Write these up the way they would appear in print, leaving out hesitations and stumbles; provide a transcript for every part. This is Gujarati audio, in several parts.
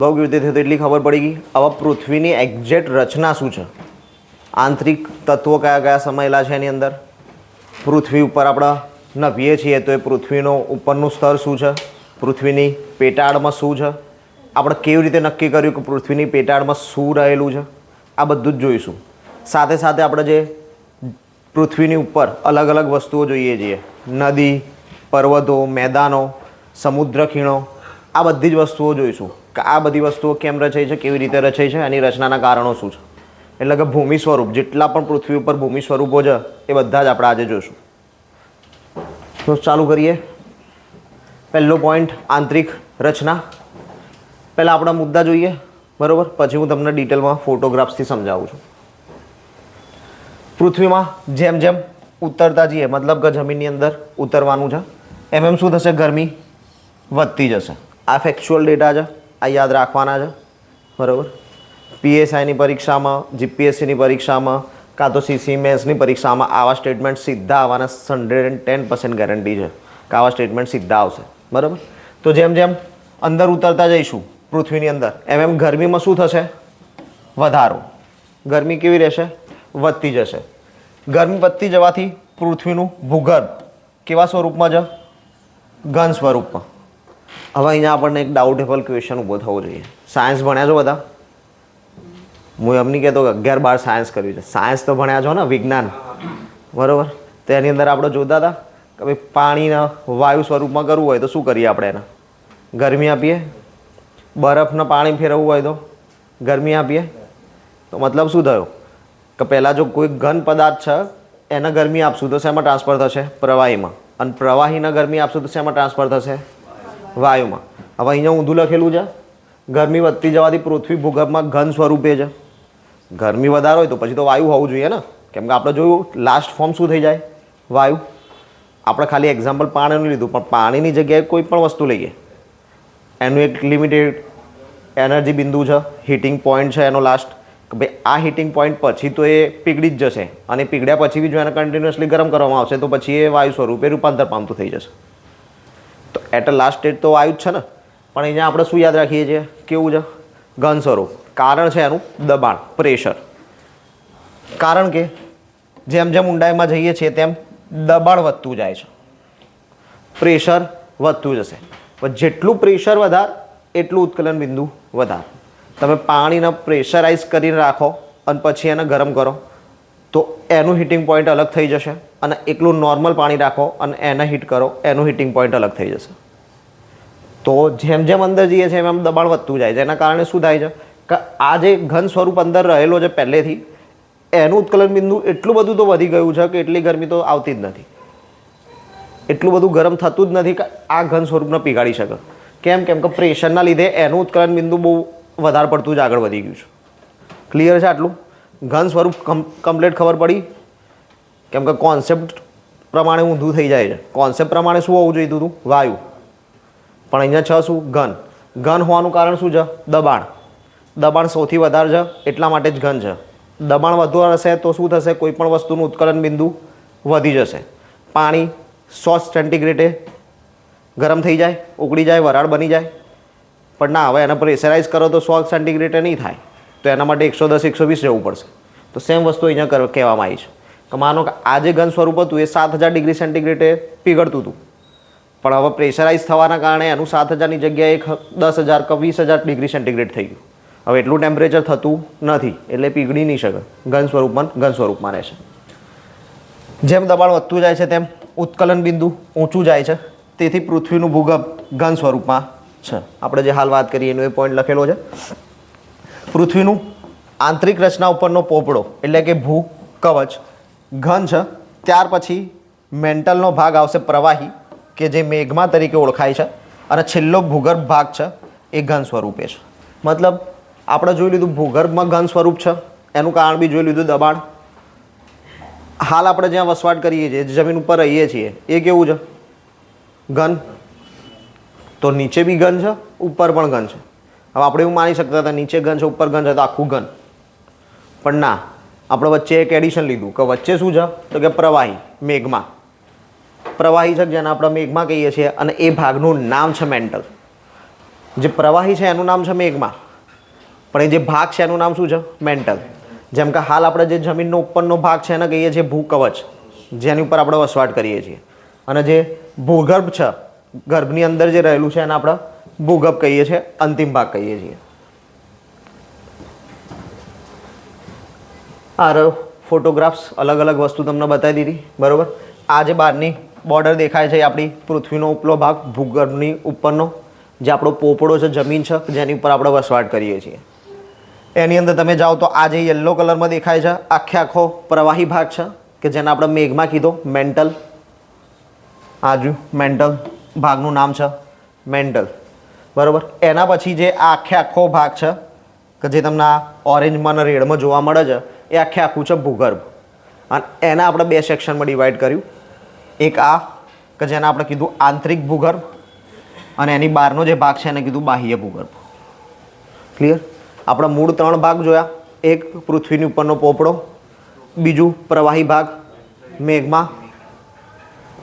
બહુ કેવી રીતે થયું એટલી ખબર પડી ગઈ. હવે પૃથ્વીની એક્ઝેક્ટ રચના શું છે, આંતરિક તત્વો કયા કયા સમાયેલા છે એની અંદર. પૃથ્વી ઉપર આપણે નભીએ છીએ તો એ પૃથ્વીનો ઉપરનું સ્તર શું છે, પૃથ્વીની પેટાળમાં શું છે, આપણે કેવી રીતે નક્કી કર્યું કે પૃથ્વીની પેટાળમાં શું રહેલું છે, આ બધું જ જોઈશું. સાથે સાથે આપણે જે પૃથ્વીની ઉપર અલગ અલગ વસ્તુઓ જોઈએ છીએ, નદી, પર્વતો, મેદાનો, સમુદ્ર ખીણો, આ બધી જ વસ્તુઓ જોઈશું કે આ બધી વસ્તુઓ કેમ રચાઈ છે, કેવી રીતે રચાઈ છે, એની રચનાના કારણો શું છે. એટલે કે ભૂમિ સ્વરૂપ, જેટલા પણ પૃથ્વી ઉપર ભૂમિ સ્વરૂપો છે એ બધા જ આપણે આજે જોઈશું. તો ચાલુ કરીએ. પહેલો પોઈન્ટ, આંતરિક રચના. પહેલાં આપણા મુદ્દા જોઈએ, બરાબર, પછી હું તમને ડિટેલમાં ફોટોગ્રાફ્સથી સમજાવું છું. પૃથ્વીમાં જેમ જેમ ઉતરતા જઈએ, મતલબ કે જમીનની અંદર ઉતરવાનું છે, એમ શું થશે, ગરમી વધતી જશે. આ ફેક્ચ્યુઅલ ડેટા છે, આ યાદ રાખવાના છે, બરાબર. પીએસઆઈની પરીક્ષામાં, જીપીએસસીની પરીક્ષામાં, કાં તો સીસી મેન્સની પરીક્ષામાં આવા સ્ટેટમેન્ટ સીધા આવવાના 110% ગેરંટી છે કે આવા સ્ટેટમેન્ટ સીધા આવશે, બરાબર. તો જેમ જેમ અંદર ઉતરતા જઈશું પૃથ્વીની અંદર, એમ એમ ગરમીમાં શું થશે, વધારો. ગરમી કેવી રહેશે, વધતી જશે. ગરમી વધતી જવાથી પૃથ્વીનું ભૂગર્ભ કેવા સ્વરૂપમાં છે, ઘન સ્વરૂપમાં. હવે અહીંયા આપણને એક ડાઉટેબલ ક્વેશ્ચન ઊભો થવો જોઈએ. સાયન્સ ભણ્યા છો બધા? હું એમ નહીં કહેતો કે 11-12 સાયન્સ કર્યું છે, સાયન્સ તો ભણ્યા છો ને, વિજ્ઞાન, બરાબર. તો એની અંદર આપણે જોતા હતા કે ભાઈ પાણીના વાયુ સ્વરૂપમાં કરવું હોય તો શું કરીએ આપણે, એને ગરમી આપીએ. બરફને પાણી ફેરવવું હોય તો ગરમી આપીએ. તો મતલબ શું થયો કે પહેલાં જો કોઈ ઘન પદાર્થ છે એને ગરમી આપશું તો શેમાં ટ્રાન્સફર થશે, પ્રવાહીમાં. અને પ્રવાહીને ગરમી આપશું તો શેમાં ટ્રાન્સફર થશે, વાયુમાં. હવે અહીંયા ઊંધું લખેલું છે, ગરમી વધતી જવાથી પૃથ્વી ભૂગર્ભમાં ઘન સ્વરૂપે છે. ગરમી વધારે હોય તો પછી તો વાયુ હોવું જોઈએ ને, કેમ કે આપણે જોયું લાસ્ટ ફોર્મ શું થઈ જાય, વાયુ. આપણે ખાલી એક્ઝામ્પલ પાણીનું લીધું, પણ પાણીની જગ્યાએ કોઈ પણ વસ્તુ લઈએ, એનું એક લિમિટેડ એનર્જી બિંદુ છે, હીટિંગ પોઈન્ટ છે એનો લાસ્ટ, કે ભાઈ આ હીટિંગ પોઈન્ટ પછી તો એ પીગળી જ જશે, અને પીગળ્યા પછી બી જો એને કન્ટિન્યુઅસલી ગરમ કરવામાં આવશે તો પછી એ વાયુ સ્વરૂપે રૂપાંતર પામતું થઈ જશે. તો એટ અ લાસ્ટ સ્ટેજ તો વાયુ જ છે ને. પણ અહીંયા આપણે શું યાદ રાખીએ છીએ, કેવું છે, ઘન સ્વરૂપ. કારણ છે એનું દબાણ, પ્રેશર. કારણ કે જેમ જેમ ઊંડાઈમાં જઈએ છીએ તેમ દબાણ વધતું જાય છે, પ્રેશર વધતું જશે. જેટલું પ્રેશર વધારે એટલું ઉત્કલન બિંદુ વધારે. તમે પાણીને પ્રેશરાઇઝ કરીને રાખો અને પછી એને ગરમ કરો તો એનું હીટિંગ પોઈન્ટ અલગ થઈ જશે, અને એકલું નોર્મલ પાણી રાખો અને એને હીટ કરો, એનું હીટિંગ પોઈન્ટ અલગ થઈ જશે. તો જેમ જેમ અંદર જઈએ છીએ એમ દબાણ વધતું જાય છે. એના કારણે શું થાય છે કે આ જે ઘન સ્વરૂપ અંદર રહેલો છે પહેલેથી, એનું ઉત્કલન બિંદુ એટલું બધું તો વધી ગયું છે કે એટલી ગરમી તો આવતી જ નથી, એટલું બધું ગરમ થતું જ નથી કે આ ઘન સ્વરૂપને પીગાડી શકે. કેમ કે પ્રેશરના લીધે એનું ઉત્કલન બિંદુ બહુ વધારે પડતું જ આગળ વધી ગયું છે. ક્લિયર છે આટલું? ઘન સ્વરૂપ કમ્પ્લીટ ખબર પડી? કેમ કે કોન્સેપ્ટ પ્રમાણે ઊંધું થઈ જાય છે. કોન્સેપ્ટ પ્રમાણે શું હોવું જોઈતું હતું, વાયુ, પણ અહીંયા છે શું, ઘન. ઘન હોવાનું કારણ શું છે, દબાણ. દબાણ સૌથી વધારે છે એટલા માટે જ ઘન છે. દબાણ વધુ હશે તો શું થશે, કોઈ પણ વસ્તુનું ઉત્કલન બિંદુ વધી જશે. પાણી 100 સેન્ટીગ્રેડે ગરમ થઈ જાય, ઉકળી જાય, વરાળ બની જાય. પણ ના, હવે એને પ્રેશરાઇઝ કરો તો 100 સેન્ટીગ્રેડે નહીં થાય, તો એના માટે 110 120 જવું પડશે. તો સેમ વસ્તુ અહીંયા કહેવામાં આવી છે કે માનો કે આ જે ઘન સ્વરૂપ હતું એ 7000 ડિગ્રી સેન્ટીગ્રેડે પીગળતું હતું, પણ હવે પ્રેશરાઇઝ થવાના કારણે એનું 7000ની જગ્યાએ 10000 કે 20000 ડિગ્રી સેન્ટીગ્રેડ થઈ ગયું. હવે એટલું ટેમ્પરેચર થતું નથી એટલે પીગળી નહીં શકે, ઘન સ્વરૂપમાં રહેશે. જેમ દબાણ વધતું જાય છે તેમ ઉત્કલન બિંદુ ઊંચું જાય છે, તેથી પૃથ્વીનું ભૂગર્ભ ઘન સ્વરૂપમાં છે. આપણે જે હાલ વાત કરીએ એનો એ પોઈન્ટ લખેલો છે. પૃથ્વીનું આંતરિક રચના ઉપરનો પોપડો એટલે કે ભૂ કવચ ઘન છે. ત્યાર પછી મેન્ટલનો ભાગ આવશે, પ્રવાહી, કે જે મેગ્મા તરીકે ઓળખાય છે, અને છેલ્લો ભૂગર્ભ ભાગ છે એ ઘન સ્વરૂપે છે. મતલબ આપણે જોઈ લીધું ભૂગર્ભમાં ઘન સ્વરૂપ છે, એનું કારણ બી જોઈ લીધું, દબાણ. હાલ આપણે જ્યાં વસવાટ કરીએ છીએ, જમીન ઉપર રહીએ છીએ, એ કેવું છે, ઘન. તો નીચે બી ઘન છે, ઉપર પણ ઘન છે. હવે આપણે એવું માની શકતા હતા નીચે ઘન છે, ઉપર ઘન છે તો આખું ઘન, પણ ના, આપણે વચ્ચે એક એડિશન લીધું કે વચ્ચે શું છે તો કે પ્રવાહી, મેગ્મા. પ્રવાહી છે જેને આપણે મેગ્મા કહીએ છીએ, અને એ ભાગનું નામ છે મેન્ટલ. જે પ્રવાહી છે એનું નામ છે મેગ્મા, પણ એ જે ભાગ છે એનું નામ શું છે? મેન્ટલ. જેમ કે હાલ આપણે જે જમીનનો ઉપરનો ભાગ છે એને કહીએ છીએ ભૂકવચ, જેની ઉપર આપણે વસવાટ કરીએ છીએ, અને જે ભૂગર્ભ છે, ગર્ભની અંદર જે રહેલું છે એને આપણે ભૂગર્ભ કહીએ છીએ, અંતિમ ભાગ કહીએ છીએ. આ રહ્યો ફોટોગ્રાફ્સ, અલગ અલગ વસ્તુ તમને બતાવી દીધી, બરાબર. આ જે બહારની બોર્ડર દેખાય છે એ આપણી પૃથ્વીનો ઉપલો ભાગ, ભૂગર્ભની ઉપરનો, જે આપણો પોપડો છે, જમીન છે, જેની ઉપર આપણે વસવાટ કરીએ છીએ. એની અંદર તમે જાઓ તો આ જે યલો કલરમાં દેખાય છે આખે આખો પ્રવાહી ભાગ છે, કે જેને આપણે મેઘમાં કીધો, મેન્ટલ. આજુ મેન્ટલ ભાગનું નામ છે મેન્ટલ, બરાબર. એના પછી જે આખે આખો ભાગ છે કે જે તમને આ ઓરેન્જમાં અને રેડમાં જોવા મળે છે એ આખે આખું છે ભૂગર્ભ, અને એના આપણે બે સેક્શનમાં ડિવાઈડ કર્યું. એક આ કે જેને આપણે કીધું આંતરિક ભૂગર્ભ, અને એની બહારનો જે ભાગ છે એને કીધું બાહ્ય ભૂગર્ભ. ક્લિયર? આપણે મૂળ 3 ભાગ જોયા. એક પૃથ્વીની ઉપરનો પોપડો, બીજું પ્રવાહી ભાગ મેઘમાં,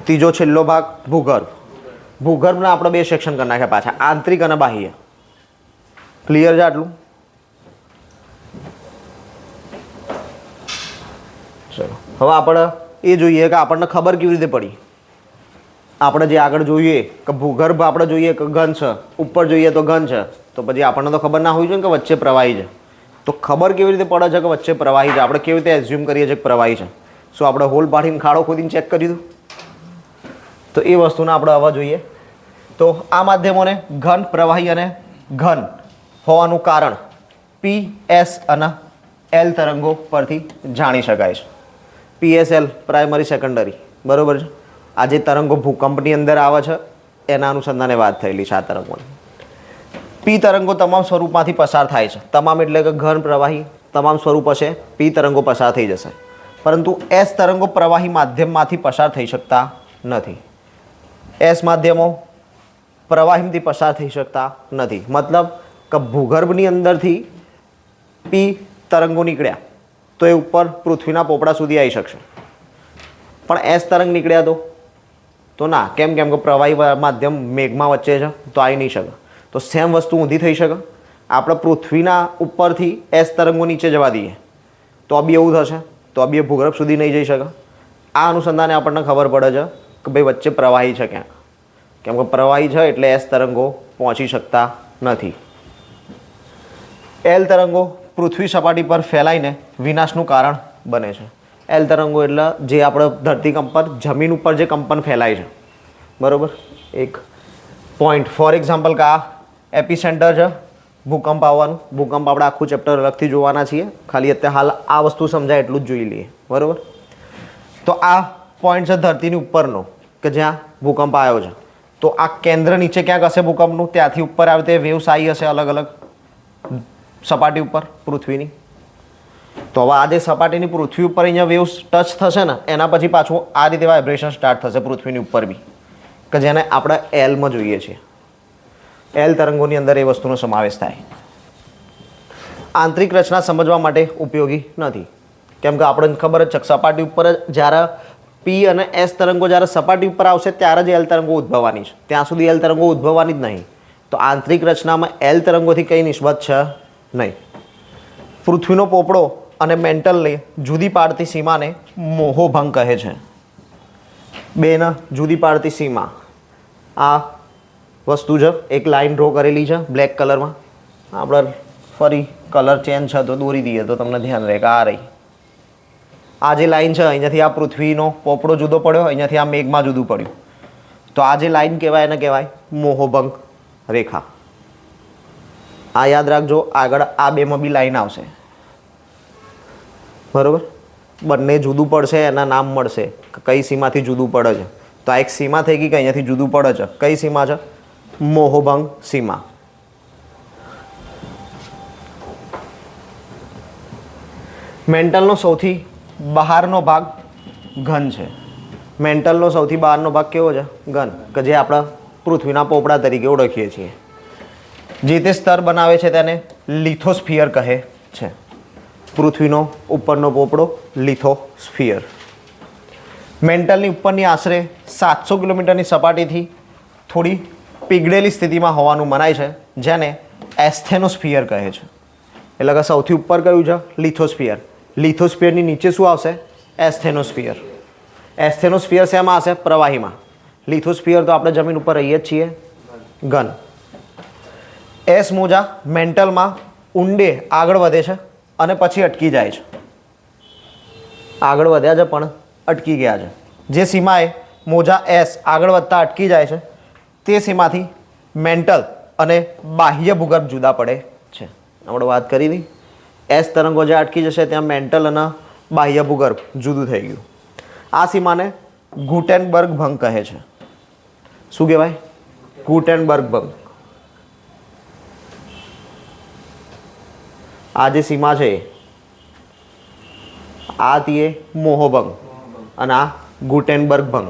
ત્રીજો છેલ્લો ભાગ ભૂગર્ભ. ભૂગર્ભના આપણે બે સેક્શન કરી નાખ્યા પાછા, આંતરિક અને બાહ્ય. ક્લિયર છે આટલું? ચલો હવે આપણે એ જોઈએ કે આપણને ખબર કેવી રીતે પડી. આપણે જે આગળ જોઈએ કે ભૂગર્ભ આપણે જોઈએ કે ઘન છે, ઉપર જોઈએ તો ઘન છે, તો પછી આપણને તો ખબર ના હોવી જોઈએ કે વચ્ચે પ્રવાહી છે. તો ખબર કેવી રીતે પડે છે કે વચ્ચે પ્રવાહી છે? આપણે કેવી રીતે એઝ્યુમ કરીએ છીએ કે પ્રવાહી છે? શું આપણે હોલ પાડીને ખાડો ખોદીને ચેક કરી દીધું? તો એ વસ્તુને આપણે હવે જોઈએ. તો આ માધ્યમોને ઘન, પ્રવાહી અને ઘન હોવાનું કારણ PS અને L તરંગો પરથી જાણી શકાય છે. PSL પ્રાઇમરી સેકન્ડરી, બરાબર છે. આ જે તરંગો ભૂકંપની અંદર આવે છે એના અનુસંધાને વાત થયેલી છે આ તરંગોની. P તરંગો તમામ સ્વરૂપમાંથી પસાર થાય છે. તમામ એટલે કે ઘન, પ્રવાહી તમામ સ્વરૂપ હશે, P તરંગો પસાર થઈ જશે. પરંતુ S તરંગો પ્રવાહી માધ્યમમાંથી પસાર થઈ શકતા નથી. S માધ્યમો પ્રવાહીમાંથી પસાર થઈ શકતા નથી. મતલબ કે ભૂગર્ભની અંદરથી P તરંગો નીકળ્યા તો એ ઉપર પૃથ્વીના પોપડા સુધી આવી શકશે, પણ S તરંગ નીકળ્યા તો ના. કેમ? કેમ કે પ્રવાહી માધ્યમ મેઘમાં વચ્ચે છે તો આવી નહીં શકે. તો સેમ વસ્તુ ઊંધી થઈ શકે. આપણે પૃથ્વીના ઉપરથી S તરંગો નીચે જવા દઈએ તો બી એવું થશે, તો બી ભૂગર્ભ સુધી નહીં જઈ શકે. આ અનુસંધાને આપણને ખબર પડે છે કે ભાઈ વચ્ચે પ્રવાહી છે ક્યાંક. કેમ કે પ્રવાહી છે એટલે S તરંગો પહોંચી શકતા નથી. L તરંગો પૃથ્વી સપાટી પર ફેલાઈને વિનાશનું કારણ બને છે. L તરંગો એટલે જે આપણે ધરતીકંપ પર, જમીન ઉપર જે કંપન ફેલાય છે, બરાબર. એક પોઈન્ટ ફોર એક્ઝામ્પલ કે આ એપિસેન્ટર છે ભૂકંપ આવવાનું. ભૂકંપ આપણે આખું ચેપ્ટર અલગથી જોવાના છીએ, ખાલી અત્યારે હાલ આ વસ્તુ સમજાય એટલું જ જોઈ લઈએ, બરાબર. તો આ પોઈન્ટ છે ધરતીની ઉપરનો કે જ્યાં ભૂકંપ આવ્યો છે. તો આ કેન્દ્ર નીચે ક્યાંક હશે ભૂકંપનું, ત્યાંથી ઉપર આવે તે વેવ્સ આવી હશે અલગ અલગ સપાટી ઉપર પૃથ્વીની. તો હવે આ જે સપાટીની પૃથ્વી ઉપર અહીંયા વેવ્સ ટચ થશે ને એના પછી પાછું આ રીતે વાઇબ્રેશન સ્ટાર્ટ થશે પૃથ્વીની ઉપર બી, કે જેને આપણે Lમાં જોઈએ છીએ. L તરંગોની અંદર એ વસ્તુનો સમાવેશ થાય. આંતરિક રચના સમજવા માટે ઉપયોગી નથી, કેમ કે આપણને ખબર જ છે કે સપાટી ઉપર જ્યારે P અને S તરંગો જ્યારે સપાટી ઉપર આવશે ત્યારે જ L તરંગો ઉદ્ભવવાની છે. ત્યાં સુધી L તરંગો ઉદ્ભવવાની જ નહીં. તો આંતરિક રચનામાં L તરંગોથી કંઈ નિસ્બત છે નહીં. પૃથ્વીનો પોપડો અને મેન્ટલને જુદી પાડતી સીમાને મોહોભંગ કહે છે. બેને જુદી પાડતી સીમા આ વસ્તુ છે. એક લાઈન ડ્રો કરેલી છે બ્લેક કલરમાં. આપણે ફરી કલર ચેન્જ છે તો દોરી દઈએ તો તમને ધ્યાન રહે કે આ રહી આ જે લાઈન છે. અહીંયાથી આ પૃથ્વીનો પોપડો જુદો પડ્યો, અહીંયાથી આ મેઘમાં જુદું પડ્યું. તો આ જે લાઈન કહેવાય એને કહેવાય મોહોભંગ રેખા. આ યાદ રાખજો, આગળ આ બેમાં બી લાઈન આવશે, બરાબર. બંને જુદું પડશે, એના નામ મળશે કે કઈ સીમાથી જુદું પડે છે. તો આ એક સીમા થઈ ગઈ કે અહીંયાથી જુદું પડે છે. કઈ સીમા છે? મોહોભંગ સીમા. મેન્ટલનો સૌથી બહારનો ભાગ ઘન છે. મેન્ટલનો સૌથી બહારનો ભાગ કેવો છે? ઘન, કે જે આપણે પૃથ્વીના પોપડા તરીકે ઓળખીએ છીએ. જે તે સ્તર બનાવે છે તેને લિથોસ્ફિયર કહે છે. પૃથ્વીનો ઉપરનો પોપડો લિથોસ્ફિયર. મેન્ટલની ઉપરની આશરે 700 કિલોમીટરની સપાટીથી થોડી પીગળેલી સ્થિતિમાં હોવાનું મનાય છે, જેને એસ્થેનોસ્ફિયર કહે છે. એટલે કે સૌથી ઉપર કયું છે? લિથોસ્ફિયર. લિથોસ્ફિયરની નીચે શું આવશે? એસ્થેનોસ્ફિયર. એસ્થેનોસ્ફિયર શેમાં હશે? પ્રવાહીમાં. લિથોસ્ફિયર તો આપણે જમીન ઉપર રહીએ જ છીએ, ઘન. એસ મોજા મેન્ટલમાં ઊંડે આગળ વધે છે અને પછી અટકી જાય છે. આગળ વધ્યા છે પણ અટકી ગયા છે. જે સીમાએ મોજા એસ આગળ વધતા અટકી જાય છે તે સીમાથી મેન્ટલ અને બાહ્ય ભૂગર્ભ જુદા પડે છે. આપણે વાત કરી હતી, એસ તરંગો જે અટકી જશે ત્યાં મેન્ટલ અને બાહ્ય ભૂગર્ભ જુદું થઈ ગયું. આ સીમાને ગુટેનબર્ગ ભંગ કહે છે. શું કહેવાય? ગુટેનબર્ગ ભંગ. આ જે સીમા છે આ તે મોહભંગ અને આ ગુટેનબર્ગ ભંગ.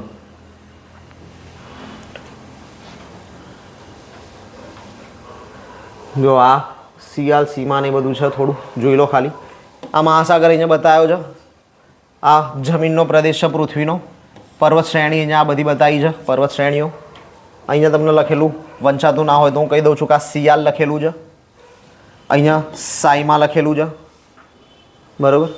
જો આ સિયાલ સીમા ને બધું છે, થોડું જોઈ લો ખાલી. આ મહાસાગર અહીંયા બતાવ્યો છે. આ જમીનનો પ્રદેશ છે પૃથ્વીનો. પર્વત શ્રેણી અહીંયા આ બધી બતાવી છે, પર્વત શ્રેણીઓ. અહીંયા તમને લખેલું વંચાતું ના હોય તો હું કહી દઉં છું કે આ સિયાલ લખેલું છે, અહીંયા સાઈમાં લખેલું છે, બરાબર.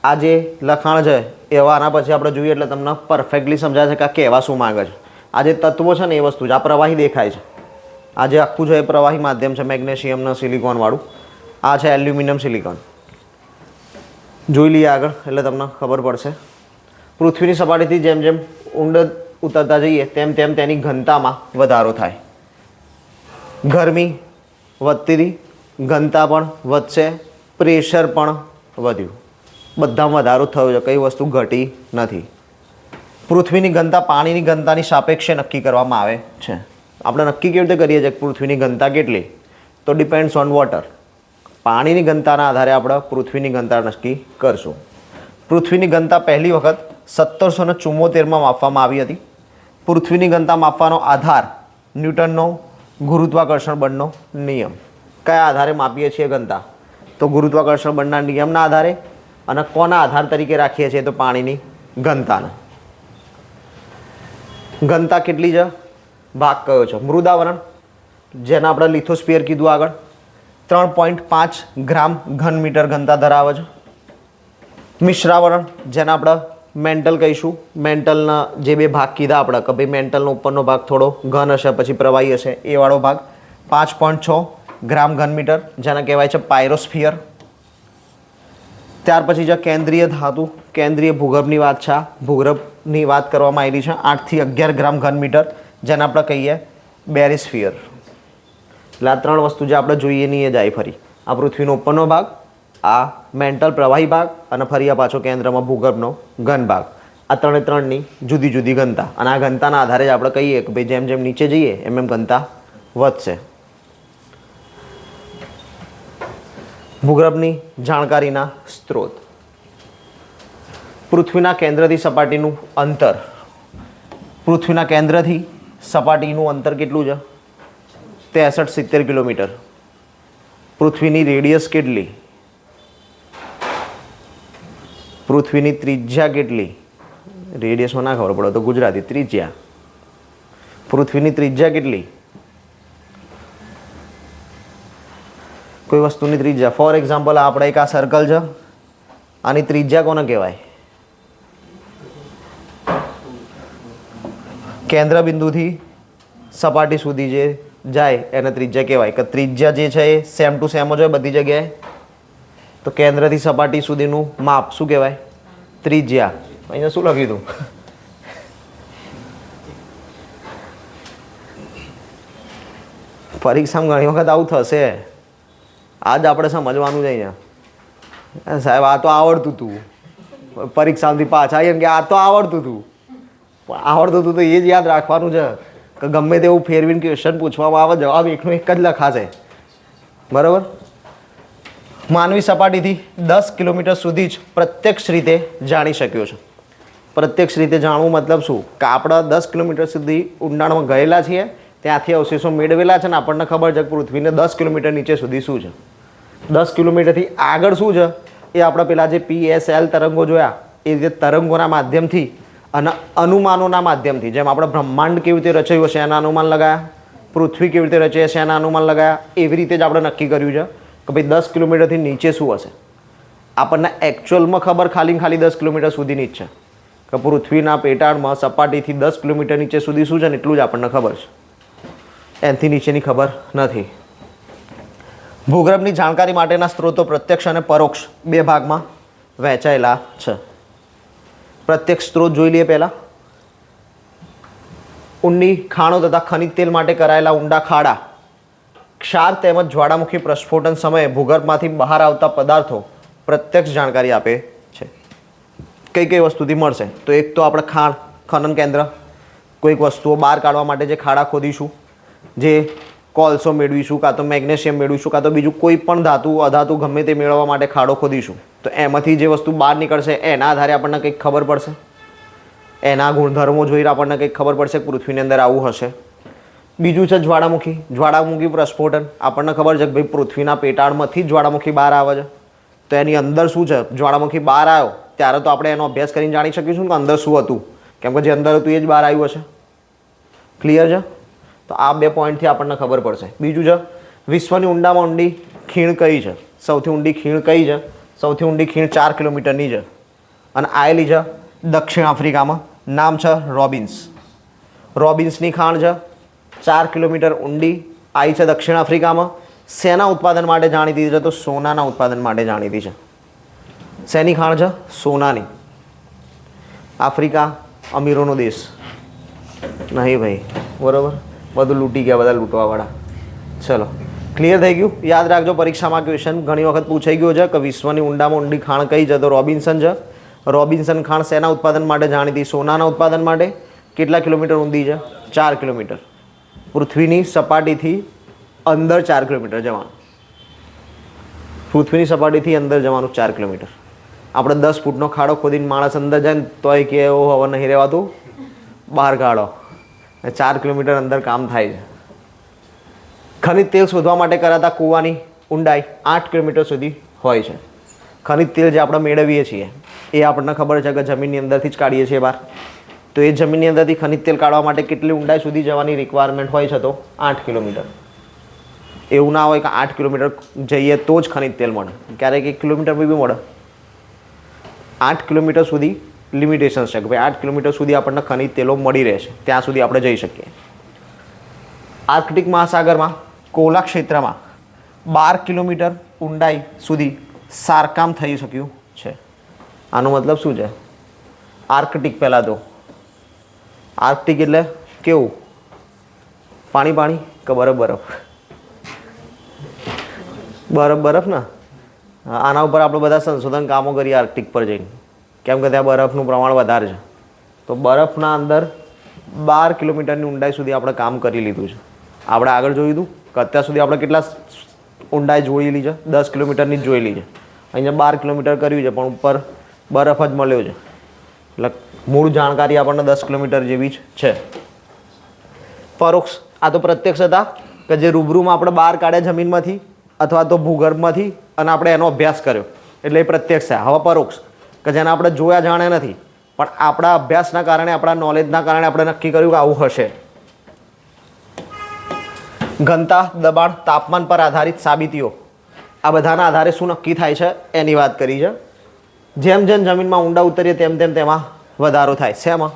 આ જે લખાણ છે એવા આના પછી આપણે જોઈએ એટલે તમને પરફેક્ટલી સમજાય છે કે આ કહેવા શું માગે છે. આ જે તત્વો છે ને એ વસ્તુ છે. આ પ્રવાહી દેખાય છે, આ જે આખું છે એ પ્રવાહી માધ્યમ છે, મેગ્નેશિયમના સિલિકોનવાળું. આ છે એલ્યુમિનિયમ સિલિકોન. જોઈ લઈએ આગળ એટલે તમને ખબર પડશે. પૃથ્વીની સપાટીથી જેમ જેમ ઊંડ ઉતરતા જઈએ તેમ તેમ તેની ઘનતામાં વધારો થાય. ગરમી વધતી હતી, ઘનતા પણ વધશે, પ્રેશર પણ વધ્યું. બધામાં વધારો થયો છે, કઈ વસ્તુ ઘટી નથી. પૃથ્વીની ઘનતા પાણીની ઘનતાની સાપેક્ષે નક્કી કરવામાં આવે છે. આપણે નક્કી કેવી રીતે કરીએ છીએ પૃથ્વીની ઘનતા કેટલી? તો ડિપેન્ડ્સ ઓન વોટર. પાણીની ઘનતાના આધારે આપણે પૃથ્વીની ઘનતા નક્કી કરશું. પૃથ્વીની ઘનતા પહેલી વખત 1774માં માપવામાં આવી હતી. પૃથ્વીની ઘનતા માપવાનો આધાર ન્યૂટનનો ગુરુત્વાકર્ષણ બળનો નિયમ. કયા આધારે માપીએ છીએ ઘનતા? તો ગુરુત્વાકર્ષણ બળના નિયમના આધારે. અને કોના આધાર તરીકે રાખીએ છીએ? તો પાણીની ઘનતાના. ઘનતા કેટલી છે? ભાગ કયો છે? મૃદાવરણ, જેને આપણે લિથોસ્ફિયર કીધું આગળ, 3.5 ગ્રામ ઘન મીટર ઘનતા ધરાવે છે. મિશ્રાવરણ, જેને આપણે મેન્ટલ કહીશું. મેન્ટલના જે બે ભાગ કીધા આપણે કે ભાઈ મેન્ટલનો ઉપરનો ભાગ થોડો ઘન હશે પછી પ્રવાહી હશે, એ વાળો ભાગ 5.6 ગ્રામ ઘન મીટર, જેને કહેવાય છે પાયરોસ્ફિયર. ત્યાર પછી જે કેન્દ્રીય ધાતુ, કેન્દ્રીય ભૂગર્ભની વાત છે. આ ભૂગર્ભની વાત કરવામાં આવેલી છે 8 થી 11 ગ્રામ ઘન મીટર, જેને આપણે કહીએ બેરિસ્ફિયર. એટલે આ ત્રણ વસ્તુ જે આપણે જોઈએ નહીં એ જાય ફરી. આ પૃથ્વીનો ઉપરનો ભાગ, આ મેન્ટલ પ્રવાહી ભાગ અને ફરી આ પાછો કેન્દ્રમાં ભૂગર્ભનો ઘન ભાગ. આ ત્રણે ત્રણની જુદી જુદી ઘનતા. અને આ ઘનતાના આધારે જ આપણે કહીએ કે ભાઈ જેમ જેમ નીચે જઈએ એમ એમ ઘનતા વધશે. ભૂગર્ભની જાણકારીના સ્ત્રોત. પૃથ્વીના કેન્દ્રથી સપાટીનું અંતર. પૃથ્વીના કેન્દ્રથી સપાટીનું અંતર કેટલું છે? 63-70 કિલોમીટર. પૃથ્વીની રેડિયસ કેટલી? પૃથ્વીની ત્રિજ્યા કેટલી? રેડિયસમાં ના ખબર પડે તો ગુજરાતી ત્રિજ્યા. પૃથ્વીની ત્રિજ્યા કેટલી? કોઈ વસ્તુની ત્રિજ્યા. ફોર એક્ઝામ્પલ આપણે એક આ સર્કલ છે, આની ત્રિજ્યા કોને કહેવાય? કેન્દ્ર બિંદુથી સપાટી સુધી જે જાય એને ત્રિજ્યા કહેવાય. કે ત્રિજ્યા જે છે એ સેમ ટુ સેમ જ હોય બધી જગ્યાએ. તો કેન્દ્રથી સપાટી સુધીનું માપ શું કહેવાય? ત્રિજ્યા. અહીંયા શું લખ્યું હતું? પરીક્ષામાં ઘણી વખત આવું થશે. આજ આપણે સમજવાનું છે અહીંયા. સાહેબ આ તો આવડતું હતું, પરીક્ષામાંથી પાછા આવીએ કે આ તો આવડતું હતું. પણ આવડતું હતું તો એ જ યાદ રાખવાનું છે કે ગમે તેવું ફેરવીને ક્વેશ્ચન પૂછવામાં આવે જવાબ એકનો એક જ લખાશે. બરાબર. માનવી સપાટીથી 10 કિલોમીટર સુધી જ પ્રત્યક્ષ રીતે જાણી શક્યો છે. પ્રત્યક્ષ રીતે જાણવું મતલબ શું? કે આપણે 10 કિલોમીટર સુધી ઊંડાણમાં ગયેલા છીએ, ત્યાંથી અવશેષો મેળવેલા છે ને આપણને ખબર છે કે પૃથ્વીને 10 કિલોમીટર નીચે સુધી શું છે. 10 કિલોમીટરથી આગળ શું છે એ આપણે પેલા જે PSL તરંગો જોયા એ રીતે તરંગોના માધ્યમથી અને અનુમાનોના માધ્યમથી, જેમ આપણે બ્રહ્માંડ કેવી રીતે રચાયું હશે એના અનુમાન લગાયા, પૃથ્વી કેવી રીતે રચાઈ હશે એના અનુમાન લગાયા, એવી રીતે જ આપણે નક્કી કર્યું છે કે ભાઈ 10 કિલોમીટરથી નીચે શું હશે. આપણને એકચ્યુઅલમાં ખબર ખાલી 10 કિલોમીટર સુધીની જ છે કે પૃથ્વીના પેટાળમાં સપાટીથી 10 કિલોમીટર નીચે સુધી શું છે ને એટલું જ આપણને ખબર છે, એનાથી નીચેની ખબર નથી. ભૂગર્ભની જાણકારી માટેના સ્ત્રોતો પ્રત્યક્ષ અને પરોક્ષ બે ભાગમાં વહેંચાયેલા છે. પ્રત્યક્ષ સ્ત્રોત જોઈ લઈએ પહેલાં. ઊંડી ખાણો તથા ખનિજ તેલ માટે કરાયેલા ઊંડા ખાડા, ક્ષાર તેમજ જ્વાળામુખી પ્રસ્ફોટન સમયે ભૂગર્ભમાંથી બહાર આવતા પદાર્થો પ્રત્યક્ષ જાણકારી આપે છે. કઈ કઈ વસ્તુથી મળશે? તો એક તો આપણે ખનન કેન્દ્ર, કોઈક વસ્તુઓ બહાર કાઢવા માટે જે ખાડા ખોદીશું, જે કોલસો મેળવીશું, કાં તો મેગ્નેશિયમ મેળવીશું, કાં તો બીજું કોઈ પણ ધાતુ અધાતુ ગમે તે મેળવવા માટે ખાડો ખોદીશું, તો એમાંથી જે વસ્તુ બહાર નીકળશે એના આધારે આપણને કંઈક ખબર પડશે, એના ગુણધર્મો જોઈને આપણને કંઈક ખબર પડશે કે પૃથ્વીની અંદર આવું હશે. બીજું છે જ્વાળામુખી પ્રસ્ફોટન. આપણને ખબર છે કે ભાઈ પૃથ્વીના પેટાળમાંથી જ જ્વાળામુખી બહાર આવે છે, તો એની અંદર શું છે, જ્વાળામુખી બહાર આવ્યો ત્યારે તો આપણે એનો અભ્યાસ કરીને જાણી શકીશું કે અંદર શું હતું, કેમ કે જે અંદર હતું એ જ બહાર આવ્યું હશે. ક્લિયર છે? તો આ બે પોઈન્ટથી આપણને ખબર પડશે. બીજું છે વિશ્વની ઊંડામાં ઊંડી ખીણ કઈ છે? સૌથી ઊંડી ખીણ કઈ છે? સૌથી ઊંડી ખીણ 4 કિલોમીટરની છે અને આવેલી છે દક્ષિણ આફ્રિકામાં. નામ છે રોબિન્સની ખાણ છે, 4 કિલોમીટર ઊંડી, આવી છે દક્ષિણ આફ્રિકામાં. શેના ઉત્પાદન માટે જાણીતી છે? તો સોનાના ઉત્પાદન માટે જાણીતી છે. શેની ખાણ છે? સોનાની. આફ્રિકા અમીરોનો દેશ નહીં ભાઈ, બરાબર? બધું લૂંટી ગયા બધા લૂંટવાવાળા. ચલો, ક્લિયર થઈ ગયું? યાદ રાખજો, પરીક્ષામાં ક્વેશ્ચન ઘણી વખત પૂછાઈ ગયો છે કે વિશ્વની ઊંડામાં ઊંડી ખાણ કઈ છે? તો રોબિન્સન છે. રોબિન્સન ખાણ શેના ઉત્પાદન માટે જાણીતી? સોનાના ઉત્પાદન માટે. કેટલા કિલોમીટર ઊંડી છે? 4 કિલોમીટર. પૃથ્વીની સપાટીથી અંદર 4 કિલોમીટર જવાનું. પૃથ્વીની સપાટીથી અંદર જવાનું 4 કિલોમીટર. આપણે 10 ફૂટનો ખાડો ખોદીને માણસ અંદર જાય ને તોય કે એવું હવે નહીં રહેવાતું, બહાર કાઢો. 4 કિલોમીટર અંદર કામ થાય છે. ખનિજ તેલ શોધવા માટે કરાતા કૂવાની ઊંડાઈ 8 કિલોમીટર સુધી હોય છે. ખનિજ તેલ જે આપણે મેળવીએ છીએ એ આપણને ખબર છે કે જમીનની અંદરથી જ કાઢીએ છીએ બહાર. તો એ જમીનની અંદરથી ખનિજ તેલ કાઢવા માટે કેટલી ઊંડાઈ સુધી જવાની રિક્વાયરમેન્ટ હોય છે? તો 8 કિલોમીટર. એવું ના હોય કે 8 કિલોમીટર જઈએ તો જ ખનિજ તેલ મળે, ક્યારેક 1 કિલોમીટર બી મળે. 8 કિલોમીટર સુધી લિમિટેશન છે કે ભાઈ 8 કિલોમીટર સુધી આપણને ખનિજ તેલો મળી રહેશે, ત્યાં સુધી આપણે જઈ શકીએ. આર્કટિક મહાસાગરમાં કોલા ક્ષેત્રમાં 12 કિલોમીટર ઊંડાઈ સુધી સારકામ થઈ શક્યું છે. આનો મતલબ શું છે? આર્કટિક, પહેલાં તો આર્કટિક એટલે કેવું? પાણી કે બરફ? બરફ ને. આના ઉપર આપણે બધા સંશોધન કામો કરીએ આર્કટિક પર જઈને, કેમ કે ત્યાં બરફનું પ્રમાણ વધારે છે. તો બરફના અંદર 12 કિલોમીટરની ઊંડાઈ સુધી આપણે કામ કરી લીધું છે. આપણે આગળ જોયું હતું કે અત્યાર સુધી આપણે કેટલા ઊંડાઈ જોયેલી છે? 10 કિલોમીટરની જ જોયેલી છે. અહીંયા 12 કિલોમીટર કર્યું છે, પણ ઉપર બરફ જ મળ્યો છે. એટલે મૂળ જાણકારી આપણને 10 કિલોમીટર જેવી જ છે. પરોક્ષ, આ તો પ્રત્યક્ષ હતા કે જે રૂબરૂમાં આપણે બહાર કાઢ્યા જમીનમાંથી અથવા તો ભૂગર્ભમાંથી અને આપણે એનો અભ્યાસ કર્યો, એટલે એ પ્રત્યક્ષ છે. હવે પરોક્ષ કે જેને આપણે જોયા જાણ્યા નથી, પણ આપણા અભ્યાસના કારણે, આપણા નોલેજના કારણે આપણે નક્કી કર્યું કે આવું હશે. ઘનતા, દબાણ, તાપમાન પર આધારિત સાબિતીઓ, આ બધાના આધારે શું નક્કી થાય છે એની વાત કરી છે. જેમ જેમ જમીનમાં ઊંડા ઉતરીએ તેમ તેમ તેમાં વધારો થાય. શેમાં?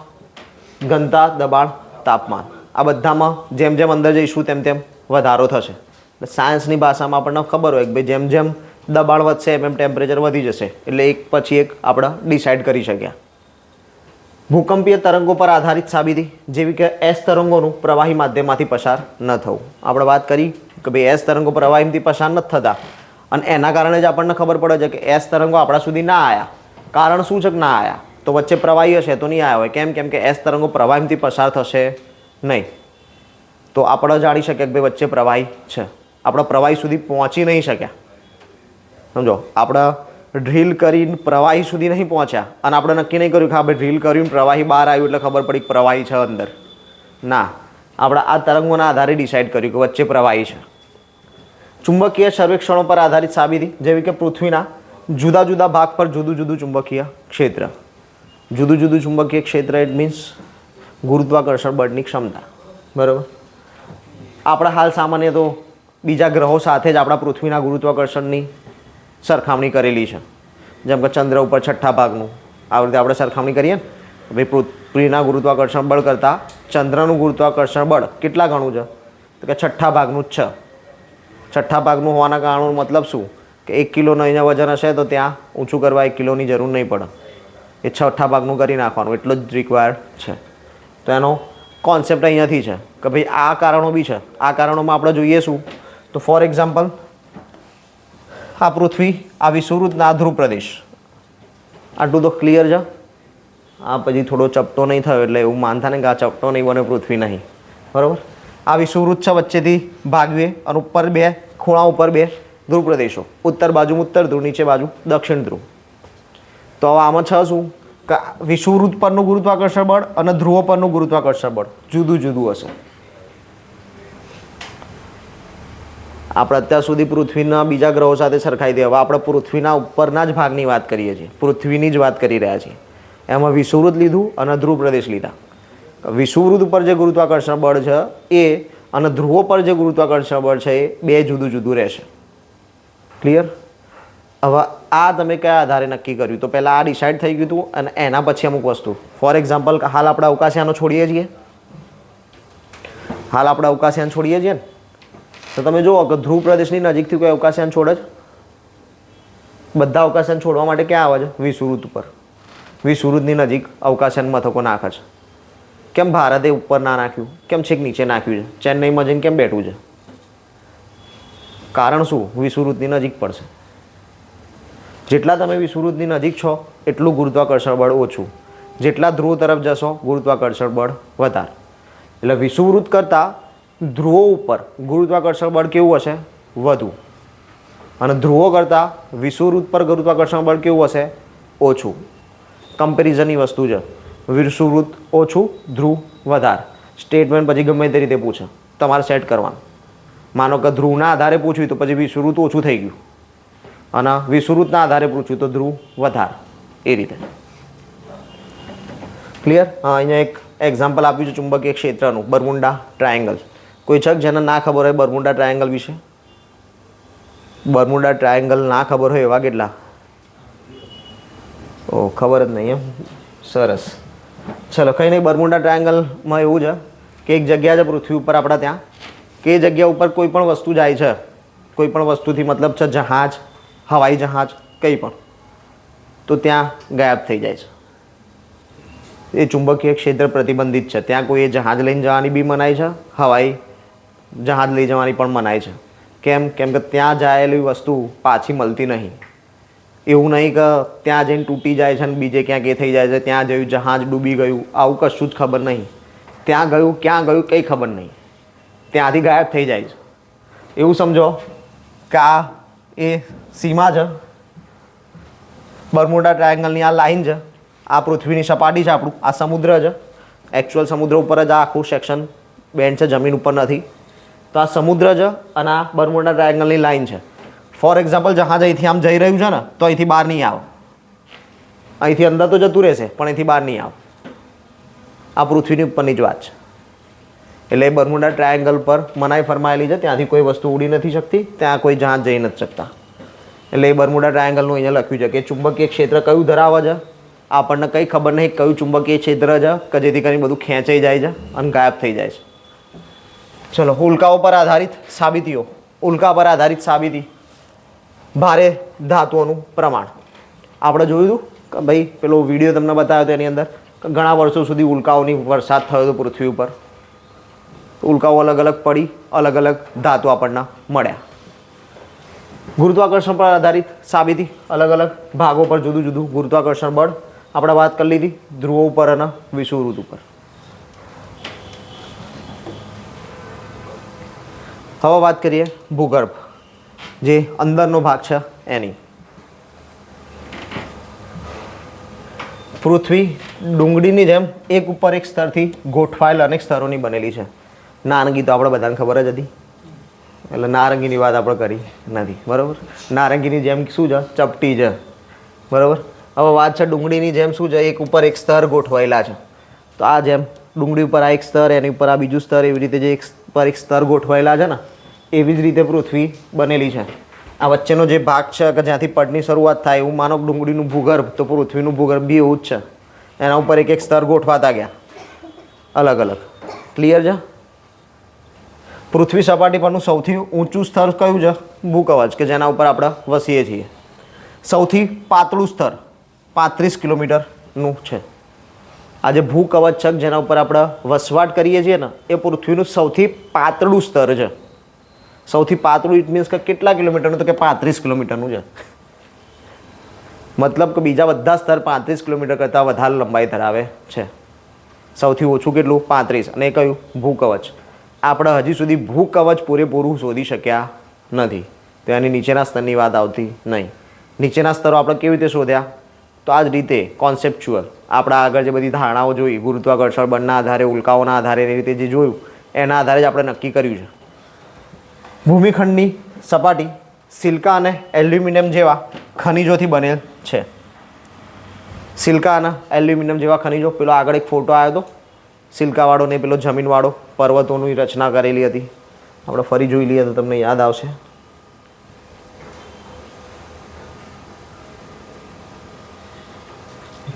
ઘનતા, દબાણ, તાપમાન, આ બધામાં જેમ જેમ અંદર જઈશું તેમ તેમ વધારો થશે. સાયન્સની ભાષામાં આપણને ખબર હોય કે ભાઈ જેમ જેમ દબાણ વધશે એમ ટેમ્પરેચર વધી જશે, એટલે એક પછી એક આપણે ડિસાઇડ કરી શક્યા. ભૂકંપીય તરંગો પર આધારિત સાબિતી, જેવી કે એસ તરંગોનું પ્રવાહી માધ્યમમાંથી પસાર ન થવું. આપણે વાત કરી કે ભાઈ એસ તરંગો પ્રવાહીમાંથી પસાર નથી થતા, અને એના કારણે જ આપણને ખબર પડે છે કે એસ તરંગો આપણા સુધી ના આવ્યા. કારણ શું છે કે ના આવ્યા? તો વચ્ચે પ્રવાહી હશે તો નહીં આવ્યા હોય. કેમ કે એસ તરંગો પ્રવાહીમાંથી પસાર થશે નહીં. તો આપણે જાણી શકીએ કે ભાઈ વચ્ચે પ્રવાહી છે, આપણે પ્રવાહી સુધી પહોંચી નહીં શક્યા. સમજો, આપણે ડ્રીલ કરીને પ્રવાહી સુધી નહીં પહોંચ્યા અને આપણે નક્કી નહીં કર્યું કે હા ભાઈ ડ્રીલ કર્યું પ્રવાહી બહાર આવ્યું એટલે ખબર પડી કે પ્રવાહી છે અંદર. ના, આપણે આ તરંગોના આધારે ડિસાઇડ કર્યું કે વચ્ચે પ્રવાહી છે. ચુંબકીય સર્વેક્ષણો પર આધારિત સાબિતી, જેવી કે પૃથ્વીના જુદા જુદા ભાગ પર જુદું જુદું ચુંબકીય ક્ષેત્ર. જુદું જુદું ચુંબકીય ક્ષેત્ર ઇટ મીન્સ ગુરુત્વાકર્ષણ બળની ક્ષમતા. બરાબર. આપણે હાલ સામાન્ય તો બીજા ગ્રહો સાથે જ આપણા પૃથ્વીના ગુરુત્વાકર્ષણની સરખામણી કરેલી છે. જેમ કે ચંદ્ર ઉપર છઠ્ઠા ભાગનું આવી રીતે આપણે સરખામણી કરીએ ને, ભાઈ પૃથ્વીના ગુરુત્વાકર્ષણ બળ કરતાં ચંદ્રનું ગુરુત્વાકર્ષણ બળ કેટલા ગણું છે? તો કે છઠ્ઠા ભાગનું જ છે. છઠ્ઠા ભાગનું હોવાના કારણનો મતલબ શું કે 1 કિલોનો અહીંયા વજન હશે તો ત્યાં ઊંચું કરવા 1 કિલોની જરૂર નહીં પડે, એ છઠ્ઠા ભાગનું કરી નાખવાનું એટલું જ રિક્વાયર્ડ છે. તો એનો કોન્સેપ્ટ અહીંયાથી છે કે ભાઈ આ કારણો બી છે. આ કારણોમાં આપણે જોઈએ શું તો ફોર એક્ઝામ્પલ આ પૃથ્વી, આ વિષુવવૃત્તના ધ્રુવ પ્રદેશ, આટલું તો ક્લિયર છે. આ પછી થોડો ચપટો નહીં થયો એટલે એવું માનતા ને કે આ ચપટો નહીં બને, પૃથ્વી નહીં. બરાબર. આ વિષુવવૃત્ત છે, વચ્ચેથી ભાગવે અને ઉપર 2 ખૂણા ઉપર 2 ધ્રુવ પ્રદેશો, ઉત્તર બાજુ ઉત્તર ધ્રુવ, નીચે બાજુ દક્ષિણ ધ્રુવ. તો હવે આમાં છે શું કે વિષુવવૃત્ત પરનું ગુરુત્વાકર્ષણ બળ અને ધ્રુવો પરનું ગુરુત્વાકર્ષણ બળ જુદું જુદું હશે. આપણે અત્યાર સુધી પૃથ્વીના બીજા ગ્રહો સાથે સરખાઈ દે. હવે આપણે પૃથ્વીના ઉપરના જ ભાગની વાત કરીએ છીએ, પૃથ્વીની જ વાત કરી રહ્યા છીએ. એમાં વિષુવવૃત્ત લીધું અને ધ્રુવ પ્રદેશ લીધા. વિષુવવૃત્ત ઉપર જે ગુરુત્વાકર્ષણ બળ છે એ અને ધ્રુવો પર જે ગુરુત્વાકર્ષણ બળ છે એ 2 જુદું જુદું રહેશે. ક્લિયર? હવે આ તમે કયા આધારે નક્કી કર્યું? તો પહેલાં આ ડિસાઇડ થઈ ગયું હતું અને એના પછી અમુક વસ્તુ. ફોર એક્ઝામ્પલ હાલ આપણે અવકાશયાનો છોડીએ છીએ, હાલ આપણે અવકાશયાન છોડીએ છીએ ને, તો તમે જુઓ કે ધ્રુવ પ્રદેશની નજીકથી કોઈ અવકાશયાન છોડે છે? બધા અવકાશયાન છોડવા માટે ક્યાં આવે છે? વિષુવવૃત્ત ઉપર. વિષુવવૃત્તની નજીક અવકાશયાન મથકો નાખે છે. કેમ ભારતે ઉપર ના નાખ્યું? કેમ છેક નીચે નાખ્યું છે? ચેન્નઈમાં જઈને કેમ બેઠું છે? કારણ શું? વિષુવવૃત્તની નજીક પડશે. જેટલા તમે વિષુવવૃત્તની નજીક છો એટલું ગુરુત્વાકર્ષણ બળ ઓછું, જેટલા ધ્રુવ તરફ જશો ગુરુત્વાકર્ષણ બળ વધારે. એટલે વિષુવવૃત્ત કરતાં ધ્રુવો ઉપર ગુરુત્વાકર્ષણ બળ કેવું હશે? વધુ. અને ધ્રુવો કરતાં વિષુવવૃત્ત પર ગુરુત્વાકર્ષણ બળ કેવું હશે? ઓછું. કમ્પેરિઝનની વસ્તુ છે. વિષુવવૃત્ત ઓછું, ધ્રુવ વધારે. સ્ટેટમેન્ટ પછી ગમે તે રીતે પૂછે, તમારે સેટ કરવાનું. માનો કે ધ્રુવના આધારે પૂછ્યું તો પછી વિષુવવૃત્ત ઓછું થઈ ગયું, અને વિષુવવૃત્તના આધારે પૂછ્યું તો ધ્રુવ વધારે. એ રીતે. ક્લિયર? હા, અહીંયા એક એક્ઝામ્પલ આપ્યું છે ચુંબકીય ક્ષેત્રનું, બરમુડા ટ્રાયેંગલ. કોઈ છે જેને ના ખબર હોય બરમુડા ટ્રાયેંગલ વિશે? બરમુડા ટ્રાયેંગલ ના ખબર હોય એવા કેટલા? ઓ, ખબર જ નહીં એમ? સરસ. ચલો, કંઈ નહીં. બરમુડા ટ્રાયેંગલમાં એવું છે કે એક જગ્યા છે પૃથ્વી ઉપર આપણા ત્યાં, કે એ જગ્યા ઉપર કોઈ પણ વસ્તુ જાય છે, કોઈ પણ વસ્તુથી મતલબ છે જહાજ, હવાઈ જહાજ, કંઈ પણ, તો ત્યાં ગાયબ થઈ જાય છે. એ ચુંબકીય ક્ષેત્ર પ્રતિબંધિત છે. ત્યાં કોઈ એ જહાજ લઈને જવાની બી મનાય છે, હવાઈ જહાજ લઈ જવાની પણ મનાય છે. કેમ? કેમ કે ત્યાં જાયેલી વસ્તુ પાછી મળતી નહીં. એવું નહીં કે ત્યાં જઈને તૂટી જાય છે અને બીજે ક્યાંક એ થઈ જાય છે, ત્યાં જયું જહાજ ડૂબી ગયું, આવું કશું જ ખબર નહીં. ત્યાં ગયું, ક્યાં ગયું, કંઈ ખબર નહીં, ત્યાંથી ગાયબ થઈ જાય છે. એવું સમજો કે આ એ સીમા છે, બરમુડા ટ્રાયેંગલની આ લાઈન છે, આ પૃથ્વીની સપાટી છે આપણું, આ સમુદ્ર છે. એકચ્યુઅલ સમુદ્ર ઉપર જ આ આખું સેક્શન બેન્ડ છે, જમીન ઉપર નથી. તો આ સમુદ્ર છે અને આ બરમુડા ટ્રાયેંગલની લાઈન છે. ફોર એક્ઝામ્પલ જહાજ અહીંથી આમ જઈ રહ્યું છે ને, તો અહીંથી બહાર નહીં આવે, અહીંથી અંદર તો જતું રહેશે પણ અહીંથી બહાર નહીં આવે. આ પૃથ્વીની ઉપરની જ વાત છે. એટલે બરમુડા ટ્રાયેંગલ પર મનાઈ ફરમાયેલી છે, ત્યાંથી કોઈ વસ્તુ ઉડી નથી શકતી, ત્યાં કોઈ જહાજ જઈ નથી શકતા. એટલે એ બરમુડા ટ્રાયેંગલનું અહીંયા લખ્યું છે કે ચુંબકીય ક્ષેત્ર કયું ધરાવે છે, આપણને કંઈ ખબર નહીં કયું ચુંબકીય ક્ષેત્ર છે કે જેથી કરીને બધું ખેંચાઈ જાય છે અને ગાયબ થઈ જાય છે. ચલો, ઉલ્કાઓ પર આધારિત સાબિતીઓ. ઉલ્કા પર આધારિત સાબિતી. ભારે ધાતુઓનું પ્રમાણ. આપણે જોયું હતું કે ભાઈ પેલો વિડીયો તમને બતાવ્યો હતો એની અંદર કે ઘણા વર્ષો સુધી ઉલ્કાઓની વરસાદ થયો હતો પૃથ્વી ઉપર. ઉલ્કાઓ અલગ અલગ પડી, અલગ અલગ ધાતુ આપણને મળ્યા. ગુરુત્વાકર્ષણ પર આધારિત સાબિતી. અલગ અલગ ભાગો પર જુદું જુદું ગુરુત્વાકર્ષણ બળ આપણે વાત કરી લીધી, ધ્રુવો ઉપર અને વિષુવવૃત્ત ઉપર. હવે વાત કરીએ ભૂગર્ભ, જે અંદરનો ભાગ છે એની. પૃથ્વી ડુંગળીની જેમ એક ઉપર એક સ્તરથી ગોઠવાયેલ અનેક સ્તરોની બનેલી છે. નારંગી તો આપણે બધાને ખબર જ હતી, એટલે નારંગીની વાત આપણે કરી નથી. બરાબર? નારંગીની જેમ શું છે? ચપટી છે. બરાબર? હવે વાત છે ડુંગળીની જેમ શું છે, એક ઉપર એક સ્તર ગોઠવાયેલા છે. તો આ જેમ ડુંગળી ઉપર આ એક સ્તર, એની ઉપર આ બીજું સ્તર, એવી રીતે જે એક પર એક સ્તર ગોઠવાયેલા છે ને, એવી જ રીતે પૃથ્વી બનેલી છે. આ વચ્ચેનો જે ભાગ છે કે જ્યાંથી પડની શરૂઆત થાય, એવું માનો ડુંગળીનું ભૂગર્ભ, તો પૃથ્વીનું ભૂગર્ભ બી એવું જ છે. એના ઉપર એક એક સ્તર ગોઠવાતા ગયા અલગ અલગ. ક્લિયર છે? પૃથ્વી સપાટી પરનું સૌથી ઊંચું સ્તર કયું છે? ભૂકવચ, કે જેના ઉપર આપણે વસીએ છીએ. સૌથી પાતળું સ્તર 35 કિલોમીટરનું છે. આ જે ભૂકવચ છે જેના ઉપર આપણે વસવાટ કરીએ છીએ ને, એ પૃથ્વીનું સૌથી પાતળું સ્તર છે. સૌથી પાતળું ઇટ મીન્સ કે કેટલા કિલોમીટરનું? તો કે 35 કિલોમીટરનું છે. મતલબ કે બીજા બધા સ્તર 35 કિલોમીટર કરતાં વધારે લંબાઈ ધરાવે છે. સૌથી ઓછું કેટલું? 35. અને એ કયું? ભૂકવચ. આપણે હજી સુધી ભૂકવચ પૂરેપૂરું શોધી શક્યા નથી. તો એની નીચેના સ્તરની વાત આવતી નહીં. નીચેના સ્તરો આપણે કેવી રીતે શોધ્યા? તો આ જ રીતે કોન્સેપ્ચ્યુઅલ. આપણા આગળ જે બધી ધારણાઓ જોઈ, ગુરુત્વાકર્ષણ બળના આધારે, ઉલ્કાઓના આધારે, એ રીતે જે જોયું એના આધારે જ આપણે નક્કી કર્યું છે. ભૂમિખંડની સપાટી સિલિકા અને એલ્યુમિનિયમ જેવા ખનિજોથી બનેલ છે. સિલિકા અને એલ્યુમિનિયમ જેવા ખનિજો. પેલો આગળ એક ફોટો આવ્યો હતો સિલિકાવાળો ને પેલો જમીનવાળો, પર્વતોની રચના કરેલી હતી. આપણે ફરી જોઈ લઈએ તો તમને યાદ આવશે.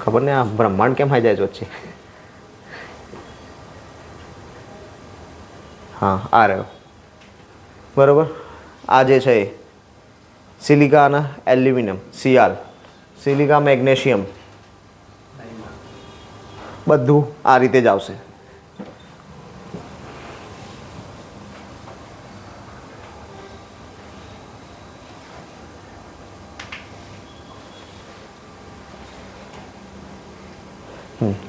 ખબર ને આ બ્રહ્માંડ કેમ હાઈ જાય છે વચ્ચે. હા, આ રહ્યો બરાબર. આ જે છે સિલિકા અને એલ્યુમિનિયમ, સિયાલ, સિલિકા મેગ્નેશિયમ, બધું આ રીતે જ આવશે.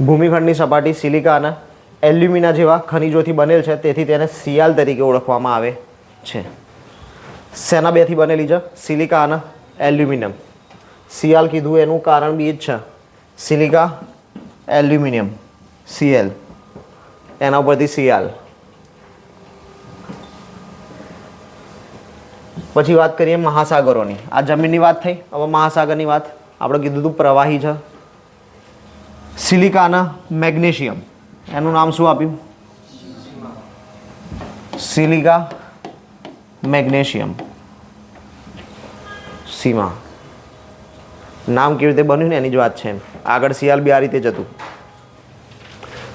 ભૂમિખંડની સપાટી સિલિકા અને એલ્યુમિના જેવા ખનિજોથી બનેલ છે, તેથી તેને સિયાલ તરીકે ઓળખવામાં આવે છે. શેના બેથી બનેલી છે? સિલિકા અને એલ્યુમિનિયમ. સિયાલ કીધું એનું કારણ બી જ છે. સિલિકા એલ્યુમિનિયમ, Cl, એના ઉપરથી સિયાલ. પછી વાત કરીએ મહાસાગરોની. આ જમીનની વાત થઈ. હવે મહાસાગરની વાત. આપણે કીધું હતું પ્રવાહી છે. સિલિકા અને મેગ્નેશિયમ, એનું નામ શું આપ્યું? સિલિકા મેગ્નેશિયમ, સીમા. નામ કેવી રીતે બન્યું ને એની જ વાત છે. આગળ સિયાલ બી આ રીતે જ હતું.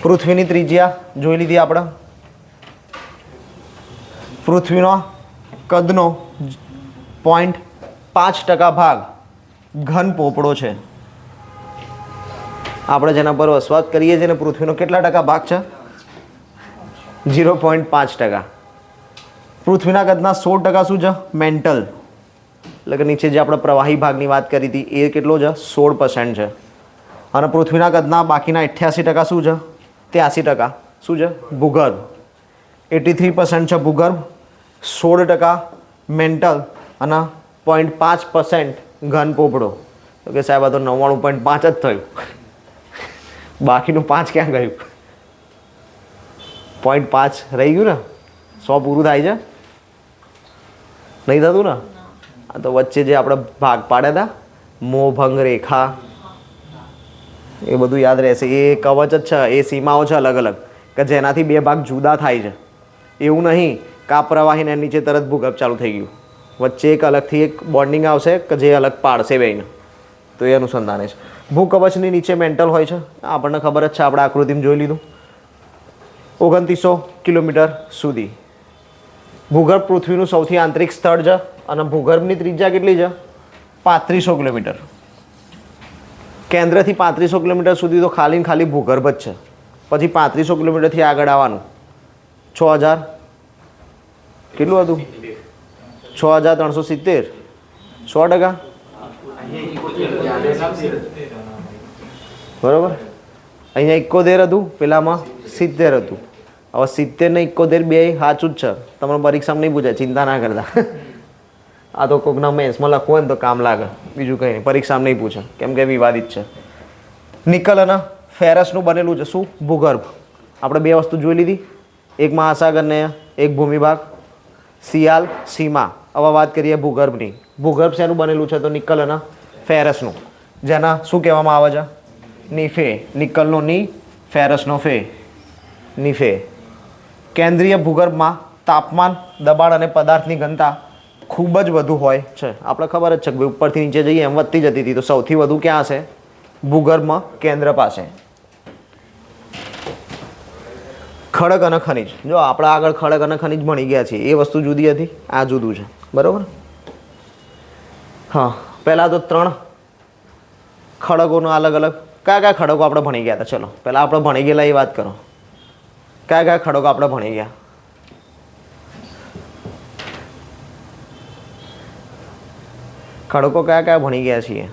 પૃથ્વીની ત્રિજ્યા જોઈ લીધી આપણે. પૃથ્વીનો કદનો 0.5% ભાગ ઘન પોપડો છે. આપણે જેના પર વસવાટ કરીએ છીએ ને, પૃથ્વીનો કેટલા ટકા ભાગ છે? 0.5%. પૃથ્વીના કદના 16% શું છે? મેન્ટલ, એટલે કે નીચે જે આપણે પ્રવાહી ભાગની વાત કરી હતી એ કેટલો છે? 16% છે. અને પૃથ્વીના કદના બાકીના 88% શું છે? 83% શું છે? ભૂગર્ભ. 83% છે ભૂગર્ભ, 16% મેન્ટલ અને 0.5% ઘન પોપડો. તો કે સાહેબ આ તો 99.5 જ થયું, બાકીનું 5 ક્યાં ગયું? 0.5 રહી ગયું ને. 100 પૂરું થાય છે? નહીં થતું ને. આ તો વચ્ચે જે આપણે ભાગ પાડ્યા હતા, મોહભંગ રેખા, એ બધું યાદ રહેશે. એ કવચ જ છે, એ સીમાઓ છે અલગ અલગ, કે જેનાથી બે ભાગ જુદા થાય છે. એવું નહીં કે આ પ્રવાહીને નીચે તરત ભૂગર્ભ ચાલુ થઈ ગયું. વચ્ચે એક અલગથી એક બોન્ડિંગ આવશે કે જે અલગ પાડશે બેને. તો એ અનુસંધાને છે. ભૂકવચની નીચે મેન્ટલ હોય છે, આપણને ખબર જ છે, આપણે આકૃતિમાં જોઈ લીધું. 2900 કિલોમીટર સુધી. ભૂગર્ભ પૃથ્વીનું સૌથી આંતરિક સ્થળ છે અને ભૂગર્ભની ત્રિજ્યા કેટલી છે? 3500 કિલોમીટર. કેન્દ્રથી 3500 કિલોમીટર સુધી તો ખાલી ને ખાલી ભૂગર્ભ જ છે. પછી 3500 કિલોમીટરથી આગળ આવવાનું 6000, કેટલું હતું? 6370, 100%. બરોબર. અહીંયા 71 હતું, પેલામાં 70 હતું. હવે 70 ને 71 બે સાચું જ છે. તમને પરીક્ષામાં નહીં પૂછાય, ચિંતા ના કરતા. આ તો કોઈકના મેન્સમાં લખવું હોય ને તો કામ લાગે, બીજું કંઈ નહીં. પરીક્ષામાં નહીં પૂછે કેમ કે વિવાદિત છે. નિકલ અને ફેરસનું બનેલું છે શું? ભૂગર્ભ. આપણે બે વસ્તુ જોઈ લીધી, એક મહાસાગર ને એક ભૂમિભાગ, સિયાલ, સીમા. હવે વાત કરીએ ભૂગર્ભની. ભૂગર્ભ શેનું બનેલું છે? તો નિકલ અને ફેરસનું. જેના શું કહેવામાં આવે છે? નિફે. નિકલનો ની, ફેરસનો ફે, નિફે. કેન્દ્રીય ભૂગર્ભમાં તાપમાન, દબાણ અને પદાર્થની ઘનતા ખૂબ જ વધુ હોય છે. આપણે ખબર જ છે કે ઉપરથી નીચે જઈએ એમ વધતી જતી હતી, તો સૌથી વધુ ક્યાં હશે? ભૂગર્ભમાં, કેન્દ્ર પાસે. ખડક અને ખનિજ. જો આપણે આગળ ખડક અને ખનિજ ભણી ગયા છીએ, એ વસ્તુ જુદી હતી, આ જુદું છે. બરાબર. હા, પહેલાં તો 3 ખડકોનો અલગ અલગ કયા કયા ખડકો આપણે ભણી ગયા હતા? ચલો પહેલાં આપણે ભણી ગયેલા એ વાત કરો. કયા કયા ખડકો આપણે ભણી ગયા? ખડકો કયા કયા ભણી ગયા છીએ?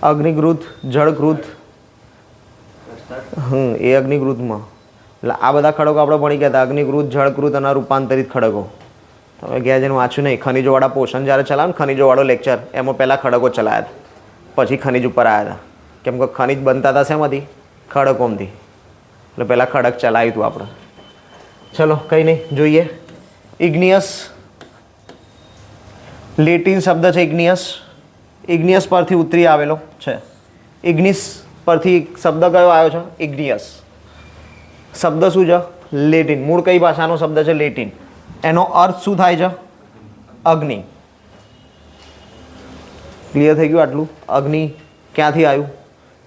અગ્નિકૃત, જળકૃત. એ અગ્નિકૃતમાં એટલે આ બધા ખડકો આપણે ભણી ગયા હતા. અગ્નિકૃત, જળકૃત અને રૂપાંતરિત ખડકો. તમે ગયા જઈને વાંચ્યું નહીં. ખનિજોવાળા પોષણ જ્યારે ચલાવે ને, ખનિજોવાળો લેક્ચર, એમાં પહેલાં ખડકો ચલાવ્યા હતા, પછી ખનિજ ઉપર આવ્યા હતા. કેમ કે ખનિજ બનતા હતા શેમાંથી? ખડકોમાંથી. એટલે પહેલાં ખડક ચલાવ્યું હતું આપણે. ચલો કંઈ નહીં, જોઈએ. ઇગ્નિયસ, લેટિન શબ્દ છે ઇગ્નિયસ. ઇગ્નિયસ પરથી ઉતરી આવેલો છે. ઇગ્નિસ પરથી શબ્દ કયો આવ્યો છે? ઇગ્નિયસ. શબ્દ શું છે? લેટિન. મૂળ કઈ ભાષાનો શબ્દ છે? લેટિન. એનો અર્થ શું થાય છે? અગ્નિ. ક્લિયર થઈ ગયું આટલું? અગ્નિ ક્યાંથી આવ્યું?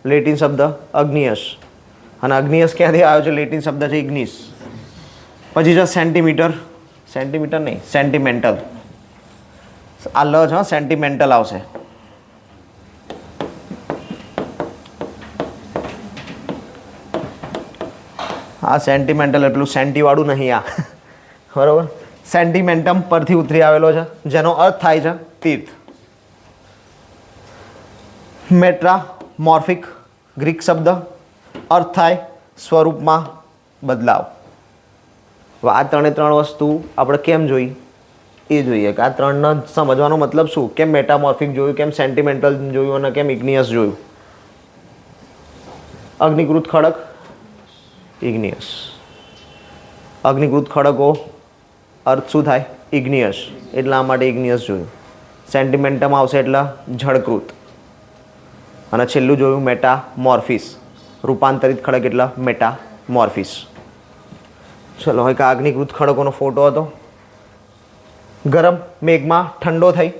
લેટિન શબ્દ અગ્નિયસ. અને અગ્નિયસ ક્યાંથી આવ્યો છે? લેટિન શબ્દ છે ઇગ્નિસ. પછી છે સેન્ટીમીટર. સેન્ટીમીટર નહીં, સેન્ટિમેન્ટલ. આ લ છે, સેન્ટિમેન્ટલ આવશે. આ સેન્ટિમેન્ટલ એટલું સેન્ટીવાળું નહીં આ. બરાબર. સેન્ટિમેન્ટમ પરથી ઉતરી આવેલો છે, જેનો અર્થ થાય છે તીર્થ. મેટ્રામોર્ફિક, ગ્રીક શબ્દ. અર્થ થાય સ્વરૂપમાં બદલાવ. આ 3 વસ્તુ આપણે કેમ જોઈ એ જોઈએ કે આ 3 સમજવાનો મતલબ શું? કેમ મેટામોર્ફિક જોયું, કેમ સેન્ટિમેન્ટલ જોયું અને કેમ ઇગ્નિયસ જોયું? અગ્નિકૃત ખડક, ઇગ્નિયસ. અગ્નિકૃત ખડકો અર્થ શું થાય? ઇગ્નિયસ. એટલા માટે ઇગ્નિયસ જોયું. સેન્ટિમેન્ટમ આવશે એટલે જળકૃત. અને છેલ્લું જોયું મેટામોર્ફિસ. રૂપાંતરિત ખડક એટલે મેટામોર્ફિસ. ચલો હવે અગ્નિકૃત ખડકોનો ફોટો હતો. ગરમ મેઘમાં ઠંડો થઈ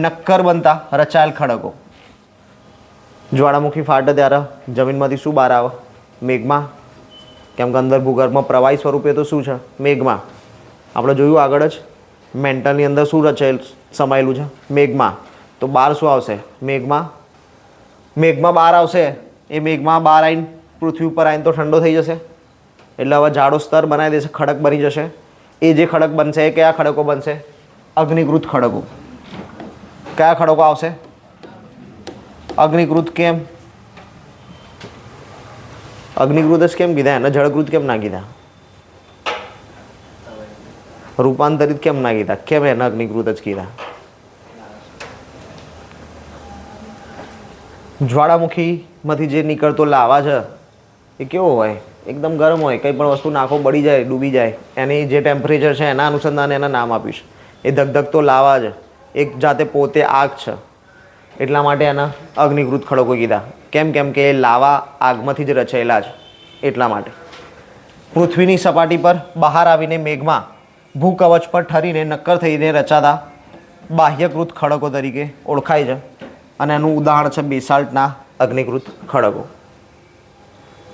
નક્કર બનતા રચાયેલ ખડકો. જ્વાળામુખી ફાટે ત્યારે જમીનમાંથી શું બહાર આવે? મેઘમાં. કેમ કે અંદર ભૂગર્ભમાં પ્રવાહી સ્વરૂપે તો શું છે? મેઘમાં. આપણે જોયું આગળ જ, મેન્ટલની અંદર શું રચાયેલ સમાયેલું છે? મેઘમાં. તો બહાર શું આવશે? મેઘમાં. મેઘમાં બહાર આવશે. એ મેઘમાં બહાર આવીને પૃથ્વી ઉપર આવીને તો ઠંડો થઈ જશે. એટલે હવે જાડો સ્તર બનાવી દેશે, ખડક બની જશે. એ જે ખડક બનશે એ કયા ખડકો બનશે? અગ્નિકૃત ખડકો. કયા ખડકો આવશે? અગ્નિકૃત. કેમ અગ્નિકૃત જ કેમ કીધા? એને જળકૃત કેમ ના કીધા? રૂપાંતરિત કેમ ના કીધા? કેમ એને અગ્નિકૃત જ કીધા? જ્વાળામુખીમાંથી જે નીકળતો લાવા છે એ કેવો હોય? એકદમ ગરમ હોય. કંઈ પણ વસ્તુ નાખો બળી જાય, ડૂબી જાય. એની જે ટેમ્પરેચર છે એના અનુસંધાને એના નામ આપ્યું છે. એ ધગધગતો લાવા છે, એક જાતે પોતે આગ છે. એટલા માટે એના અગ્નિકૃત ખડકો કીધા. કેમ? કેમ કે એ લાવા આગમાંથી જ રચાયેલા છે. એટલા માટે પૃથ્વીની સપાટી પર બહાર આવીને મેઘમાં ભૂકવચ પર ઠરીને નક્કર થઈને રચાતા બાહ્યકૃત ખડકો તરીકે ઓળખાય છે. અને એનું ઉદાહરણ છે બેસાલ્ટના અગ્નિકૃત ખડકો.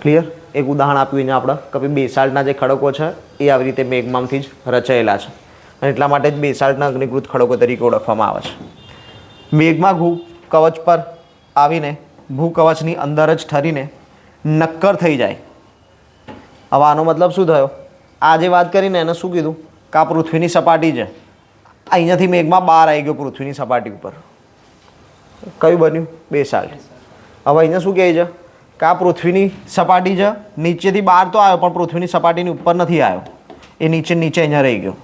ક્લિયર? એક ઉદાહરણ આપ્યું એને આપણે કે ભાઈ બેસાલ્ટના જે ખડકો છે એ આવી રીતે મેઘમાંથી જ રચાયેલા છે. અને એટલા માટે જ બેસાલ્ટના અગ્નિકૃત ખડકો તરીકે ઓળખવામાં આવે છે. મેઘમાં ભૂકવચ પર આવીને ભૂકવચની અંદર જ ઠરીને નક્કર થઈ જાય. હવે આનો મતલબ શું થયો? આ જે વાત કરીને એને શું કીધું? કે આ પૃથ્વીની સપાટી છે, અહીંયાથી મેઘમાં બહાર આવી ગયો પૃથ્વીની સપાટી ઉપર. કયું બન્યું? બેસાલ્ટ. હવે અહીંયા શું કહે છે? કે આ પૃથ્વીની સપાટી છે, નીચેથી બહાર તો આવ્યો પણ પૃથ્વીની સપાટીની ઉપર નથી આવ્યો. એ નીચે અહીંયા રહી ગયો.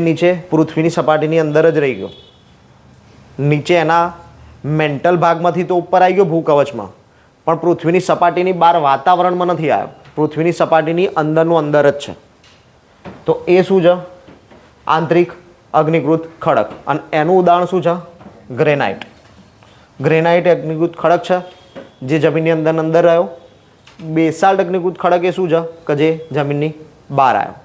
નીચે પૃથ્વીની સપાટીની અંદર જ રહી ગયો. નીચે એના મેન્ટલ ભાગમાંથી તો ઉપર આવી ગયો ભૂકવચમાં, પણ પૃથ્વીની સપાટીની બહાર વાતાવરણમાં નથી આવ્યો. પૃથ્વીની સપાટીની અંદરનું અંદર જ છે. તો એ શું છે? આંતરિક અગ્નિકૃત ખડક. અને એનું ઉદાહરણ શું છે? ગ્રેનાઇટ. ગ્રેનાઇટ અગ્નિકૃત ખડક છે જે જમીનની અંદર રહ્યો. બેસાલ્ટ અગ્નિકૃત ખડક એ શું છે કે જે જમીનની બહાર આવ્યો.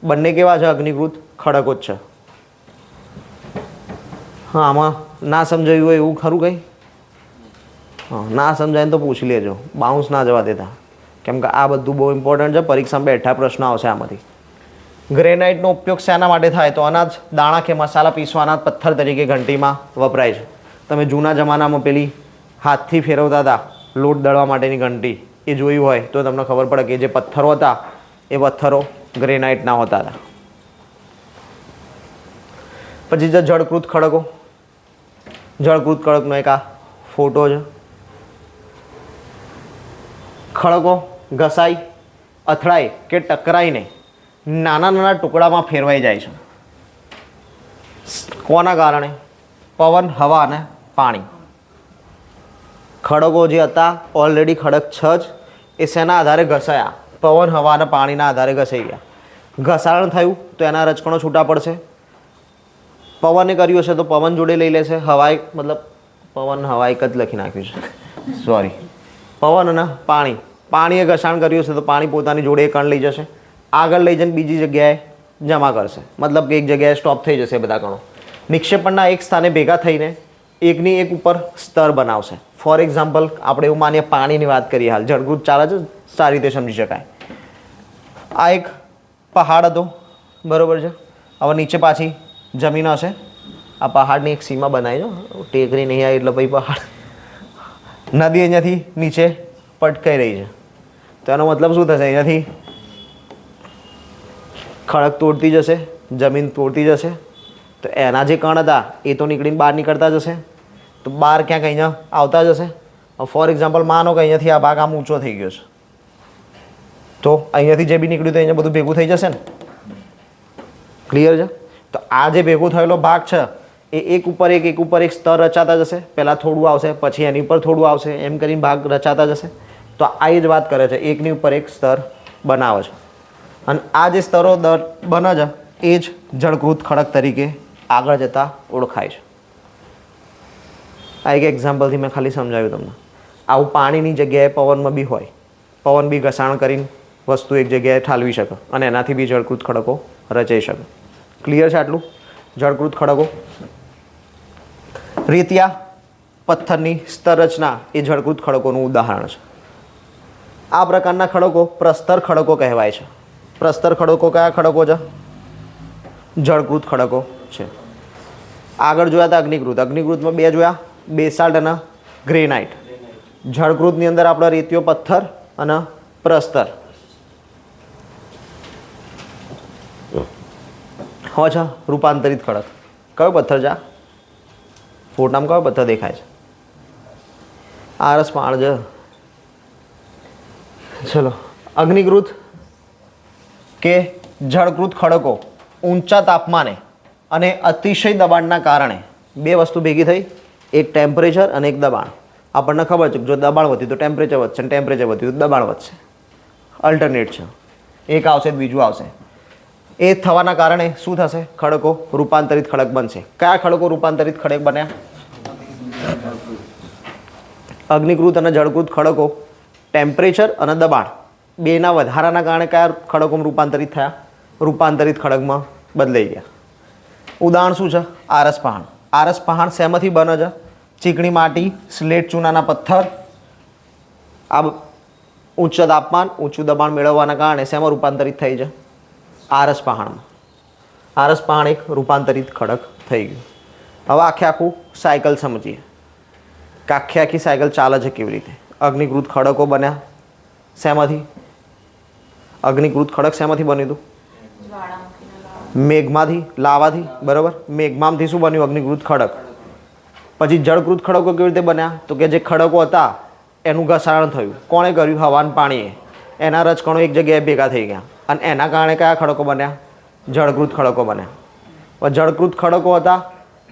બંને કેવા છે? અગ્નિકૃત ખડકો જ છે. હા, આમાં ના સમજાયું હોય એવું ખરું કંઈ? હા, ના સમજાય ને તો પૂછી લેજો, બાઉન્સ ના જવા દેતા, કેમ કે આ બધું બહુ ઇમ્પોર્ટન્ટ છે. પરીક્ષામાં બેઠા પ્રશ્નો આવશે આમાંથી. ગ્રેનાઇટનો ઉપયોગ શેના માટે થાય? તો અનાજ, દાણા કે મસાલા પીસવાના પથ્થર તરીકે ઘંટીમાં વપરાય છે. તમે જૂના જમાનામાં પેલી હાથથી ફેરવતા હતા લોટ દળવા માટેની ઘંટી, એ જોયું હોય તો તમને ખબર પડે કે જે પથ્થરો હતા એ પથ્થરો ગ્રેનાઇટના હોતા હતા. પછી જે જળકૃત ખડકો. જળકૃત ખડકનો એક આ ફોટો છે. ખડકો ઘસાઈ, અથડાઈ કે ટકરાઈને નાના નાના ટુકડામાં ફેરવાઈ જાય છે. કોના કારણે? પવન, હવા અને પાણી. ખડકો જે હતા ઓલરેડી ખડક છે જ, એ શેના આધારે ઘસાયા? પવન, હવા અને પાણીના આધારે ઘસાઈ ગયા. ઘસાણ થયું તો એના રજકણો છૂટા પડશે. પવને કર્યું હશે તો પવન જોડે લઈ લેશે. હવાએ મતલબ પવન હવા એક જ લખી નાખ્યું છે, સોરી. પવન અને પાણી. પાણીએ ઘસાણ કર્યું હશે તો પાણી પોતાની જોડે કણ લઈ જશે, આગળ લઈ જઈને બીજી જગ્યાએ જમા કરશે. મતલબ કે એક જગ્યાએ સ્ટોપ થઈ જશે બધા કણો. નિક્ષેપણના એક સ્થાને ભેગા થઈને એકની એક ઉપર સ્તર બનાવશે. ફોર એક્ઝામ્પલ આપણે એવું માનીએ, પાણીની વાત કરીએ, હાલ જળકૃત ચાલે છે, સારી રીતે સમજી શકાય. આ એક પહાડ હતો, બરાબર છે. હવે નીચે પાછી જમીન હશે. આ પહાડની એક સીમા બનાવી દો, ટેકરી નહીં આવી એટલે પછી પહાડ. નદી અહીંયાથી નીચે પટકાઈ રહી છે, તો એનો મતલબ શું થશે? અહીંયાથી ખડક તોડતી જશે, જમીન તોડતી જશે, તો એના જે કણ હતા એ તો નીકળીને બહાર નીકળતા જશે, તો બહાર ક્યાંક અહીંયા આવતા જશે. ફોર એક્ઝામ્પલ માનો કે અહીંયાથી આ ભાગ આમ ઊંચો થઈ ગયો છે, તો અહીંયાથી જે બી નીકળ્યું તો અહીંયા બધું ભેગું થઈ જશે ને. ક્લિયર છે? તો આ જે ભેગો થયેલો ભાગ છે એ એક ઉપર એક સ્તર રચાતા જશે. પહેલાં થોડું આવશે, પછી એની ઉપર થોડું આવશે, એમ કરીને ભાગ રચાતા જશે. તો આ એ જ વાત કરે છે, એકની ઉપર એક સ્તર બનાવે છે. અને આ જે સ્તરો બને છે એ જ જળકૃત ખડક તરીકે આગળ જતાં ઓળખાય છે. આ એક એક્ઝામ્પલથી મેં ખાલી સમજાવ્યું તમને. આવું પાણીની જગ્યાએ પવનમાં બી હોય. પવન બી ઘસાણ કરીને વસ્તુ એક જગ્યાએ ઠાલવી શકે અને એનાથી બી જળકૃત ખડકો રચાઈ શકે. ક્લિયર છે આટલું? જળકૃત ખડકો. રેતિયા પથ્થરની સ્તર રચના એ જળકૃત ખડકોનું ઉદાહરણ છે. આ પ્રકારના ખડકો પ્રસ્તર ખડકો કહેવાય છે. પ્રસ્તર ખડકો કયા ખડકો છે? જળકૃત ખડકો છે. આગળ જોયા હતા અગ્નિકૃત. અગ્નિકૃતમાં બે જોયા, બેસાલ્ટ અને ગ્રેનાઇટ. જળકૃતની અંદર આપણે રેતીયો પથ્થર અને પ્રસ્તર. હો છે રૂપાંતરિત ખડક. કયો પથ્થર છે? ફોટામાં કયો પથ્થર દેખાય છે? આરસ પાણ છે. ચલો, અગ્નિકૃત કે જળકૃત ખડકો ઊંચા તાપમાને અને અતિશય દબાણના કારણે બે વસ્તુ ભેગી થઈ, એક ટેમ્પરેચર અને એક દબાણ. આપણને ખબર છે કે જો દબાણ વધ્યું તો ટેમ્પરેચર વધશે, અને ટેમ્પરેચર વધ્યું તો દબાણ વધશે. અલ્ટરનેટ છે, એક આવશે બીજું આવશે. એ થવાના કારણે શું થશે? ખડકો રૂપાંતરિત ખડક બનશે. કયા ખડકો રૂપાંતરિત ખડક બન્યા? અગ્નિકૃત અને જળકૃત ખડકો ટેમ્પરેચર અને દબાણ બેના વધારાના કારણે કયા ખડકોમાં રૂપાંતરિત થયા? રૂપાંતરિત ખડકમાં બદલાઈ ગયા. ઉદાહરણ શું છે? આરસ પહાણ. આરસ પહાણ શેમાંથી બને છે? ચીકણી માટી, સ્લેટ ચૂનાના પથ્થર. આ ઉચ્ચ તાપમાન, ઊંચું દબાણ મેળવવાના કારણે શેમાં રૂપાંતરિત થઈ છે? આરસ પહાણમાં. આરસ પહાણ એક રૂપાંતરિત ખડક થઈ ગયું. હવે આખું સાયકલ સમજીએ કે આખી સાયકલ ચાલે છે કેવી રીતે. અગ્નિકૃત ખડકો બન્યા શેમાંથી? અગ્નિકૃત ખડક શેમાંથી બન્યું હતું? મેઘમાંથી, લાવાથી. બરાબર. મેઘમાંથી શું બન્યું? અગ્નિકૃત ખડક. પછી જળકૃત ખડકો કેવી રીતે બન્યા? તો કે જે ખડકો હતા એનું ઘસાણ થયું. કોણે કર્યું? હવા અને પાણીએ. એના રજકણો એક જગ્યાએ ભેગા થઈ ગયા અને એના કારણે કયા ખડકો બન્યા? જળકૃત ખડકો બન્યા. જળકૃત ખડકો હતા,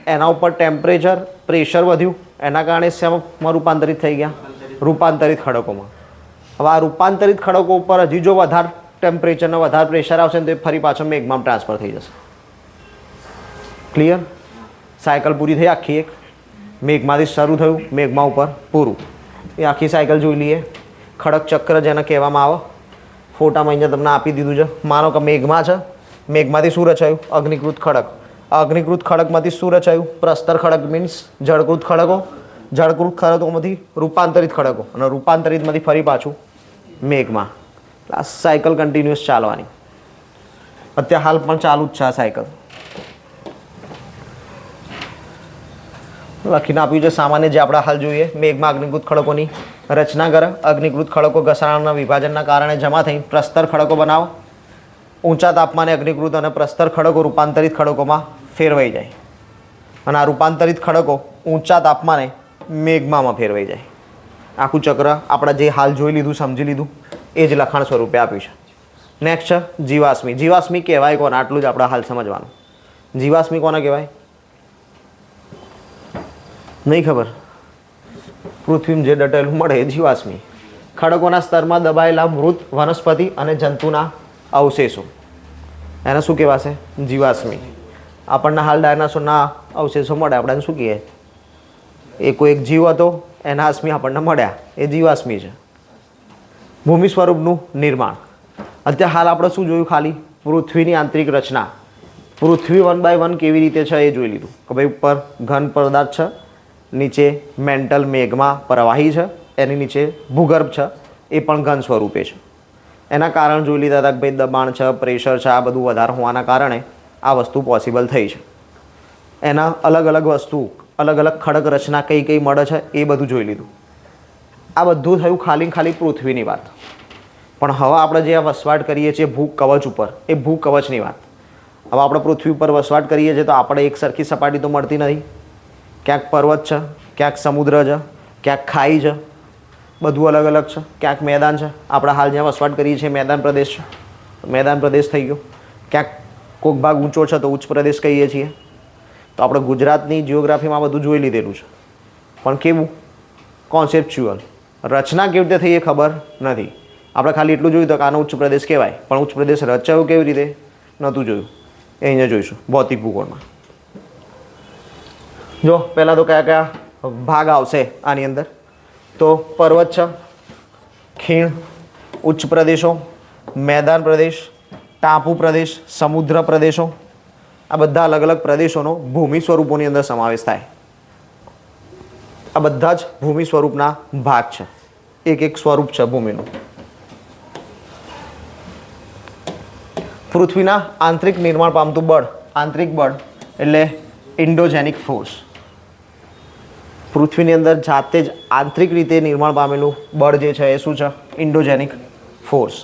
એના ઉપર ટેમ્પરેચર, પ્રેશર વધ્યું, એના કારણે શેમાં રૂપાંતરિત થઈ ગયા? રૂપાંતરિત ખડકોમાં. હવે આ રૂપાંતરિત ખડકો ઉપર હજી જો વધારે ટેમ્પરેચર ને વધારે પ્રેશર આવશે ને તો ફરી પાછો મેઘમાં ટ્રાન્સફર થઈ જશે. ક્લિયર? સાયકલ પૂરી થઈ આખી એક. મેઘમાંથી શરૂ થયું, મેઘમા ઉપર પૂરું. એ આખી સાયકલ જોઈ લઈએ. ખડક ચક્ર જેને કહેવામાં આવે, ફોટામાં અહીંયા તમને આપી દીધું છે. માનો કે મેઘમાં છે, મેઘમાંથી શું રચાયું? અગ્નિકૃત ખડક. અગ્નિકૃત ખડકમાંથી શું રચાયું? પ્રસ્તર ખડક મીન્સ જળકૃત ખડકો. જળકૃત ખડકોમાંથી રૂપાંતરિત ખડકો, અને રૂપાંતરિતમાંથી ફરી પાછું મેઘમાં. આ સાયકલ કન્ટિન્યુઅસ ચાલવાની. અત્યારે હાલ પણ ચાલુ જ છે આ સાયકલ. લખીને આપ્યું છે સામાન્ય જે આપણે હાલ જોઈએ. મેઘમાં અગ્નિકૃત ખડકોની રચના કરે. અગ્નિકૃત ખડકો ઘસારાના વિભાજનના કારણે જમા થઈ પ્રસ્તર ખડકો બનાવો. ઊંચા તાપમાને અગ્નિકૃત અને પ્રસ્તર ખડકો રૂપાંતરિત ખડકોમાં ફેરવાઈ જાય, અને આ રૂપાંતરિત ખડકો ઊંચા તાપમાને મેઘમામાં ફેરવાઈ જાય. આખું ચક્ર આપણે જે હાલ જોઈ લીધું, સમજી લીધું, એ જ લખાણ સ્વરૂપે આપ્યું છે. નેક્સ્ટ છે જીવાશ્મી. જીવાશ્મી કહેવાય કોને? આટલું જ આપણે હાલ સમજવાનું. જીવાશ્મી કોને કહેવાય? નહીં ખબર? પૃથ્વીમાં જે દટેલું મળે એ જીવાશ્મી. ખડકોના સ્તરમાં દબાયેલા મૃત વનસ્પતિ અને જંતુના અવશેષો, એને શું કહેવાશે? જીવાશ્મી. આપણને હાલ ડાયનાસોરના અવશેષો મળે, આપણે એને શું કહીએ? એ કોઈ એક જીવ હતો, એના અશ્મિ આપણને મળ્યા, એ જીવાશ્મી છે. ભૂમિ સ્વરૂપનું નિર્માણ. અત્યારે હાલ આપણે શું જોયું? ખાલી પૃથ્વીની આંતરિક રચના. પૃથ્વી 1 બાય 1 કેવી રીતે છે એ જોઈ લીધું કે ભાઈ ઉપર ઘન પદાર્થ છે, નીચે મેન્ટલ મેઘમાં પ્રવાહી છે, એની નીચે ભૂગર્ભ છે, એ પણ ઘન સ્વરૂપે છે. એના કારણ જોઈ લીધા હતા કે ભાઈ દબાણ છે, પ્રેશર છે, આ બધું વધારે હોવાના કારણે આ વસ્તુ પોસિબલ થઈ છે. એના અલગ અલગ વસ્તુ, અલગ અલગ ખડક રચના કઈ કઈ મળે છે એ બધું જોઈ લીધું. આ બધું થયું ખાલી પૃથ્વીની વાત. પણ હવે આપણે જે આ વસવાટ કરીએ છીએ ભૂ કવચ ઉપર, એ ભૂ કવચની વાત. હવે આપણે પૃથ્વી ઉપર વસવાટ કરીએ છીએ તો આપણે એક સરખી સપાટી તો મળતી નથી. ક્યાંક પર્વત છે, ક્યાંક સમુદ્ર છે, ક્યાંક ખાઈ છે, બધું અલગ અલગ છે. ક્યાંક મેદાન છે. આપણે હાલ જ્યાં વસવાટ કરીએ છીએ મેદાન પ્રદેશ છે, મેદાન પ્રદેશ થઈ ગયો. ક્યાંક કોઈક ભાગ ઊંચો છે તો ઉચ્ચ પ્રદેશ કહીએ છીએ. તો આપણે ગુજરાતની જિયોગ્રાફીમાં બધું જોઈ લીધેલું છે. પણ કેવું? કોન્સેપ્ચ્યુઅલ. રચના કેવી રીતે થઈ એ ખબર નથી. આપણે ખાલી એટલું જોયું તો કે આનો ઉચ્ચ પ્રદેશ કહેવાય, પણ ઉચ્ચ પ્રદેશ રચાયો કેવી રીતે નહોતું જોયું. એ અહીંયા જોઈશું ભૌતિક ભૂગોળમાં. જો પહેલાં તો કયા કયા ભાગ આવશે આની અંદર? તો પર્વત છે, ખીણ, ઉચ્ચ પ્રદેશો, મેદાન પ્રદેશ, ટાપુ પ્રદેશ, સમુદ્ર પ્રદેશો. આ બધા અલગ અલગ પ્રદેશોનો ભૂમિ સ્વરૂપોની અંદર સમાવેશ થાય. આ બધા જ ભૂમિ સ્વરૂપના ભાગ છે. એક એક સ્વરૂપ છે ભૂમિનું. પૃથ્વીના આંતરિક નિર્માણ પામતું બળ. આંતરિક બળ એટલે ઇન્ડોજેનિક ફોર્સ. પૃથ્વીની અંદર જાતે જ આંતરિક રીતે નિર્માણ પામેલું બળ જે છે એ શું છે? ઇન્ડોજેનિક ફોર્સ.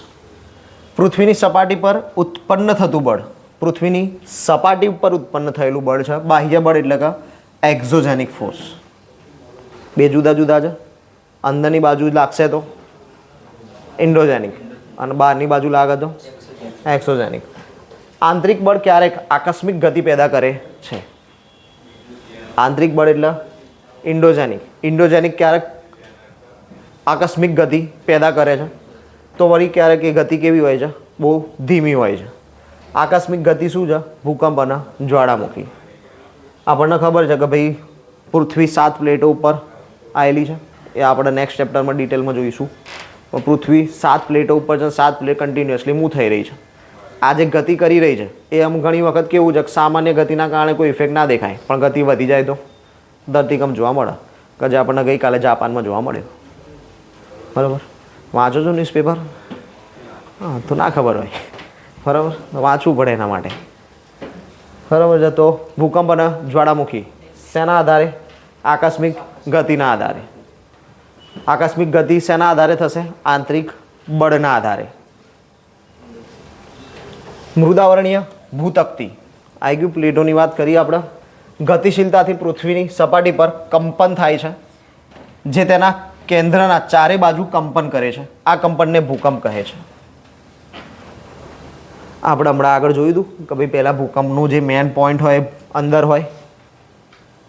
પૃથ્વીની સપાટી પર ઉત્પન્ન થતું બળ. પૃથ્વીની સપાટી ઉપર ઉત્પન્ન થયેલું બળ છે બાહ્ય બળ, એટલે કે એક્ઝોજેનિક ફોર્સ. બે જુદા જુદા છે. અંદરની બાજુ લાગશે તો ઇન્ડોજેનિક, અને બહારની બાજુ લાગે તો એક્સોજેનિક. આંતરિક બળ ક્યારેક આકસ્મિક ગતિ પેદા કરે છે. આંતરિક બળ એટલે ઇન્ડોજેનિક. ઇન્ડોજેનિક ક્યારેક આકસ્મિક ગતિ પેદા કરે છે. તો વળી ક્યારેક એ ગતિ કેવી હોય છે? બહુ ધીમી હોય છે. આકસ્મિક ગતિ શું છે? ભૂકંપ અને જ્વાળામુખી. આપણને ખબર છે કે ભાઈ પૃથ્વી 7 પ્લેટો ઉપર આવેલી છે. એ આપણે નેક્સ્ટ ચેપ્ટરમાં ડિટેલમાં જોઈશું. પૃથ્વી 7 પ્લેટો ઉપર છે. 7 પ્લેટ કન્ટિન્યુઅસલી મૂવ થઈ રહી છે. આ જે ગતિ કરી રહી છે એ આમ ઘણી વખત કેવું છે કે સામાન્ય ગતિના કારણે કોઈ ઇફેક્ટ ના દેખાય, પણ ગતિ વધી જાય તો ધરતીકંપ જોવા મળે, કે જે આપણને ગઈકાલે જાપાનમાં જોવા મળ્યો. બરાબર? વાંચો છો ન્યૂઝપેપર? હા, તો ના ખબર હોય. બરાબર? વાંચવું પડે એના માટે. બરાબર છે? તો ભૂકંપ અને જ્વાળામુખી શેના આધારે? આકસ્મિક ગતિના આધારે. આકસ્મિક ગતિ શેના આધારે થશે? આંતરિક બળના આધારે. મૃદાવરણીય ભૂતકતી આવી ગયું. પ્લેટોની વાત કરી આપણે. ગતિશીલતાથી પૃથ્વીની સપાટી પર કંપન થાય છે, જે તેના કેન્દ્રના ચારે બાજુ કંપન કરે છે. આ કંપનને ભૂકંપ કહે છે. આપણે હમણાં આગળ જોયું હતું કે ભાઈ પહેલાં ભૂકંપનું જે મેન પોઈન્ટ હોય અંદર હોય,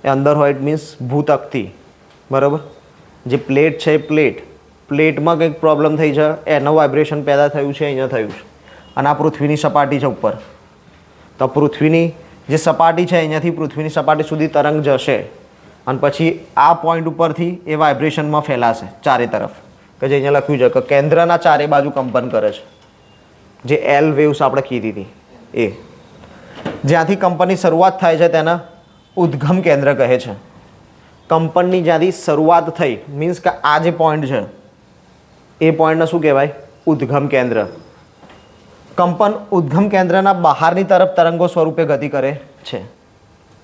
એ અંદર હોય. ઇટ મીન્સ ભૂતકતી. બરાબર? જે પ્લેટ છે એ પ્લેટમાં કંઈક પ્રોબ્લેમ થઈ છે, એનો વાઇબ્રેશન પેદા થયું છે, અહીંયા થયું છે. અને આ પૃથ્વીની સપાટી છે ઉપર. તો પૃથ્વીની જે સપાટી છે અહીંયાથી પૃથ્વીની સપાટી સુધી તરંગ જશે અને પછી આ પોઈન્ટ ઉપરથી એ વાઇબ્રેશનમાં ફેલાશે ચારે તરફ, કે જે અહીંયા લખ્યું છે કે કેન્દ્રના ચારે બાજુ કંપન કરે છે, જે એલ વેવ્સ આપણે કીધી હતી એ. જ્યાંથી કંપનની શરૂઆત થાય છે તેને ઉદ્ગમ કેન્દ્ર કહે છે. કંપનની જ્યાંથી શરૂઆત થઈ મીન્સ કે આ જે પોઈન્ટ છે એ પોઈન્ટને શું કહેવાય? ઉદ્ગમ કેન્દ્ર. કંપન ઉદ્ગમ કેન્દ્રના બહારની તરફ તરંગો સ્વરૂપે ગતિ કરે છે.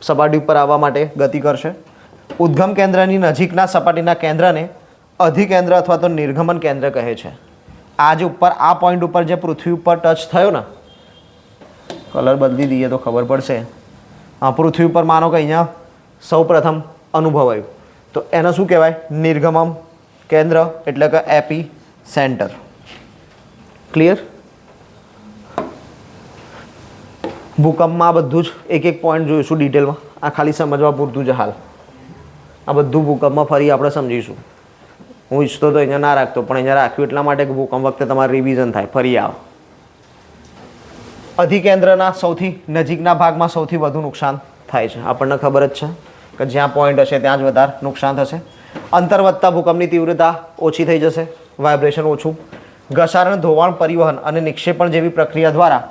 સપાટી ઉપર આવવા માટે ગતિ કરશે. ઉદ્ગમ કેન્દ્રની નજીકના સપાટીના કેન્દ્રને અધિકેન્દ્ર અથવા તો નિર્ગમન કેન્દ્ર કહે છે. આ જે ઉપર આ પોઈન્ટ ઉપર જે પૃથ્વી ઉપર ટચ થયો ને, કલર બદલી દઈએ તો ખબર પડશે. હા, પૃથ્વી ઉપર માનો કે અહીંયા સૌ પ્રથમ અનુભવાયું તો એને શું કહેવાય? નિર્ગમન કેન્દ્ર એટલે કે એપી સેન્ટર. ક્લિયર? ભૂકંપમાં આ બધું જ એક એક પોઈન્ટ જોઈશું ડિટેલમાં. આ ખાલી સમજવા પૂરતું છે હાલ. આ બધું ભૂકંપમાં ફરી આપણે સમજીશું. હું ઈચ્છતો તો અહીંયા ના રાખતો, પણ અહીંયા રાખ્યું એટલા માટે કે ભૂકંપ વખતે તમારે રિવિઝન થાય, ફરી આવો. અધિકેન્દ્રના સૌથી નજીકના ભાગમાં સૌથી વધુ નુકસાન થાય છે. આપણને ખબર જ છે કે જ્યાં પોઈન્ટ હશે ત્યાં જ વધારે નુકસાન થશે. અંતર વધતા ભૂકંપની તીવ્રતા ઓછી થઈ જશે, વાઇબ્રેશન ઓછું. ઘસારણ, ધોવાણ, પરિવહન અને નિક્ષેપણ જેવી પ્રક્રિયા દ્વારા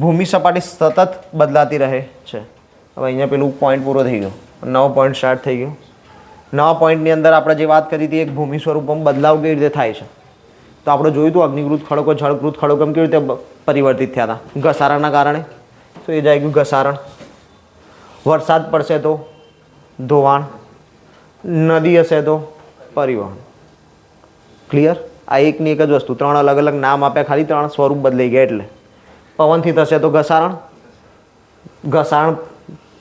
ભૂમિ સપાટી સતત બદલાતી રહે છે. હવે અહીંયા પેલું પોઈન્ટ પૂરો થઈ ગયો, નવો પોઈન્ટ સ્ટાર્ટ થઈ ગયો. નવા પોઈન્ટની અંદર આપણે જે વાત કરી હતી એક ભૂમિ સ્વરૂપમાં બદલાવ કેવી રીતે થાય છે, તો આપણે જોયું હતું અગ્નિકૃત ખડકો, જળકૃત ખડકો કેવી રીતે પરિવર્તિત થયા હતા ઘસારણના કારણે. તો એ જાય ગયું ઘસારણ. વરસાદ પડશે તો ધોવાણ, નદી હશે તો પરિવહન. ક્લિયર? આ એકની એક જ વસ્તુ, ત્રણ અલગ અલગ નામ આપ્યા, ખાલી ત્રણ સ્વરૂપ બદલાઈ ગયા. એટલે પવનથી થશે તો ઘસારણ, ઘસારણ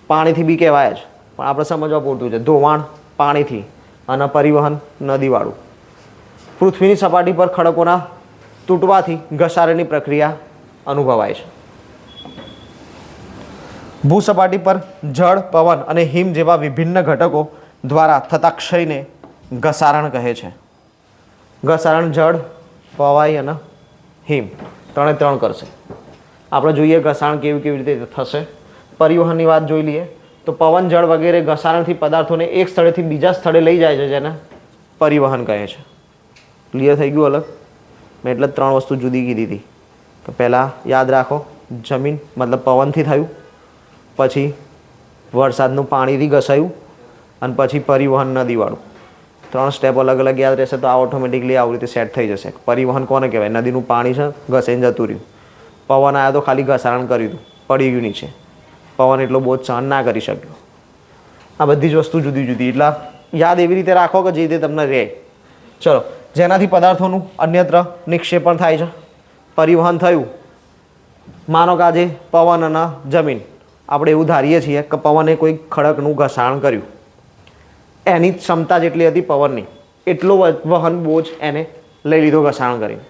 પાણીથી બી કહેવાય જ, પણ આપણે સમજવા પૂરતું છે. ધોવાણ પાણીથી અને પરિવહન નદીવાળું. પૃથ્વીની સપાટી પર ખડકોના તૂટવાથી ઘસારણની પ્રક્રિયા અનુભવાય છે. ભૂસપાટી પર જળ, પવન અને હિમ જેવા વિભિન્ન ઘટકો દ્વારા થતા ક્ષયને ઘસારણ કહે છે. ઘસારણ જળ, પવાઈ અને હિમ ત્રણે ત્રણ કરશે. આપણે જોઈએ ઘસારણ કેવી કેવી રીતે થશે. પરિવહનની વાત જોઈ લઈએ તો પવન, જળ વગેરે ઘસારણથી પદાર્થોને એક સ્થળેથી બીજા સ્થળે લઈ જાય છે, જેને પરિવહન કહે છે. ક્લિયર થઈ ગયું? અલગ મેં એટલે ત્રણ વસ્તુ જુદી કીધી હતી કે પહેલાં યાદ રાખો, જમીન મતલબ પવનથી થયું, પછી વરસાદનું પાણીથી ઘસાયું અને પછી પરિવહન નદીવાળું. ત્રણ સ્ટેપ અલગ અલગ યાદ રહેશે તો આ ઓટોમેટિકલી આવી રીતે સેટ થઈ જશે. પરિવહન કોને કહેવાય? નદીનું પાણી છે, ઘસાઈને જતું રહ્યું. પવન આવ્યો તો ખાલી ઘસારણ કર્યું હતું, પડી ગયું નીચે. પવન એટલો બોજ સહન ના કરી શક્યો. આ બધી જ વસ્તુ જુદી જુદી, એટલે યાદ એવી રીતે રાખો કે જે રીતે તમને રહે. ચલો, જેનાથી પદાર્થોનું અન્યત્ર નિક્ષેપણ થાય છે. પરિવહન થયું, માનો કે આજે પવન અને જમીન, આપણે એવું ધારીએ છીએ કે પવને કોઈ ખડકનું ઘસાણ કર્યું, એની ક્ષમતા જેટલી હતી પવનની, એટલો વહન બોજ એને લઈ લીધો ઘસાણ કરીને,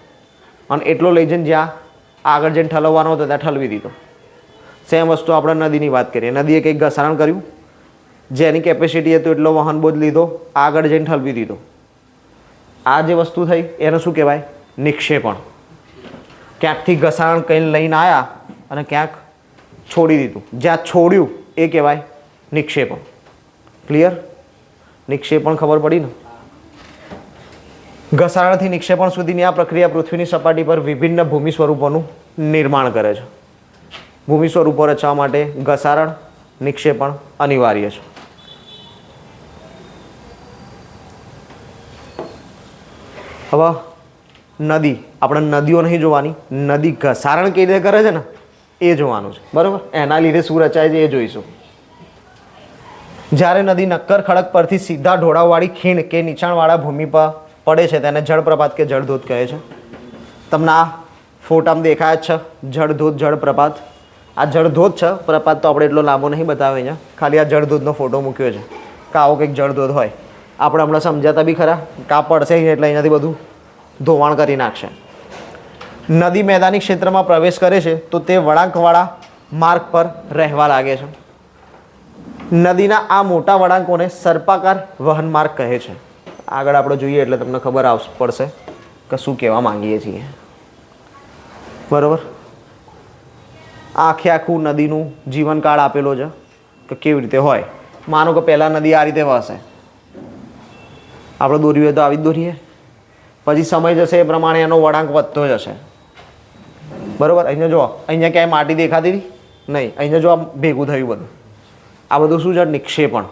અને એટલો લઈ જઈને જ્યાં આગળ જઈને ઠલવવાનો હતો ત્યાં ઠલવી દીધો. સેમ વસ્તુ આપણે નદીની વાત કરીએ. નદીએ કંઈક ઘસારણ કર્યું, જેની કેપેસિટી હતું એટલો વહન બોજ લીધો, આગળ જઈને ઠલવી દીધો. આ જે વસ્તુ થઈ એને શું કહેવાય? નિક્ષેપણ. ક્યાંકથી ઘસારણ કંઈ લઈને આવ્યા અને ક્યાંક છોડી દીધું, જ્યાં છોડ્યું એ કહેવાય નિક્ષેપણ. ક્લિયર? નિક્ષેપણ ખબર પડી ને? ઘસારણથી નિક્ષેપણ સુધીની આ પ્રક્રિયા પૃથ્વીની સપાટી પર વિભિન્ન ભૂમિ સ્વરૂપોનું નિર્માણ કરે છે. ભૂમિ સ્વરૂપો રચવા માટે ઘસારણ, નિક્ષેપણ અનિવાર્ય છે. હવે નદી, આપણે નદીઓ નહીં જોવાની, નદી ઘસારણ કેવી રીતે કરે છે ને એ જોવાનું છે. બરાબર? એના લીધે શું રચાય છે એ જોઈશું. જ્યારે નદી નક્કર ખડક પરથી સીધા ઢોળાવવાળી ખીણ કે નીચાણવાળા ભૂમિ પર પડે છે તેને જળપ્રપાત કે જળધોધ કહે છે. તમને આ ફોટામાં દેખાય જ છે જળધોધ, જળપ્રપાત. આ જળધોધ છે, પ્રપાત તો આપણે એટલો લાંબો નહીં બતાવે અહીંયા, ખાલી આ જળધોધનો ફોટો મૂક્યો છે કે આવો કંઈક જળધોધ હોય. આપણે હમણાં સમજાતા બી ખરા કા પડશે એટલે અહીંયાથી બધું ધોવાણ કરી નાખશે. નદી મેદાની ક્ષેત્રમાં પ્રવેશ કરે છે તો તે વળાંકવાળા માર્ગ પર રહેવા લાગે છે. નદીના આ મોટા વળાંકોને સર્પાકાર વહન માર્ગ કહે છે. આગળ આપણે જોઈએ એટલે તમને ખબર પડશે કે શું કહેવા માંગીએ છીએ. બરાબર? આખે આખું નદીનું જીવનકાળ આપેલો છે કે કેવી રીતે હોય. માનો કે પહેલાં નદી આ રીતે વહશે, આપણે દોર્યું હોય તો આવી જ દોરીએ. પછી સમય જશે એ પ્રમાણે એનો વળાંક વધતો જશે. બરાબર. અહીંયા જો, અહીંયા ક્યાંય માટી દેખાતી હતી નહીં, અહીંયા જો આ ભેગું થયું બધું. આ બધું શું છે? નિક્ષેપણ.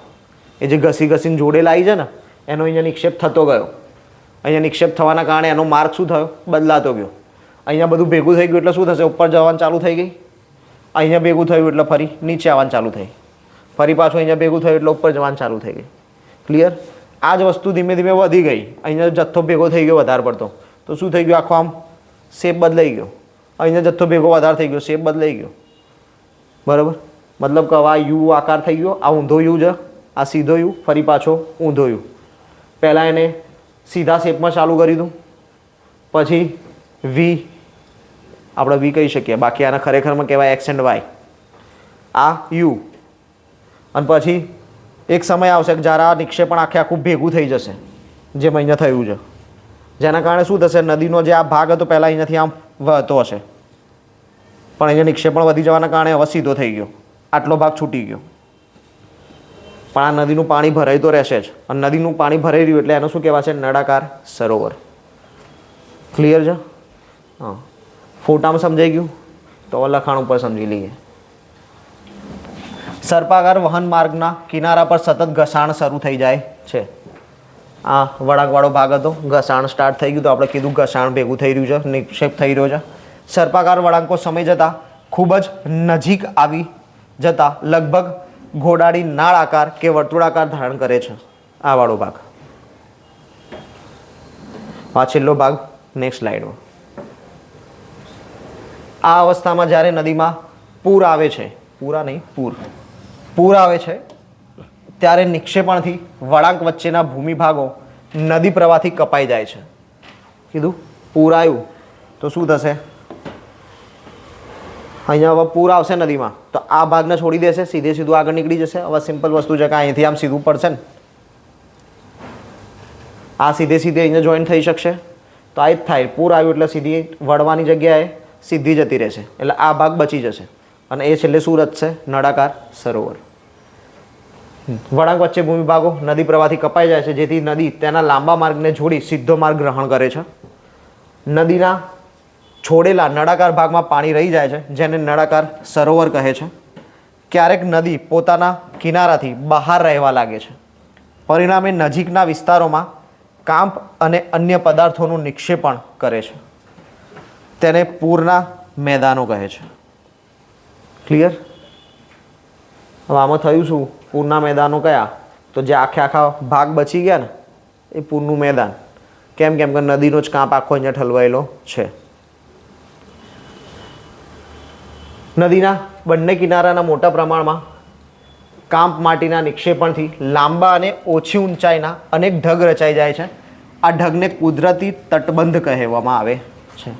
એ જે ઘસી ઘસીને જોડેલા આવી છે ને એનો અહીંયા નિક્ષેપ થતો ગયો. અહીંયા નિક્ષેપ થવાના કારણે એનો માર્ગ શું થયો? બદલાતો ગયો. અહીંયા બધું ભેગું થઈ ગયું એટલે શું થશે? ઉપર જવાનું ચાલુ થઈ ગઈ. અહીંયા ભેગું થયું એટલે ફરી નીચે આવવાનું ચાલુ થઈ. ફરી પાછું અહીંયા ભેગું થયું એટલે ઉપર જવાનું ચાલુ થઈ ગઈ. ક્લિયર? આ જ વસ્તુ ધીમે ધીમે વધી ગઈ. અહીંયા જથ્થો ભેગો થઈ ગયો વધારે પડતો તો શું થઈ ગયું? આખો આમ શેપ બદલાઈ ગયો. અહીંયા જથ્થો ભેગો વધારે થઈ ગયો, શેપ બદલાઈ ગયો. બરાબર. મતલબ કે આ યુ આકાર થઈ ગયો. આ ઊંધો યુ છે, આ સીધો યુ, ફરી પાછો ઊંધો યુ. પહેલાં એને સીધા શેપમાં ચાલુ કરી દઉં, પછી વી આપણે વી કહી શકીએ, બાકી આના ખરેખરમાં કહેવાય એક્સ એન્ડ વાય. આ યુ. અને પછી એક સમય આવશે કે જ્યારે આ નિક્ષેપણ આખે આખું ભેગું થઈ જશે, જેમ અહીંયા થયું છે. જેના કારણે શું થશે? નદીનો જે આ ભાગ હતો પહેલાં અહીંયાથી આમ વહતો હશે, પણ અહીંયા નિક્ષેપણ વધી જવાના કારણે હવે સીધો થઈ ગયો. આટલો ભાગ છૂટી ગયો. પણ આ નદીનું પાણી ભરાઈ તો રહેશે જ. અને નદીનું પાણી ભરાઈ રહ્યું એટલે એનું શું કહેવાશે? નળાકાર સરોવર. ક્લિયર છે? હા. ફોટામાં સમજાઈ ગયું? તો લખાણ ઉપર સમજી લઈએ. સર્પાકાર વહન માર્ગના કિનારા પર સતત ઘસાણ શરૂ થઈ જાય છે. આ વળાંકવાળો ભાગ હતો, ઘસાણ સ્ટાર્ટ થઈ ગયું તો આપણે કીધું ઘસાણ ભેગું થઈ રહ્યું છે, નિક્ષેપ થઈ રહ્યો છે. સર્પાકાર વળાંકો સમય જતાં ખૂબ જ નજીક આવી જતાં લગભગ ઘોડાડી નાળ આકાર કે વર્તુળાકાર ધારણ કરે છે. આ વાળો ભાગ. આ છેલ્લો ભાગ નેક્સ્ટ સ્લાઇડમાં. આ અવસ્થામાં જ્યારે નદીમાં પૂર આવે છે, પૂર આવે છે ત્યારે નિક્ષેપણથી વળાંક વચ્ચેના ભૂમિભાગો નદી પ્રવાહથી કપાઈ જાય છે. કીધું પૂર આવ્યું તો શું થશે? અહીંયા હવે પૂર આવશે નદીમાં તો આ ભાગને છોડી દેશે, સીધે સીધું આગળ નીકળી જશે. હવે સિમ્પલ વસ્તુ છે કે અહીંથી આમ સીધું પડશે ને, આ સીધે સીધે અહીંયા જોઈન્ટ થઈ શકશે તો આ જ થાય. પૂર આવ્યું એટલે સીધી વળવાની જગ્યાએ સીધી જતી રહેશે એટલે આ ભાગ બચી જશે. અને એ છેલ્લે શું રચશે? નળાકાર સરોવર. વળાંક વચ્ચે ભૂમિભાગો નદી પ્રવાહથી કપાઈ જાય છે, જેથી નદી તેના લાંબા માર્ગને જોડી સીધો માર્ગ ગ્રહણ કરે છે. નદીના છોડેલા નળાકાર ભાગમાં પાણી રહી જાય છે, જેને નળાકાર સરોવર કહે છે. ક્યારેક નદી પોતાના કિનારાથી બહાર રહેવા લાગે છે. પરિણામે નજીકના વિસ્તારોમાં કાંપ અને અન્ય પદાર્થોનું નિક્ષેપણ કરે છે. તેને પૂરના મેદાનો કહે છે. ક્લિયર? હવે આમાં થયું શું? પૂરના મેદાનો કયા? તો જે આખા ભાગ બચી ગયા ને એ પૂરનું મેદાન. કેમ કે નદીનો જ કાંપ આખો અહીંયા ઠલવાયેલો છે. નદીના બંને કિનારાના મોટા પ્રમાણમાં કાંપ માટીના નિક્ષેપણથી લાંબા અને ઓછી ઊંચાઈના અનેક ઢગ રચાઈ જાય છે. આ ઢગને કુદરતી તટબંધ કહેવામાં આવે છે.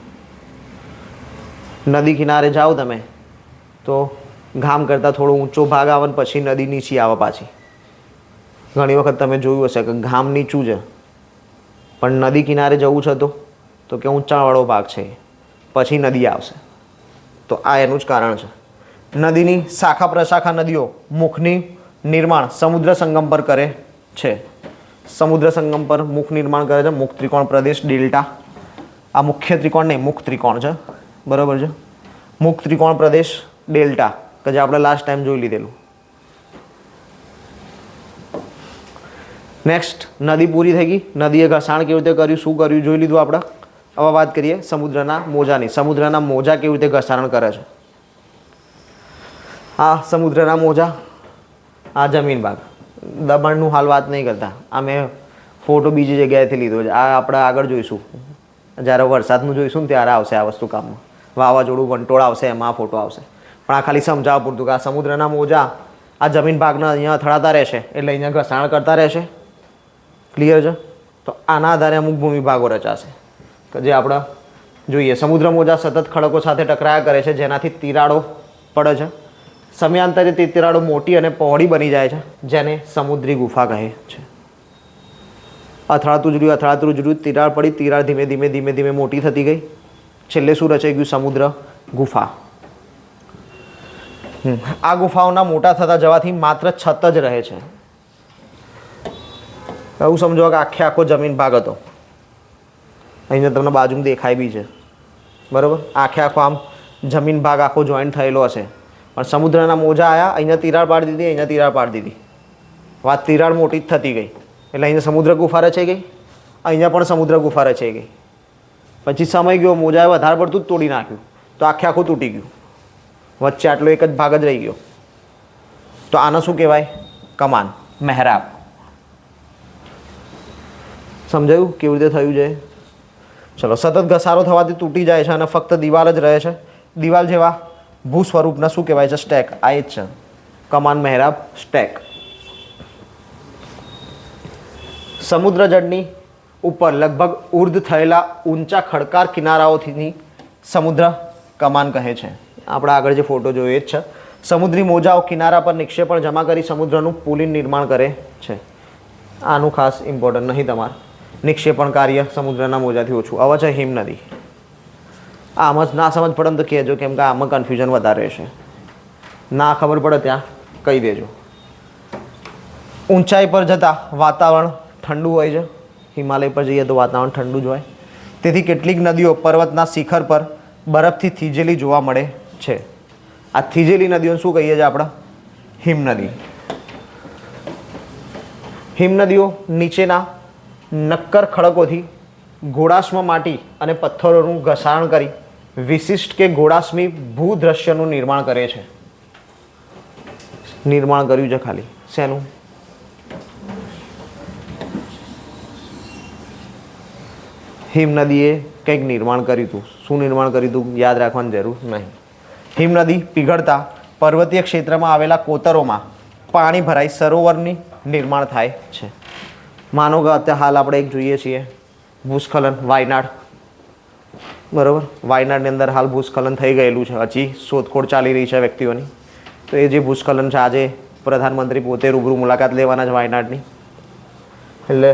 નદી કિનારે જાઓ તમે તો ગામ કરતાં થોડો ઊંચો ભાગ આવે ને પછી નદી નીચી આવે પાછી. ઘણી વખત તમે જોયું હશે કે ગામ નીચું છે પણ નદી કિનારે જવું છે તો કે ઊંચાવાળો ભાગ છે, પછી નદી આવશે. તો આ એનું જ કારણ છે. નદીની શાખા પ્રશાખા નદીઓ મુખની નિર્માણ સમુદ્ર સંગમ પર કરે છે. સમુદ્ર સંગમ પર મુખ નિર્માણ કરે છે. મુખ ત્રિકોણ પ્રદેશ ડેલ્ટા. આ મુખ્ય ત્રિકોણ નહીં, મુખ ત્રિકોણ છે. બરાબર છે? મુખ ત્રિકોણ પ્રદેશ ડેલ્ટા કે જે આપણે લાસ્ટ ટાઈમ જોઈ લીધેલું. નેક્સ્ટ, નદી પૂરી થઈ ગઈ. નદીએ ઘસાણ કેવી રીતે કર્યું, શું કર્યું જોઈ લીધું આપણે. હવે વાત કરીએ સમુદ્રના મોજાની. સમુદ્રના મોજા કેવી રીતે ઘસારણ કરે છે. આ સમુદ્રના મોજા, આ જમીન ભાગ. દબાણનું હાલ વાત નહીં કરતા, આ મેં ફોટો બીજી જગ્યાએથી લીધો છે. આ આપણે આગળ જોઈશું, જ્યારે વરસાદનું જોઈશું ને ત્યારે આવશે આ વસ્તુ કામમાં. વાવાઝોડું વંટોળ આવશે એમાં આ ફોટો આવશે. પણ આ ખાલી સમજાવવા પૂરતું કે આ સમુદ્રના મોજા આ જમીન ભાગના અહીંયા અથડાતા રહેશે એટલે અહીંયા ઘસાણ કરતા રહેશે. ક્લિયર છે? તો આના આધારે અમુક ભૂમિભાગો રચાશે કે જે આપણે જોઈએ. સમુદ્ર મોજા સતત ખડકો સાથે ટકરાયા કરે છે, જેનાથી તિરાડો પડે છે. સમયાંતરે તે તિરાડો મોટી અને પહોળી બની જાય છે, જેને સમુદ્રી ગુફા કહે છે. અથડાતું જ રહ્યું, તિરાડ પડી, તિરાડ ધીમે ધીમે મોટી થતી ગઈ. છેલ્લે શું રચાઈ ગયું? સમુદ્ર ગુફા. આ ગુફાઓના મોટા થતા જવાથી માત્ર છત જ રહે છે. એવું સમજો કે આખો જમીન ભાગ હતો. અહીંયા તમને બાજુમાં દેખાય બી છે, બરાબર. આખો આમ જમીન ભાગ આખો જોઈન્ટ થયેલો હશે, પણ સમુદ્રના મોજા આવ્યા, અહીંયા તિરાડ પાડી દીધી, અહીંયા તિરાડ પાડી દીધી. વાત તિરાડ મોટી જ થતી ગઈ, એટલે અહીંયા સમુદ્ર ગુફા રચાઈ ગઈ, અહીંયા પણ સમુદ્ર ગુફા રચાઈ ગઈ. પછી સમય ગયો, મોજાએ વધારે પડતું જ તોડી નાખ્યું, તો આખું તૂટી ગયું. વચ્ચે આટલો એક જ ભાગ જ રહી ગયો. તો આને શું કહેવાય? કમાન, મહેરાબ. સમજાયું કેવી રીતે થયું છે? ચલો, સતત ઘસારો થવાથી તૂટી જાય છે અને ફક્ત દિવાલ જ રહે છે. દિવાલ જેવા ભૂ સ્વરૂપના શું કહેવાય છે? સ્ટેક. આ જ છે કમાન, મહેરાબ, સ્ટેક. સમુદ્ર જળની ઉપર લગભગ ઉર્ધ થયેલા ઊંચા ખડકાર કિનારાઓથી સમુદ્ર કમાન કહે છે. આપણે આગળ જે ફોટો જોયો એ જ છે. સમુદ્રી મોજાઓ કિનારા પર નિક્ષેપણ જમા કરી સમુદ્રનું પુલિન નિર્માણ કરે છે. આનું ખાસ ઇમ્પોર્ટન્ટ નહીં તમારે. નિક્ષેપણ કાર્ય સમુદ્રના મોજાથી ઓછું. હવે છે હિમનદી. આમાં જ ના સમજ પડે ને તો કહેજો, કેમ કે આમાં કન્ફ્યુઝન વધારે છે. ના ખબર પડે ત્યાં કહી દેજો. ઊંચાઈ પર જતાં વાતાવરણ ઠંડુ હોય છે. હિમાલય પર જઈએ તો વાતાવરણ ઠંડુ જ હોય. તેથી કેટલીક નદીઓ પર્વતના શિખર પર બરફથી થીજેલી જોવા મળે છે. આ થીજેલી નદીઓને શું કહીએ છીએ આપણે? હિમનદી. હિમનદીઓ નીચેના નક્કર ખડકોથી ગોળાશ્મ માટી અને પથ્થરોનું ઘસારણ કરી વિશિષ્ટ કે ગોળાશ્મી ભૂદ્રશ્યનું નિર્માણ કરે છે. નિર્માણ કર્યું છે ખાલી શેનું? હિમનદીએ કંઈક નિર્માણ કર્યું હતું. શું નિર્માણ કર્યું હતું યાદ રાખવાની જરૂર નહીં. હિમનદી પીગળતા પર્વતીય ક્ષેત્રમાં આવેલા કોતરોમાં પાણી ભરાઈ સરોવરની નિર્માણ થાય છે. માનો કે અત્યારે હાલ આપણે એક જોઈએ છીએ ભૂસ્ખલન, વાયનાડ, બરાબર. વાયનાડની અંદર હાલ ભૂસ્ખલન થઈ ગયેલું છે. હજી શોધખોળ ચાલી રહી છે વ્યક્તિઓની. તો એ જે ભૂસ્ખલન છે, આજે પ્રધાનમંત્રી પોતે રૂબરૂ મુલાકાત લેવાના છે વાયનાડની. એટલે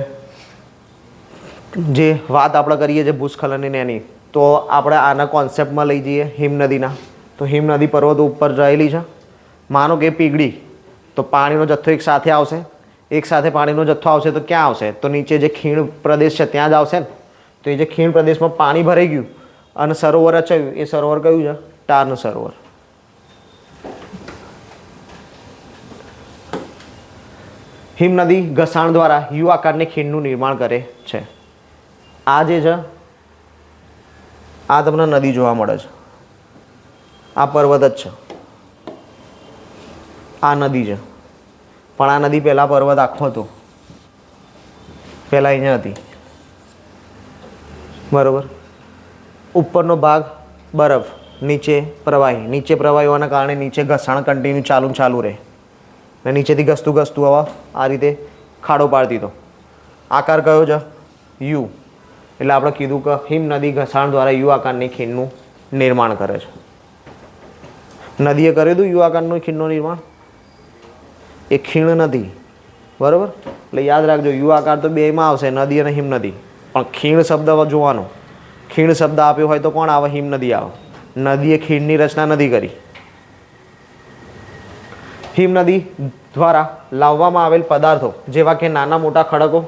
જે વાત આપણે કરીએ છીએ ભૂસ્ખલનની એની, તો આપણે આના કોન્સેપ્ટમાં લઈ જઈએ હિમનદીના. તો હિમનદી પર્વતો ઉપર રહેલી છે. માનો કે પીગળી તો પાણીનો જથ્થો એક સાથે આવશે. એક સાથે પાણીનો જથ્થો આવશે તો ક્યાં આવશે? તો નીચે જે ખીણ પ્રદેશ છે ત્યાં જ આવશે ને. તો એ જે ખીણ પ્રદેશમાં પાણી ભરાઈ ગયું અને સરોવર રચાયું, એ સરોવર કયું છે? ટાર્ન સરોવર. હિમનદી ઘસાણ દ્વારા યુ આકારની ખીણનું નિર્માણ કરે છે. આ જે છે, આ તમને નદી જોવા મળે છે. આ પર્વત જ છે, આ નદી છે. પણ આ નદી પહેલાં પર્વત આખો હતો. પહેલાં અહીંયા હતી, બરાબર. ઉપરનો ભાગ બરફ, નીચે પ્રવાહી. નીચે પ્રવાહી હોવાના કારણે નીચે ઘસાણ કન્ટિન્યુ ચાલુ રહે. ને નીચેથી ઘસતું હવા આ રીતે ખાડો પાડતી હતો. આકાર કયો છે? યુ. એટલે આપણે કીધું કે હિમનદી ઘસાણ દ્વારા યુ આકારની ખીણનું નિર્માણ કરે છે. નદીએ કર્યું હતું યુ આકારનું ખીણનું નિર્માણ. એ ખીણ નથી, બરાબર. એટલે યાદ રાખજો, યુ આકાર તો બેમાં આવશે, નદી અને હિમનદી. પણ ખીણ શબ્દ જોવાનો. ખીણ શબ્દ આપ્યો હોય તો કોણ આવે? હિમનદી આવે. નદીએ ખીણની રચના નથી કરી. હિમનદી દ્વારા લાવવામાં આવેલ પદાર્થો જેવા કે નાના મોટા ખડકો,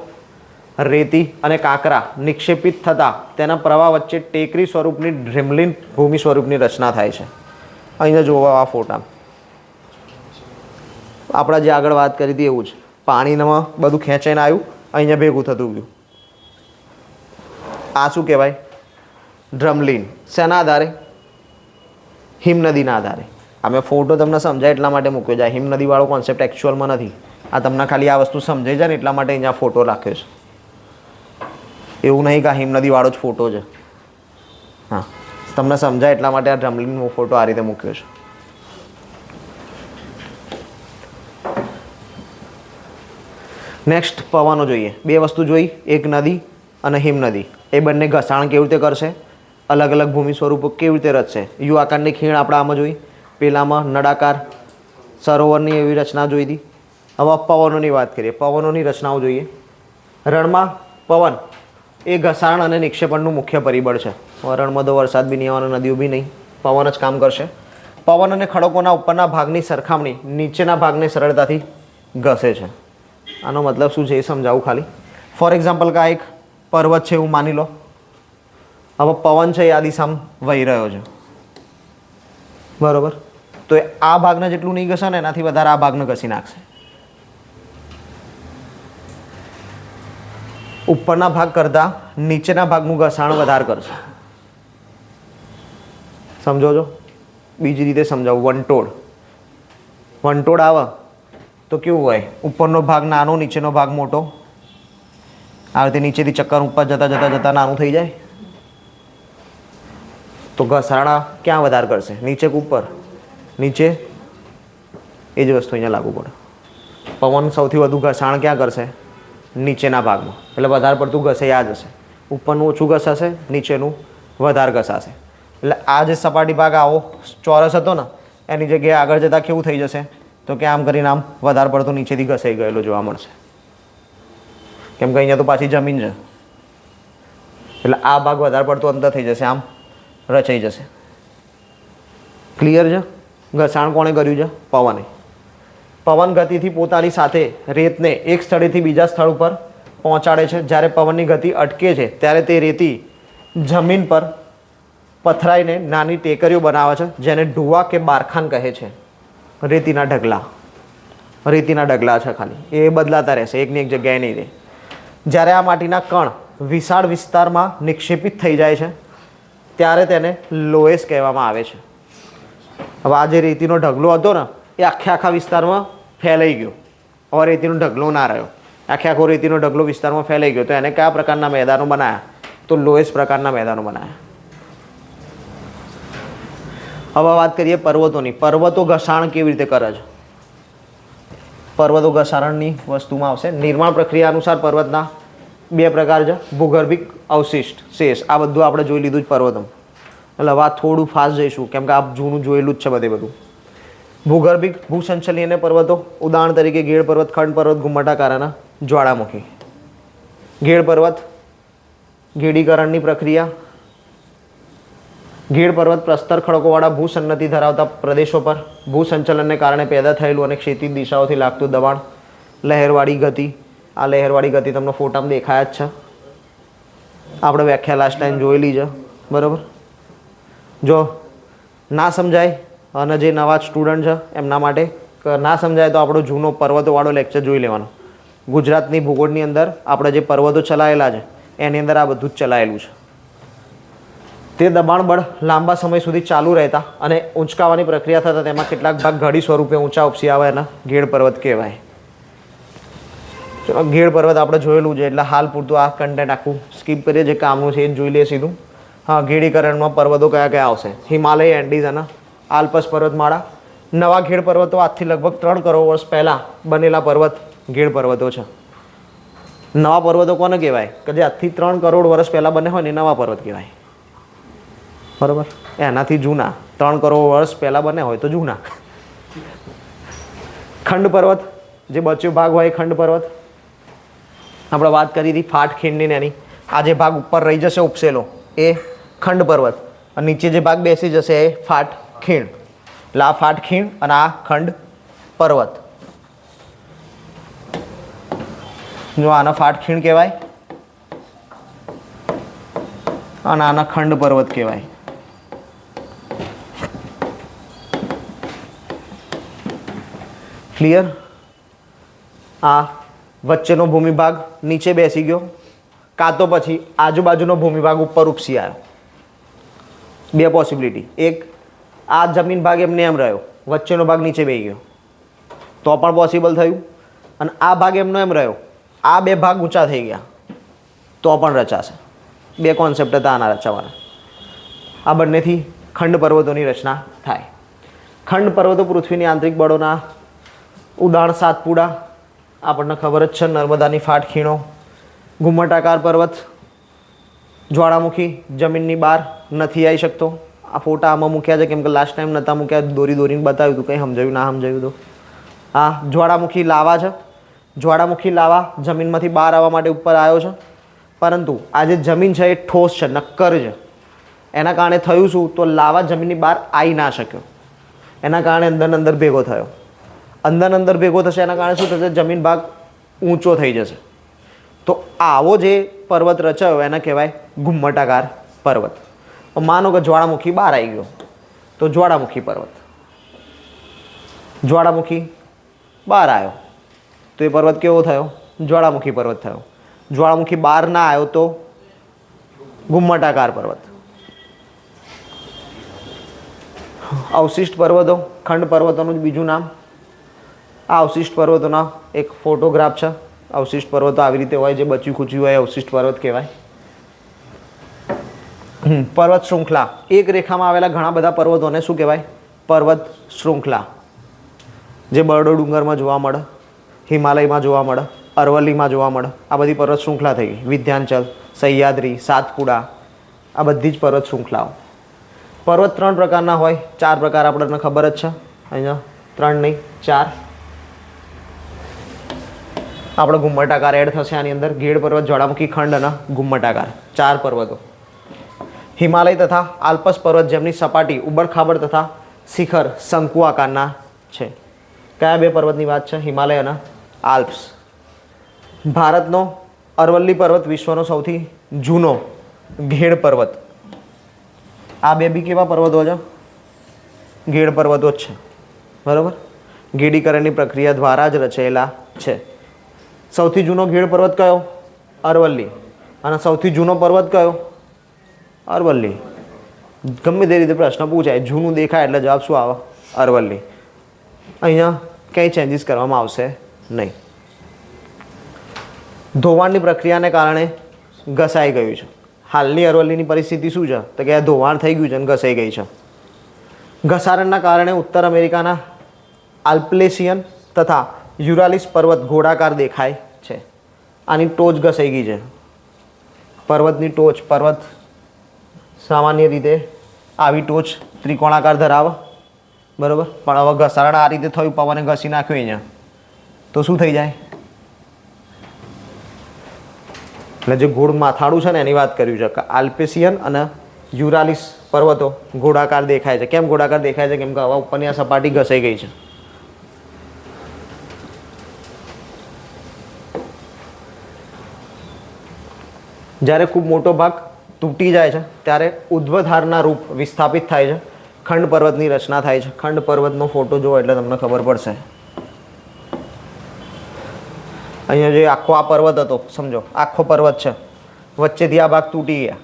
રેતી અને કાંકરા નિક્ષેપિત થતાં તેના પ્રવાહ વચ્ચે ટેકરી સ્વરૂપની ડ્રીમલિન ભૂમિ સ્વરૂપની રચના થાય છે. અહીંયા જોવા આ ફોટા. આપણે જે આગળ વાત કરી હતી એવું જ. પાણીમાં બધું ખેંચાઈને આવ્યું, અહીંયા ભેગું થતું ગયું. આ શું કહેવાય? ડ્રમલિન. શેના આધારે? હિમનદીના આધારે. આ મેં ફોટો તમને સમજાય એટલા માટે મૂક્યો છે. હિમનદીવાળો કોન્સેપ્ટ એકચ્યુઅલમાં નથી. આ તમને ખાલી આ વસ્તુ સમજાઈ જાય ને એટલા માટે અહીંયા ફોટો રાખ્યો છે. એવું નહીં કે આ હિમનદીવાળો જ ફોટો છે. હા, તમને સમજાય એટલા માટે આ ડ્રમલિનનો ફોટો આ રીતે મૂક્યો છે. નેક્સ્ટ પવનો જોઈએ. બે વસ્તુ જોઈ, એક નદી અને હિમનદી. એ બંને ઘસાણ કેવી રીતે કરશે, અલગ અલગ ભૂમિ સ્વરૂપો કેવી રીતે રચશે. યુ આકારની ખીણ આપણે આમાં જોઈ, પેલામાં નળાકાર સરોવરની એવી રચના જોઈ હતી. હવે પવનોની વાત કરીએ. પવનોની રચનાઓ જોઈએ. રણમાં પવન એ ઘસાણ અને નિક્ષેપણનું મુખ્ય પરિબળ છે. રણમાં તો વરસાદ બી નહીં આવવાનો, નદીઓ બી નહીં, પવન જ કામ કરશે. પવન અને ખડકોના ઉપરના ભાગની સરખામણી નીચેના ભાગને સરળતાથી ઘસે છે. આનો મતલબ શું છે એ સમજાવું ખાલી. ફોર એક્ઝામ્પલ કે આ એક પર્વત છે એવું માની લો. હવે પવન છે એ આ દિશામાં વહી રહ્યો છે, બરોબર. તો એ આ ભાગને જેટલું નહીં ઘસે ને એનાથી વધારે આ ભાગને ઘસી નાખશે. ઉપરના ભાગ કરતાં નીચેના ભાગનું ઘસાણ વધારે કરશે. સમજો છો? બીજી રીતે સમજાવું. વંટોળ આવે તો કેવું હોય? ઉપરનો ભાગ નાનો, નીચેનો ભાગ મોટો. આ રીતે નીચેથી ચક્કર ઉપર જતા જતા જતા નાનું થઈ જાય. તો ઘસાણા ક્યાં વધારે કરશે? નીચે કે ઉપર? નીચે. એ જ વસ્તુ અહીંયા લાગુ પડે. પવન સૌથી વધુ ઘસાણ ક્યાં કરશે? નીચેના ભાગમાં. એટલે વધારે પડતું ઘસે આ જ હશે. ઉપરનું ઓછું ઘસાશે, નીચેનું વધારે ઘસાશે. એટલે આ જે સપાટી ભાગ આવો ચોરસ હતો ને એની જગ્યાએ આગળ જતાં કેવું થઈ જશે? તો કે આમ કરીને આમ વધારે પડતું નીચેથી ઘસાઈ ગયેલો જોવા મળશે. કેમ કે અહીંયા તો પાછી જમીન છે. એટલે આ ભાગ વધારે પડતો અંદર થઈ જશે, આમ રચાઈ જશે. ક્લિયર છે? ઘસાણ કોણે કર્યું છે? પવને. પવન ગતિથી પોતાની સાથે રેતને એક સ્થળેથી બીજા સ્થળ ઉપર પહોંચાડે છે. જ્યારે પવનની ગતિ અટકે છે ત્યારે તે રેતી જમીન પર પથરાઈને નાની ટેકરીઓ બનાવે છે, જેને ઢુવા કે બારખાન કહે છે. રેતીના ઢગલા છે ખાલી, એ બદલાતા રહેશે, એકની એક જગ્યાએ નહીં રહે. જ્યારે આ માટીના કણ વિશાળ વિસ્તારમાં નિક્ષેપિત થઈ જાય છે ત્યારે તેને લોએસ કહેવામાં આવે છે. હવે આ જે રેતીનો ઢગલો હતો ને એ આખા વિસ્તારમાં ફેલાઈ ગયો. હવે રેતીનો ઢગલો ના રહ્યો, આખો રેતીનો ઢગલો વિસ્તારમાં ફેલાઈ ગયો. તો એને કયા પ્રકારના મેદાનો બનાવ્યા? તો લોએસ પ્રકારના મેદાનો બનાવ્યા. હવે વાત કરીએ પર્વતોની. પર્વતો ઘસાણ કેવી રીતે કરે છે? પર્વતો ઘસારણની વસ્તુમાં આવશે. નિર્માણ પ્રક્રિયા અનુસાર પર્વતના બે પ્રકાર છે: ભૂગર્ભિક અવશિષ્ટ, શેષ. આ બધું આપણે જોઈ લીધું જ પર્વતમાં. એટલે હવે આ થોડું ફાસ્ટ જઈશું કેમ કે આ જૂનું જોયેલું જ છે બધું. ભૂગર્ભિક ભૂસંચલીય પર્વતો, ઉદાહરણ તરીકે ગેડ પર્વત, ખંડ પર્વત, ઘુમ્મટાકાર અને જ્વાળામુખી. ગેડ પર્વત, ગેડીકરણની પ્રક્રિયા. ગેડ પર્વત પ્રસ્તર ખડકોવાળા ભૂસન્નતિ ધરાવતા પ્રદેશો પર ભૂસંચલનને કારણે પેદા થયેલું અને ક્ષિતિજ દિશાઓથી લાગતું દબાણ. લહેરવાળી ગતિ. આ લહેરવાળી ગતિ તમને ફોટામાં દેખાય જ છે. આપણે વ્યાખ્યા લાસ્ટ ટાઈમ જોયેલી છે, બરાબર. જો ના સમજાય અને જે નવા સ્ટુડન્ટ છે એમના માટે ના સમજાય તો આપણો જૂનો પર્વતોવાળો લેક્ચર જોઈ લેવાનો. ગુજરાતની ભૂગોળની અંદર આપણે જે પર્વતો ચલાવેલા છે એની અંદર આ બધું જ ચલાવેલું છે. તે દબાણ બળ લાંબા સમય સુધી ચાલુ રહેતા અને ઊંચકાવાની પ્રક્રિયા થતાં તેમાં કેટલાક ભાગ ઘડી સ્વરૂપે ઊંચા ઉપસી આવે એના ગેડ પર્વત કહેવાય. ચલો, ગેડ પર્વત આપણે જોયેલું છે એટલે હાલ પૂરતું આ કન્ટેન્ટ આખું સ્કીપ કરીએ. જે કામનું છે એ જોઈ લઈએ સીધું. હા, ગેડીકરણમાં પર્વતો કયા કયા આવશે? હિમાલય, એન્ડીઝ અને આલ્પસ પર્વતમાળા. નવા ગેડ પર્વતો આજથી લગભગ 3 કરોડ વર્ષ પહેલાં બનેલા પર્વત ગેડ પર્વતો છે. નવા પર્વતો કોને કહેવાય? કે જે આજથી 3 કરોડ વર્ષ પહેલાં બને હોય ને એ નવા પર્વત કહેવાય, બરાબર. એનાથી જૂના 3 કરોડ વર્ષ પહેલાં બને હોય તો જૂના. ખંડ પર્વત, જે બચ્યો ભાગ હોય એ ખંડ પર્વત. આપણે વાત કરી હતી ફાટ ખીણની એની. આ જે ભાગ ઉપર રહી જશે ઉપસેલો એ ખંડ પર્વત અને નીચે જે ભાગ બેસી જશે એ ફાટ ખીણ. એટલે આ ફાટ ખીણ અને આ ખંડ પર્વત. જો આના ફાટ ખીણ કહેવાય અને આના ખંડ પર્વત કહેવાય. ક્લિયર? આ વચ્ચેનો ભૂમિભાગ નીચે બેસી ગયો કાં તો પછી આજુબાજુનો ભૂમિભાગ ઉપર ઉપસી આવ્યો. બે પોસિબિલિટી. એક, આ જમીન ભાગ એમને એમ રહ્યો, વચ્ચેનો ભાગ નીચે બેસી ગયો તો પણ પોસિબલ થયું. અને આ ભાગ એમનો એમ રહ્યો, આ બે ભાગ ઊંચા થઈ ગયા તો પણ રચાશે. બે કોન્સેપ્ટ હતા આના રચાવાના. આ બંનેથી ખંડ પર્વતોની રચના થાય. ખંડ પર્વતો પૃથ્વીની આંતરિક બળોના ઉદાહરણ સાતપુડા, આપણને ખબર જ છે, નર્મદાની ફાટ ખીણો, ઘુમ્મટાકાર પર્વત, જ્વાળામુખી જમીનની બહાર નથી આવી શકતો. આ ફોટા આમાં મૂક્યા છે કેમ કે લાસ્ટ ટાઈમ નહોતા મૂક્યા, દોરીને બતાવ્યું હતું, કંઈ સમજાયું ના સમજાયું તો. આ જ્વાળામુખી લાવા છે. જ્વાળામુખી લાવા જમીનમાંથી બહાર આવવા માટે ઉપર આવ્યો છે, પરંતુ આ જે જમીન છે એ ઠોસ છે, નક્કર છે. એના કારણે થયું શું? તો લાવા જમીનની બહાર આવી ના શક્યો. એના કારણે અંદર ભેગો થયો. અંદર ભેગો થશે એના કારણે શું થશે? જમીન ભાગ ઊંચો થઈ જશે. તો આવો જે પર્વત રચાયો એને કહેવાય ઘુમ્મટાકાર પર્વત. માનો કે જ્વાળામુખી બહાર આવી ગયો તો જ્વાળામુખી પર્વત. જ્વાળામુખી બહાર આવ્યો તો એ પર્વત કેવો થયો? જ્વાળામુખી પર્વત થયો. જ્વાળામુખી બહાર ના આવ્યો તો ઘુમ્મટાકાર પર્વત. અવશિષ્ટ પર્વતો, ખંડ પર્વતોનું જ બીજું નામ. આ અવશિષ્ટ પર્વતોના એક ફોટોગ્રાફ છે. અવશિષ્ટ પર્વતો આવી રીતે હોય, જે બચ્યું ખૂચ્યું હોય અવશિષ્ટ પર્વત કહેવાય. પર્વત શૃંખલા, એક રેખામાં આવેલા ઘણા બધા પર્વતોને શું કહેવાય? પર્વત શૃંખલા. જે બરડો ડુંગરમાં જોવા મળે, હિમાલયમાં જોવા મળે, અરવલ્લીમાં જોવા મળે, આ બધી પર્વત શૃંખલા થઈ ગઈ. વિંધ્યાચલ, સહ્યાદ્રી, સાતપુડા, આ બધી જ પર્વત શૃંખલાઓ. પર્વત 3 પ્રકારના હોય, 4 પ્રકાર આપણને ખબર જ છે. અહીંયા 3 નહીં 4. આપણે ઘુમ્મટાકાર એડ થશે આની અંદર. ગેડ પર્વત, જ્વાળામુખી, ખંડ અને ઘુમ્મટાકાર, 4 પર્વતો. હિમાલય તથા આલ્પસ પર્વત જેમની સપાટી ઉબડખાબડ તથા શિખર શંકુ આકારના છે. કયા 2 પર્વતની વાત છે? હિમાલય અને આલ્પ્સ. ભારતનો અરવલ્લી પર્વત વિશ્વનો સૌથી જૂનો ગેડ પર્વત. આ 2 બી કેવા પર્વતો છે? ગેડ પર્વતો જ છે. બરાબર. ગેડીકરણની પ્રક્રિયા દ્વારા જ રચાયેલા છે. સૌથી જૂનો ગેડ પર્વત કયો? અરવલ્લી. અને સૌથી જૂનો પર્વત કયો? અરવલ્લી. ગમે તે રીતે પ્રશ્ન પૂછાય, જૂનું દેખાય એટલે જવાબ શું આવે? અરવલ્લી. અહીંયા કંઈ ચેન્જીસ કરવામાં આવશે નહીં. ધોવાણની પ્રક્રિયાને કારણે ઘસાઈ ગયું છે. હાલની અરવલ્લીની પરિસ્થિતિ શું છે? તો કે આ ધોવાણ થઈ ગયું છે અને ઘસાઈ ગઈ છે. ઘસારણના કારણે ઉત્તર અમેરિકાના આલ્પ્લેશિયન તથા યુરાલિસ પર્વત ગોળાકાર દેખાય છે. આની ટોચ ઘસાઈ ગઈ છે. પર્વતની ટોચ, પર્વત સામાન્ય રીતે આવી ટોચ ત્રિકોણાકાર ધરાવે. બરાબર. પણ હવે ઘસારણ આ રીતે થયું, પવને ઘસી નાખ્યું અહીંયા, તો શું થઈ જાય? એટલે જે ગોળ માથાળું છે ને એની વાત કર્યું છે કે આલ્પેશિયન અને યુરાલિસ પર્વતો ગોળાકાર દેખાય છે. કેમ ગોળાકાર દેખાય છે? કેમ કે હવા ઉપરની આ સપાટી ઘસાઈ ગઈ છે. જ્યારે ખૂબ મોટો ભાગ તૂટી જાય છે ત્યારે ઉદ્ધ્વધારના રૂપ વિસ્થાપિત થાય છે. ખંડ પર્વતની રચના થાય છે. ખંડ પર્વતનો ફોટો જુઓ એટલે તમને ખબર પડશે. અહીંયા જે આખો આ પર્વત હતો, સમજો આખો પર્વત છે, વચ્ચેથી આ ભાગ તૂટી ગયા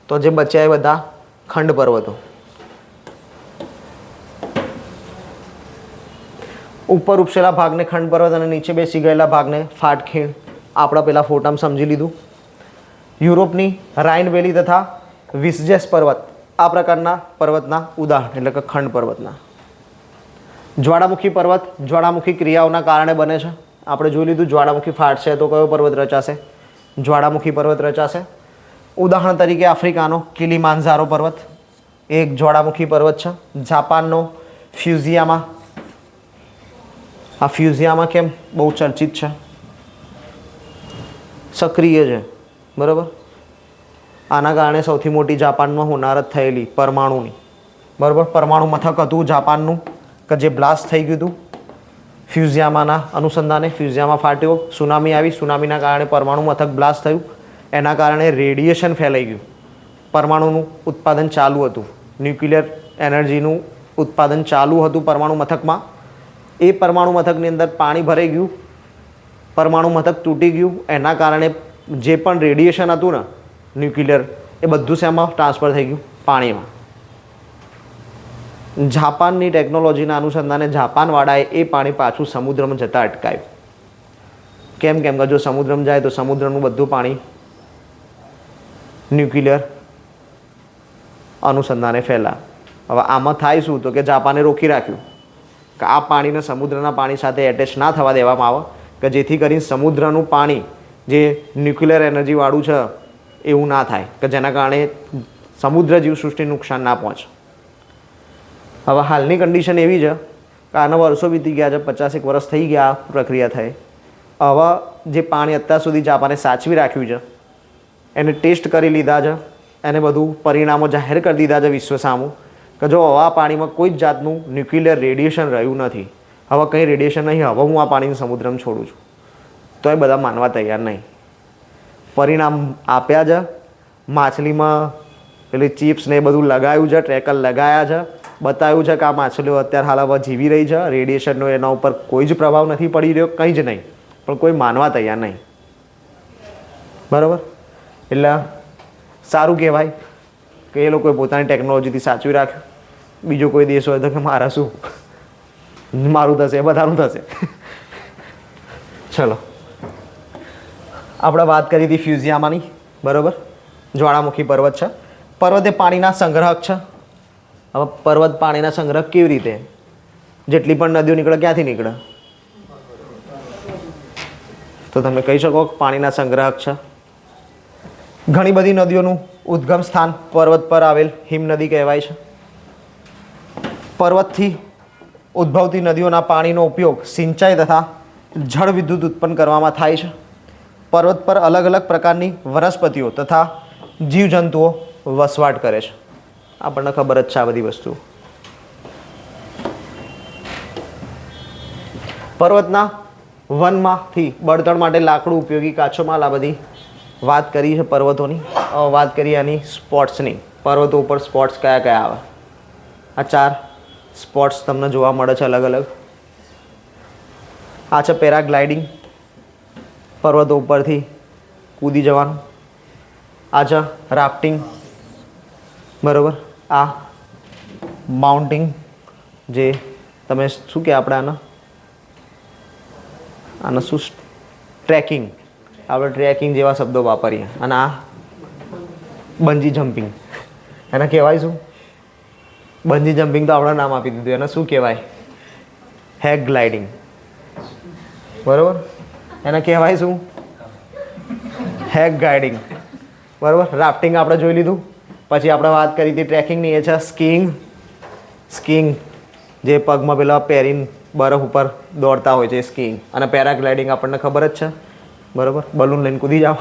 તો જે બચ્યા એ બધા ખંડ પર્વતો. ઉપર ઉપસેલા ભાગને ખંડ પર્વત અને નીચે બેસી ગયેલા ભાગને ફાટખીણ. આપણે પેલા ફોટામાં સમજી લીધું. યુરોપની રાઇન વેલી તથા વિસ્જેસ પર્વત આ પ્રકારના પર્વતના ઉદાહરણ, એટલે કે ખંડ પર્વતના. જ્વાળામુખી પર્વત જ્વાળામુખી ક્રિયાઓના કારણે બને છે. આપણે જોઈ લીધું જ્વાળામુખી ફાટશે તો કયો પર્વત રચાશે? જ્વાળામુખી પર્વત રચાશે. ઉદાહરણ તરીકે આફ્રિકાનો કિલીમાંજારો પર્વત એક જ્વાળામુખી પર્વત છે. જાપાનનો ફ્યુઝિયામા. આ ફ્યુઝિયામા કેમ બહુ ચર્ચિત છે? સક્રિય છે. બરાબર. આના કારણે સૌથી મોટી જાપાનમાં હોનારત થયેલી પરમાણુની. બરાબર. પરમાણુ મથક હતું જાપાનનું કે જે બ્લાસ્ટ થઈ ગયું હતું ફ્યુઝિયામાના અનુસંધાને. ફ્યુઝિયામા ફાટ્યો, સુનામી આવી. સુનામીના કારણે પરમાણુ મથક બ્લાસ્ટ થયું. એના કારણે રેડિયેશન ફેલાઈ ગયું. પરમાણુનું ઉત્પાદન ચાલુ હતું. ન્યુક્લિયર એનર્જીનું ઉત્પાદન ચાલુ હતું પરમાણુ મથકમાં. એ પરમાણુ મથકની અંદર પાણી ભરાઈ ગયું. પરમાણુ મથક તૂટી ગયું. એના કારણે જે પણ રેડિયેશન હતું ને ન્યુક્લિયર, એ બધું શેમાં ટ્રાન્સફર થઈ ગયું? પાણીમાં. જાપાનની ટેકનોલોજીના અનુસંધાને જાપાનવાળાએ એ પાણી પાછું સમુદ્રમાં જતાં અટકાવ્યું. કેમ? કેમ કે જો સમુદ્રમાં જાય તો સમુદ્રનું બધું પાણી ન્યુક્લિયર અનુસંધાને ફેલાય. હવે આમાં થાય શું? તો કે જાપાને રોકી રાખ્યું કે આ પાણીને સમુદ્રના પાણી સાથે એટેચ ના થવા દેવામાં આવે, કે જેથી કરીને સમુદ્રનું પાણી જે ન્યુક્લિયર એનર્જીવાળું છે એવું ના થાય, કે જેના કારણે સમુદ્ર જીવસૃષ્ટિને નુકસાન ના પહોંચે. હવે હાલની કન્ડિશન એવી છે કે આના વર્ષો વીતી ગયા છે, 50 વર્ષ થઈ ગયા આ પ્રક્રિયા થઈ. હવે જે પાણી અત્યાર સુધી જાપાને સાચવી રાખ્યું છે એને ટેસ્ટ કરી લીધા છે, એને બધું પરિણામો જાહેર કરી દીધા છે વિશ્વ સામું, કે કે જો આ પાણીમાં કોઈ જ જાતનું ન્યુક્લિયર રેડિયેશન રહ્યું નથી, હવે કંઈ રેડિયેશન નહીં, હવે હું આ પાણીને સમુદ્રમાં છોડું છું, તો એ બધા માનવા તૈયાર નહીં. પરિણામ આપ્યા છે. માછલીમાં પેલી ચિપ્સ ને એ બધું લગાવ્યું છે, ટ્રેકર લગાવ્યા છે, બતાવ્યું છે કે આ માછલીઓ અત્યારે હાલ હવે જીવી રહી છે, રેડિયેશનનો એના ઉપર કોઈ જ પ્રભાવ નથી પડી રહ્યો, કંઈ જ નહીં, પણ કોઈ માનવા તૈયાર નહીં. બરાબર? એટલે સારું કહેવાય કે એ લોકોએ પોતાની ટેકનોલોજીથી સાચવી રાખ્યું. બીજો કોઈ દેશ હોય તો કે મારા શું, મારું થશે, બધાનું થશે. ચલો, આપણે વાત કરી હતી ફ્યુઝિયામાની. બરાબર? જ્વાળામુખી પર્વત છે. પર્વત એ પાણીના સંગ્રહક છે. હવે પર્વત પાણીના સંગ્રહક કેવી રીતે? જેટલી પણ નદીઓ નીકળે ક્યાંથી નીકળે? તો તમે કહી શકો કે પાણીના સંગ્રહક છે. ઘણી બધી નદીઓનું ઉદ્ગમ સ્થાન પર્વત પર આવેલ હિમનદી કહેવાય છે. પર્વતથી ઉદ્ભવતી નદીઓના પાણીનો ઉપયોગ સિંચાઈ તથા જળ વિદ્યુત ઉત્પન્ન કરવામાં થાય છે. પર્વત પર અલગ અલગ પ્રકારની વનસ્પતિઓ તથા જીવજંતુઓ વસવાટ કરે છે. આપણને ખબર જ છે આ બધી વસ્તુ. પર્વતના વનમાંથી બળતણ માટે લાકડું ઉપયોગી કાચો માલ, આ બધી વાત કરી છે પર્વતોની. વાત કરીએ આની સ્પોટ્સની. પર્વતો ઉપર સ્પોટ્સ કયા કયા આવે? આ 4 સ્પોટ્સ તમને જોવા મળે છે અલગ અલગ. આ છે પેરાગ્લાઇડિંગ, પર્વતો ઉપરથી કૂદી જવાનું. આ છે રાફ્ટિંગ. બરાબર? આ માઉન્ટિંગ, જે તમે શું કે આપણે આને શું ટ્રેકિંગ, આપણે ટ્રેકિંગ જેવા શબ્દો વાપરીએ. અને આ બંજી જમ્પિંગ, એને કહેવાય શું? બંજી જમ્પિંગ તો આપણે નામ આપી દીધું, એને શું કહેવાય? Hague gliding. બરાબર? એને કહેવાય શું? Hague guiding. બરાબર? રાફ્ટિંગ આપણે જોઈ લીધું. પછી આપણે વાત કરી હતી ટ્રેકિંગની, એ છે સ્કીઇંગ. સ્કીઇંગ જે પગમાં પેલા પહેરીને બરફ ઉપર દોડતા હોય છે, સ્કીઇંગ. અને પેરાગ્લાઇડિંગ આપણને ખબર જ છે. બરાબર? બલૂન લઈને કૂદી જાઓ,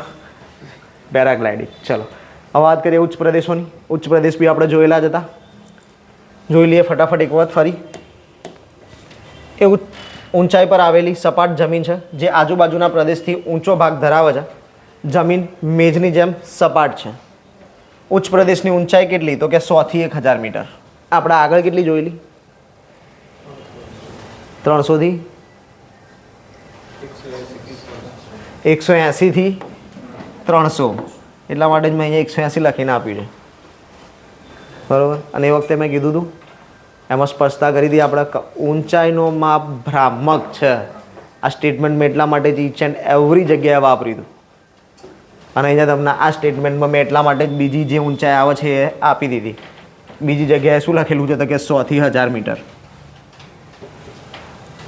પેરાગ્લાઇડિંગ. ચલો, હવે વાત કરીએ ઉચ્ચ પ્રદેશોની. ઉચ્ચ પ્રદેશ બી આપણે જોયેલા જ હતા. જોઈ લઈએ ફટાફટ એક વખત ફરી. એ ઊંચાઈ પર આવેલી સપાટ જમીન છે જે આજુબાજુના પ્રદેશથી ઊંચો ભાગ ધરાવે છે. જમીન મેજની જેમ સપાટ છે. ઉચ્ચ પ્રદેશની ઊંચાઈ કેટલી? તો કે 100 થી 1000 મીટર. આપણે આગળ કેટલી જોયેલી? 300 થી 180 થી 300. એટલા માટે જ મેં અહીંયા 180 લખીને આપ્યું છે. બરાબર? અને એ વખતે મેં કીધું હતું, એમાં સ્પષ્ટતા કરી હતી આપણે, ઊંચાઈનો માપ ભ્રામક છે. આ સ્ટેટમેન્ટ મેં એટલા માટે જ ઈચ એન્ડ એવરી જગ્યાએ વાપર્યું હતું. અને અહીંયા તમને આ સ્ટેટમેન્ટમાં મેં એટલા માટે જ બીજી જે ઊંચાઈ આવે છે એ આપી દીધી. બીજી જગ્યાએ શું લખેલું છે? તો કે 100 થી 1000 મીટર.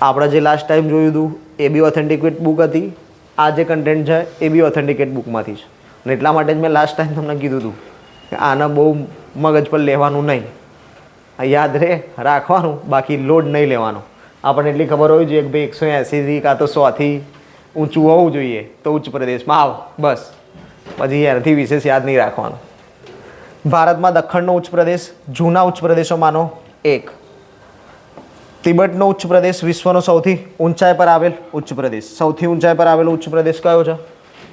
આપણે જે લાસ્ટ ટાઈમ જોયું હતું એ બી ઓથેન્ટિકેટ બુક હતી. આ જે કન્ટેન્ટ છે એ બી ઓથેન્ટિકેટ બુકમાંથી છે. અને એટલા માટે જ મેં લાસ્ટ ટાઈમ તમને કીધું હતું કે આને બહુ મગજ પર લેવાનું નહીં, યાદ રાખવાનું, બાકી લોડ નહીં લેવાનો. આપણને એટલી ખબર હોવી જોઈએ કે ભાઈ 180થી કાં તો 100થી ઊંચું હોવું જોઈએ તો ઉચ્ચ પ્રદેશમાં આવો, બસ. પછી એનાથી વિશેષ યાદ નહીં રાખવાનું. ભારતમાં દખ્ખણનો ઉચ્ચ પ્રદેશ જૂના ઉચ્ચ પ્રદેશોમાંનો એક. તિબેટનો ઉચ્ચ પ્રદેશ વિશ્વનો સૌથી ઊંચાઈ પર આવેલ ઉચ્ચ પ્રદેશ. સૌથી ઊંચાઈ પર આવેલો ઉચ્ચ પ્રદેશ કયો છે?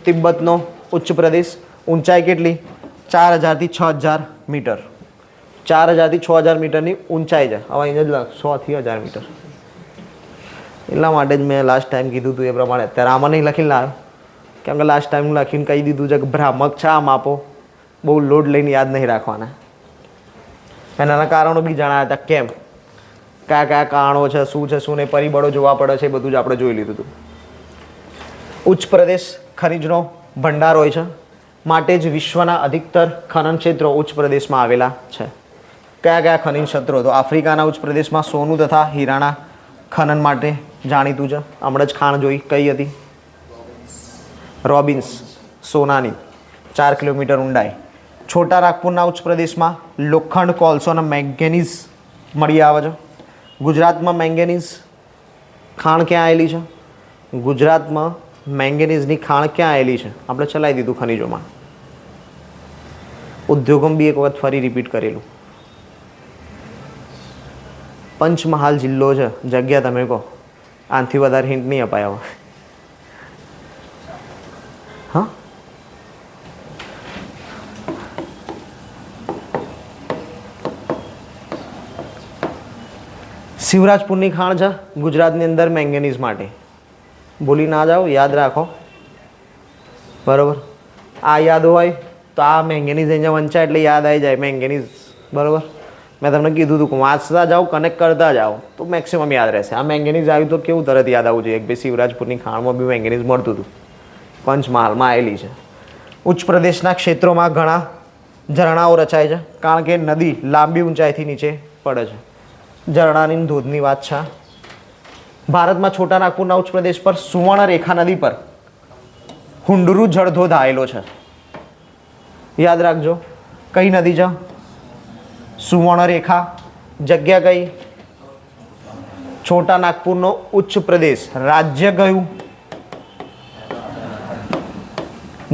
તિબ્બતનો ઉચ્ચ પ્રદેશ. ઊંચાઈ કેટલી? 4000 થી 6000 મીટર. 4000 થી 6000 મીટરની ઊંચાઈ છે. હવે અહીંયા જ 100 થી 1000 મીટર. એટલા માટે જ મેં લાસ્ટ ટાઈમ કીધું હતું એ પ્રમાણે. અત્યારે આમાં નહીં લખીને લાવ્યો, કેમ કે લાસ્ટ ટાઈમ લખીને કહી દીધું છે કે ભ્રામક છે આ માપો, બહુ લોડ લઈને યાદ નહીં રાખવાના. એના કારણો બી જણાવ્યા હતા, કેમ, કયા કયા કારણો છે, શું છે શું નહીં, પરિબળો જોવા પડે છે, એ બધું જ આપણે જોઈ લીધું હતું. ઉચ્ચ પ્રદેશ ખનિજનો ભંડાર હોય છે, માટે જ વિશ્વના અધિકતર ખનન ક્ષેત્રો ઉચ્ચ પ્રદેશમાં આવેલા છે. કયા કયા ખનન ક્ષેત્રો? તો આફ્રિકાના ઉચ્ચ પ્રદેશમાં સોનું તથા હીરાના ખનન માટે જાણીતું છે. હમણાં જ ખાણ જોઈ કઈ હતી? રોબિન્સ, સોનાની, 4 કિલોમીટર ઊંડાઈ. છોટા નાગપુરના ઉચ્ચ પ્રદેશમાં લોખંડ, કોલસો અને મેંગેનીઝ મળી આવે છે. ગુજરાતમાં મેંગેનીઝ ખાણ ક્યાં આવેલી છે? ગુજરાતમાં મેંગેનીઝની ખાણ ક્યાં આવેલી છે? આપણે ચલાવી દીધું ખનિજોમાં. ઉદ્યોગમ બી એક વખત ફરી રિપીટ કરેલું. પંચમહાલ જિલ્લો છે. જગ્યા તમે કહો. આનાથી વધારે હિન્ટ નહીં અપાય હવે. હા, શિવરાજપુરની ખાણ છે ગુજરાતની અંદર મેંગેનીઝ માટે. ભૂલી ના જાઓ, યાદ રાખો. બરાબર, આ યાદ હોય તો આ મેંગેનીઝ અહીંયા વંચાય એટલે યાદ આવી જાય મેંગેનીઝ. બરાબર, મેં તમને કીધું હતું કે વાંચતા જાઓ, કનેક્ટ કરતા જાઓ તો મેક્સિમમ યાદ રહેશે. આ મેંગેનીઝ આવ્યું તો કેવું તરત યાદ આવવું જોઈએ કે ભાઈ શિવરાજપુરની ખાણમાં બી મેંગેનીઝ મળતું હતું. પંચમહાલમાં આવેલી છે. ઉચ્ચ પ્રદેશના ક્ષેત્રોમાં ઘણા ઝરણાઓ રચાય છે કારણ કે નદી લાંબી ઊંચાઈથી નીચે પડે છે. ઝરણાની ધોધની વાત છે. ભારતમાં છોટા નાગપુરના ઉચ્ચ પ્રદેશ પર સુવર્ણરેખા નદી પર હુંડરૂ જળધોધ આવેલો છે. યાદ રાખજો, કઈ નદી છે? સુવર્ણરેખા. જગ્યા કઈ? છોટા નાગપુરનો ઉચ્ચ પ્રદેશ. રાજ્ય કયું?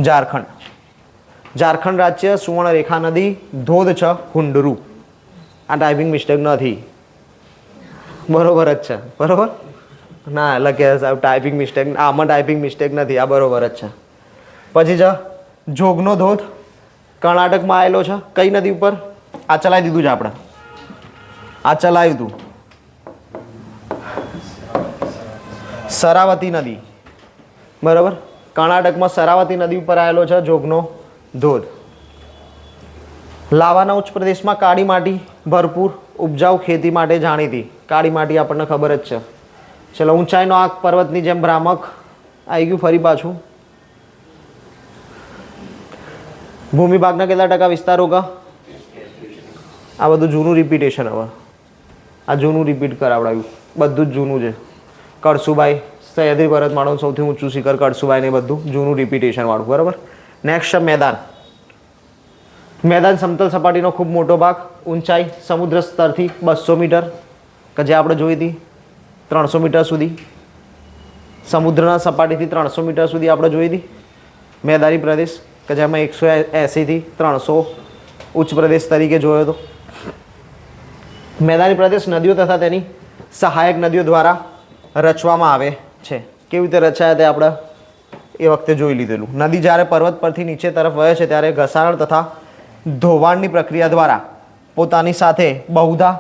ઝારખંડ. ઝારખંડ રાજ્ય, સુવર્ણરેખા નદી, ધોધ છે હુંડરૂ. આ ટાઈપિંગ મિસ્ટેક નથી, બરોબર જ છે. બરોબર ના લખ્યા સાહેબ ટાઈપિંગ મિસ્ટેક, આમાં ટાઈપિંગ મિસ્ટેક નથી, આ બરોબર જ છે. પછી છે જોગનો ધોધ, કર્ણાટકમાં આવેલો છે. કઈ નદી ઉપર? આ ચલાવી દીધું છે આપણે, આ ચલાવ્યું હતું. શરાવતી નદી. બરાબર, કર્ણાટકમાં શરાવતી નદી ઉપર આવેલો છે જોગનો ધોધ. લાવાના ઉચ્ચ પ્રદેશમાં કાળી માટી ભરપૂર ઉપજાઉ ખેતી માટે જાણીતી. કાળી માટી આપણને ખબર જ છે. ચલો, ઊંચાઈનો આંક પર્વતની જેમ ભ્રામક. આવી ગયું ફરી પાછું. ભૂમિભાગના કેટલા ટકા વિસ્તારો કા? આ બધું જૂનું રિપીટેશન. હવે આ જૂનું રિપીટ કરાવડાવ્યું, બધું જ જૂનું છે. કળસુબાઈ, સહ્યાદ્રી પર્વતમાળાનું સૌથી ઊંચું શિખર કળસુબાઈ ને બધું જૂનું રિપીટેશન વાળું. બરાબર. નેક્સ્ટ છે મેદાન. મેદાન સમતલ સપાટીનો ખૂબ મોટો ભાગ. ઊંચાઈ સમુદ્ર સ્તરથી 200 મીટર, કે જે આપણે જોઈ હતી 300 મીટર સુધી. સમુદ્રના સપાટીથી 300 મીટર સુધી આપણે જોઈ હતી. મેદાની પ્રદેશ કે જેમાં 180થી 300 ઉચ્ચ પ્રદેશ તરીકે જોયો હતો. મેદાની પ્રદેશ નદીઓ તથા તેની સહાયક નદીઓ દ્વારા રચવામાં આવે છે. કેવી રીતે રચાયા તે આપણે એ વખતે જોઈ લીધેલું. નદી જ્યારે પર્વત પરથી નીચે તરફ વહે છે ત્યારે ઘસારણ તથા ધોવાણની પ્રક્રિયા દ્વારા પોતાની સાથે બહુવા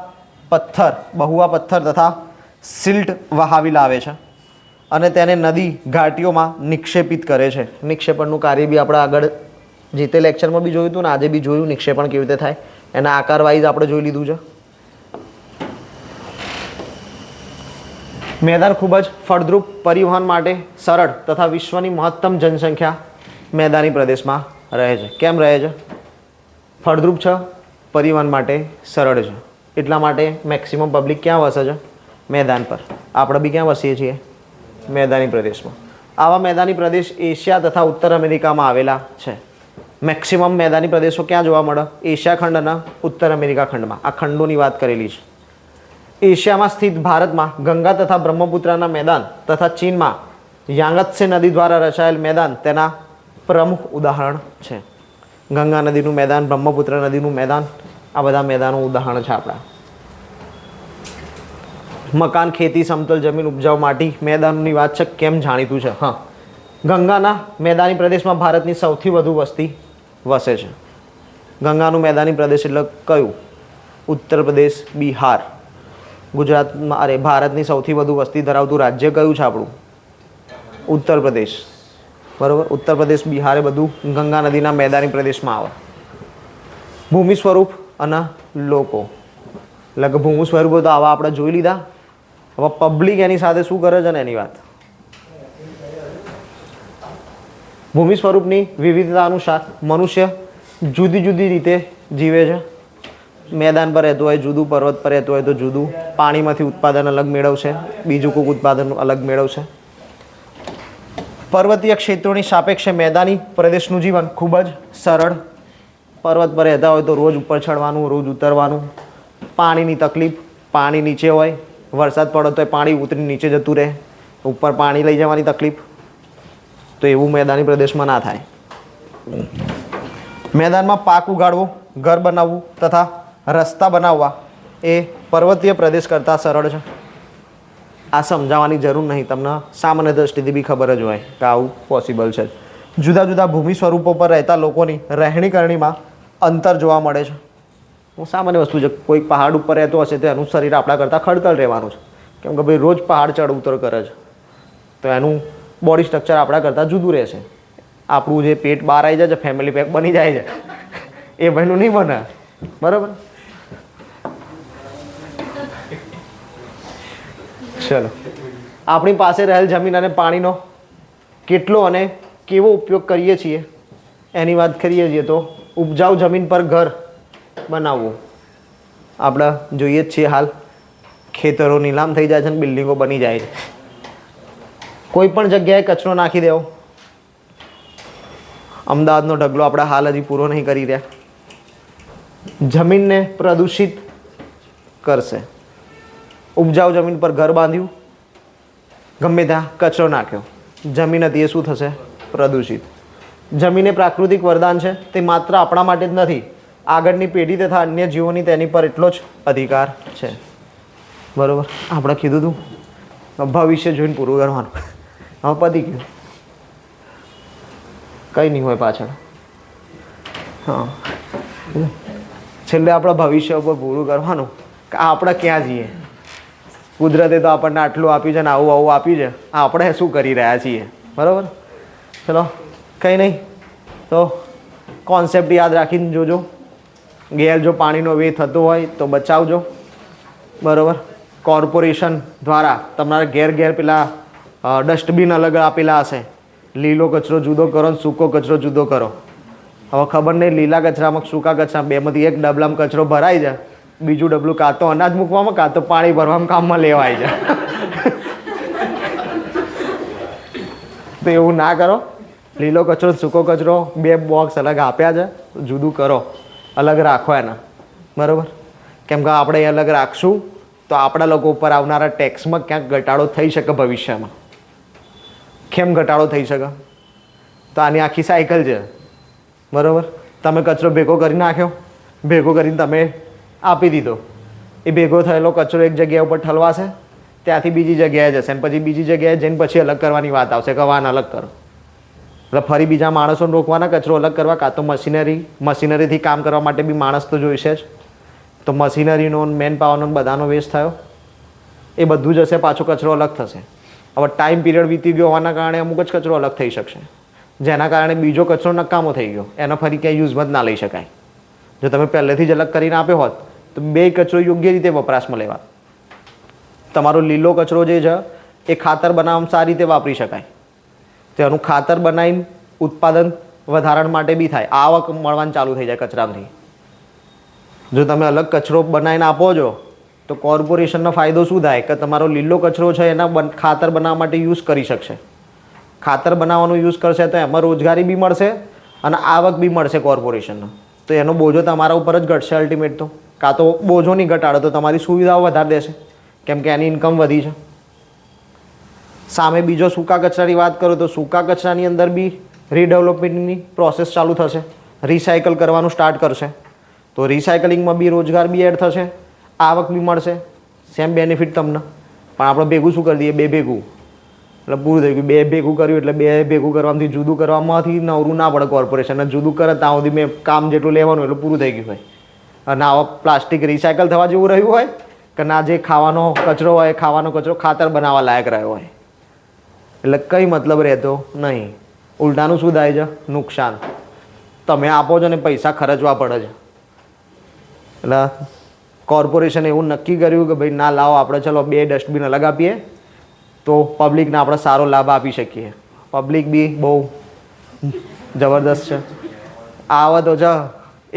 પથ્થર તથા સિલ્ટ વહાવી લાવે છે અને તેને નદી ઘાટીઓમાં નિક્ષેપિત કરે છે. નિક્ષેપણનું કાર્ય બી આપણે આગળ જે તે લેક્ચરમાં બી જોયું હતું ને આજે બી જોયું. નિક્ષેપણ કેવી રીતે થાય એના આકાર વાઇઝ આપણે જોઈ લીધું છે. મેદાન ખૂબ જ ફળદ્રુપ, પરિવહન માટે સરળ તથા વિશ્વની મહત્તમ જનસંખ્યા મેદાની પ્રદેશમાં રહે છે. કેમ રહે છે? ફળદ્રુપ છે, પરિવહન માટે સરળ છે, એટલા માટે મેક્સિમમ પબ્લિક ક્યાં વસે છે? મેદાન પર. આપણે બી ક્યાં વસીએ છીએ? મેદાની પ્રદેશમાં. આવા મેદાની પ્રદેશ એશિયા તથા ઉત્તર અમેરિકામાં આવેલા છે. મેક્સિમમ મેદાની પ્રદેશો ક્યાં જોવા મળે? એશિયા ખંડ અને ઉત્તર અમેરિકા ખંડમાં. આ ખંડોની વાત કરેલી છે. એશિયામાં સ્થિત ભારતમાં ગંગા તથા બ્રહ્મપુત્રના મેદાન તથા ચીનમાં યાંગત્સે નદી દ્વારા રચાયેલ મેદાન તેના પ્રમુખ ઉદાહરણ છે. ગંગા નદીનું મેદાન, બ્રહ્મપુત્ર નદીનું મેદાન, આ બધા મેદાનો ઉદાહરણ છે આપણા. મકાન, ખેતી, સમતલ જમીન, ઉપજાઉ માટી, મેદાનોની વાત છે. કેમ જાણીતું છે? હા, ગંગાના મેદાની પ્રદેશમાં ભારતની સૌથી વધુ વસ્તી વસે છે. ગંગાનું મેદાની પ્રદેશ એટલે કયું? ઉત્તર પ્રદેશ, બિહાર. ગુજરાતમાં ભારતની સૌથી વધુ વસ્તી ધરાવતું રાજ્ય કયું છે આપણું? ઉત્તર પ્રદેશ. બરાબર. ઉત્તર પ્રદેશ, બિહાર એ બધું ગંગા નદીના મેદાની પ્રદેશમાં આવે. ભૂમિ સ્વરૂપ અને લોકો, એટલે કે ભૂમિ સ્વરૂપો તો આવા આપણે જોઈ લીધા. હવે પબ્લિક એની સાથે શું કરે છે ને એની વાત. ભૂમિ સ્વરૂપની વિવિધતા અનુસાર મનુષ્ય જુદી જુદી રીતે જીવે છે. મેદાન પર રહેતું હોય જુદું, પર્વત પર રહેતું હોય તો જુદું, પાણીમાંથી ઉત્પાદન અલગ મેળવશે, બીજું કોઈક ઉત્પાદન અલગ મેળવશે. પર્વતીય ક્ષેત્રોની સાપેક્ષે મેદાની પ્રદેશનું જીવન ખૂબ જ સરળ. પર્વત પર રહેતા હોય તો રોજ ઉપર ચડવાનું, રોજ ઉતરવાનું, પાણીની તકલીફ, પાણી નીચે હોય, વરસાદ પડે તો પાણી ઉતરી નીચે જતું રહે, ઉપર પાણી લઈ જવાની તકલીફ. તો એવું મેદાની પ્રદેશમાં ના થાય. મેદાનમાં પાક ઉગાડવો, ઘર બનાવવું તથા રસ્તા બનાવવા એ પર્વતીય પ્રદેશ કરતાં સરળ છે. આ સમજાવવાની જરૂર નહીં, તમને સામાન્ય દ્રષ્ટિથી બી ખબર જ હોય કે આવું પોસિબલ છે. જુદા જુદા ભૂમિ સ્વરૂપો પર રહેતા લોકોની રહેણી કરણીમાં અંતર જોવા મળે છે. સામાન્ય વસ્તુ છે, કોઈક પહાડ ઉપર રહેતો હશે તો એનું શરીર આપણા કરતાં ખડતલ રહેવાનું છે, કેમ કે ભાઈ રોજ પહાડ ચડ ઉતર કરે છે, તો એનું બોડી સ્ટ્રક્ચર આપણા કરતાં જુદું રહેશે. આપણું જે પેટ બહાર આવી જાય છે, ફેમિલી પેક બની જાય છે, એ ભાઈનું નહીં બને. બરાબર. ચલો, આપણી પાસે રહેલ જમીન અને પાણીનો કેટલો અને કેવો ઉપયોગ કરીએ છીએ એની વાત કરીએ છીએ તો ઉપજાઉ જમીન પર ઘર બનાવવું. આપણે જોઈએ જ છીએ હાલ ખેતરો નીલામ થઈ જાય છે અને બિલ્ડિંગો બની જાય છે. કોઈ પણ જગ્યાએ કચરો નાખી દેવો. અમદાવાદનો ઢગલો આપણે હાલ હજી પૂરો નહીં કરી રહ્યા. જમીનને પ્રદૂષિત કરશે. ઉપજાઉ જમીન પર ઘર બાંધ્યું, ગમે ત્યાં કચરો નાખ્યો, જમીન હતી એ શું થશે? પ્રદૂષિત. જમીન એ પ્રાકૃતિક વરદાન છે, તે માત્ર આપણા માટે જ નથી, આગળની પેઢી તથા અન્ય જીવોની તેની પર એટલો જ અધિકાર છે. બરાબર. આપણે કીધું હતું ભવિષ્ય જોઈને પૂરું કરવાનું. હવે પતી ગયું, કંઈ નહીં હોય પાછળ. હા, છેલ્લે આપણા ભવિષ્ય ઉપર પૂરું કરવાનું કે આપણે ક્યાં જઈએ. કુદરતે તો આપણને આટલું આપ્યું છે ને આવું આવું આપ્યું છે, આપણે શું કરી રહ્યા છીએ. બરાબર. ચલો, કંઈ નહીં, તો કોન્સેપ્ટ યાદ રાખીને જોજો. ગેર જો પાણીનો વે થતો હોય તો બચાવજો. બરાબર. કોર્પોરેશન દ્વારા તમારા ઘેર ઘેર પેલા ડસ્ટબિન અલગ આપેલા હશે. લીલો કચરો જુદો કરો ને સૂકો કચરો જુદો કરો. હવે ખબર નહીં, લીલા કચરામાં સૂકા કચરા બેમાંથી એક ડબલામાં કચરો ભરાઈ જાય, બીજું ડબલું કાં તો અનાજ મૂકવામાં કાં તો પાણી ભરવામાં કામમાં લેવાય જાય. તો એવું ના કરો. લીલો કચરો સૂકો કચરો બે બોક્સ અલગ આપ્યા છે, જુદું કરો, અલગ રાખો એના. બરાબર. કેમ કે આપણે એ અલગ રાખશું તો આપણા લોકો ઉપર આવનારા ટેક્સમાં ક્યાંક ઘટાડો થઈ શકે ભવિષ્યમાં. કેમ ઘટાડો થઈ શકે? તો આની આખી સાયકલ છે. બરાબર. તમે કચરો ભેગો કરી નાખ્યો, ભેગો કરીને તમે આપી દીધો, એ ભેગો થયેલો કચરો એક જગ્યા ઉપર ઠલવાશે, ત્યાંથી બીજી જગ્યાએ જશે, અને પછી બીજી જગ્યાએ જઈને પછી અલગ કરવાની વાત આવશે કે વાન અલગ કરો. એટલે ફરી બીજા માણસોને રોકવાના કચરો અલગ કરવા, કાં તો મશીનરીથી કામ કરવા માટે બી માણસ તો જોઈશે જ. તો મશીનરીનો મેન પાવરનો બધાનો વેસ્ટ થયો, એ બધું જ હશે, પાછો કચરો અલગ થશે. હવે ટાઈમ પીરિયડ વીતી ગયો હોવાના કારણે અમુક જ કચરો અલગ થઈ શકશે, જેના કારણે બીજો કચરો નકામો થઈ ગયો, એનો ફરી ક્યાંય યુઝમાં જ ના લઈ શકાય. જો તમે પહેલેથી જ અલગ કરીને આપ્યો હોત તો બે કચરો યોગ્ય રીતે વપરાશમાં લેવા. તમારો લીલો કચરો જે છે એ ખાતર બનાવવામાં સારી રીતે વાપરી શકાય, તો એનું ખાતર બનાવીને ઉત્પાદન વધારણ માટે બી થાય, આવક મળવાનું ચાલુ થઈ જાય કચરામાંથી. જો તમે અલગ કચરો બનાવીને આપો છો તો કોર્પોરેશનનો ફાયદો શું થાય કે તમારો લીલો કચરો છે એના ખાતર બનાવવા માટે યુઝ કરી શકશે. ખાતર બનાવવાનું યુઝ કરશે તો એમાં રોજગારી બી મળશે અને આવક બી મળશે કોર્પોરેશનનો. તો એનો બોજો તમારા ઉપર જ ઘટશે અલ્ટિમેટ. તો કાં તો બોજો નહીં ઘટાડો તો તમારી સુવિધાઓ વધારી દેશે, કેમ કે એની ઇન્કમ વધી છે. સામે બીજો સૂકા કચરાની વાત કરો તો સૂકા કચરાની અંદર બી રીડેવલપમેન્ટની પ્રોસેસ ચાલુ થશે, રિસાયકલ કરવાનું સ્ટાર્ટ કરશે. તો રિસાયકલિંગમાં બી રોજગાર બી એડ થશે, આવક બી મળશે, સેમ બેનિફિટ તમને. પણ આપણે ભેગું શું કરી દઈએ? બે ભેગું, એટલે પૂરું થઈ ગયું. બે ભેગું કર્યું એટલે બે ભેગું કરવાથી જુદું કરવામાંથી નવરું ના પડે કોર્પોરેશન. જુદું કરે ત્યાં સુધી મેં કામ જેટલું લેવાનું એટલું પૂરું થઈ ગયું હોય. અને આવા પ્લાસ્ટિક રિસાયકલ થવા જેવું રહ્યું હોય કે ના, જે ખાવાનો કચરો હોય ખાવાનો કચરો ખાતર બનાવવા લાયક રહ્યો હોય, એટલે કંઈ મતલબ રહેતો નહીં. ઉલટાનું શું થાય છે? નુકસાન. તમે આપો છો ને પૈસા ખર્ચવા પડે છે. એટલે કોર્પોરેશને એવું નક્કી કર્યું કે ભાઈ ના, લાવો આપણે ચલો બે ડસ્ટબિન અલગ આપીએ તો પબ્લિકને આપણે સારો લાભ આપી શકીએ. પબ્લિક બી બહુ જબરદસ્ત છે. આવા તો છે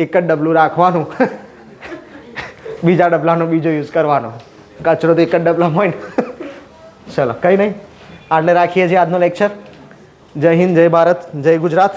એક જ ડબલું રાખવાનું, બીજા ડબલાનો બીજો યુઝ કરવાનો. કચરો તો એક જ ડબલામાં હોય ને. ચલો, કંઈ નહીં, આટલે રાખીએ છીએ આજનો લેક્ચર. જય હિન્દ, જય ભારત, જય ગુજરાત.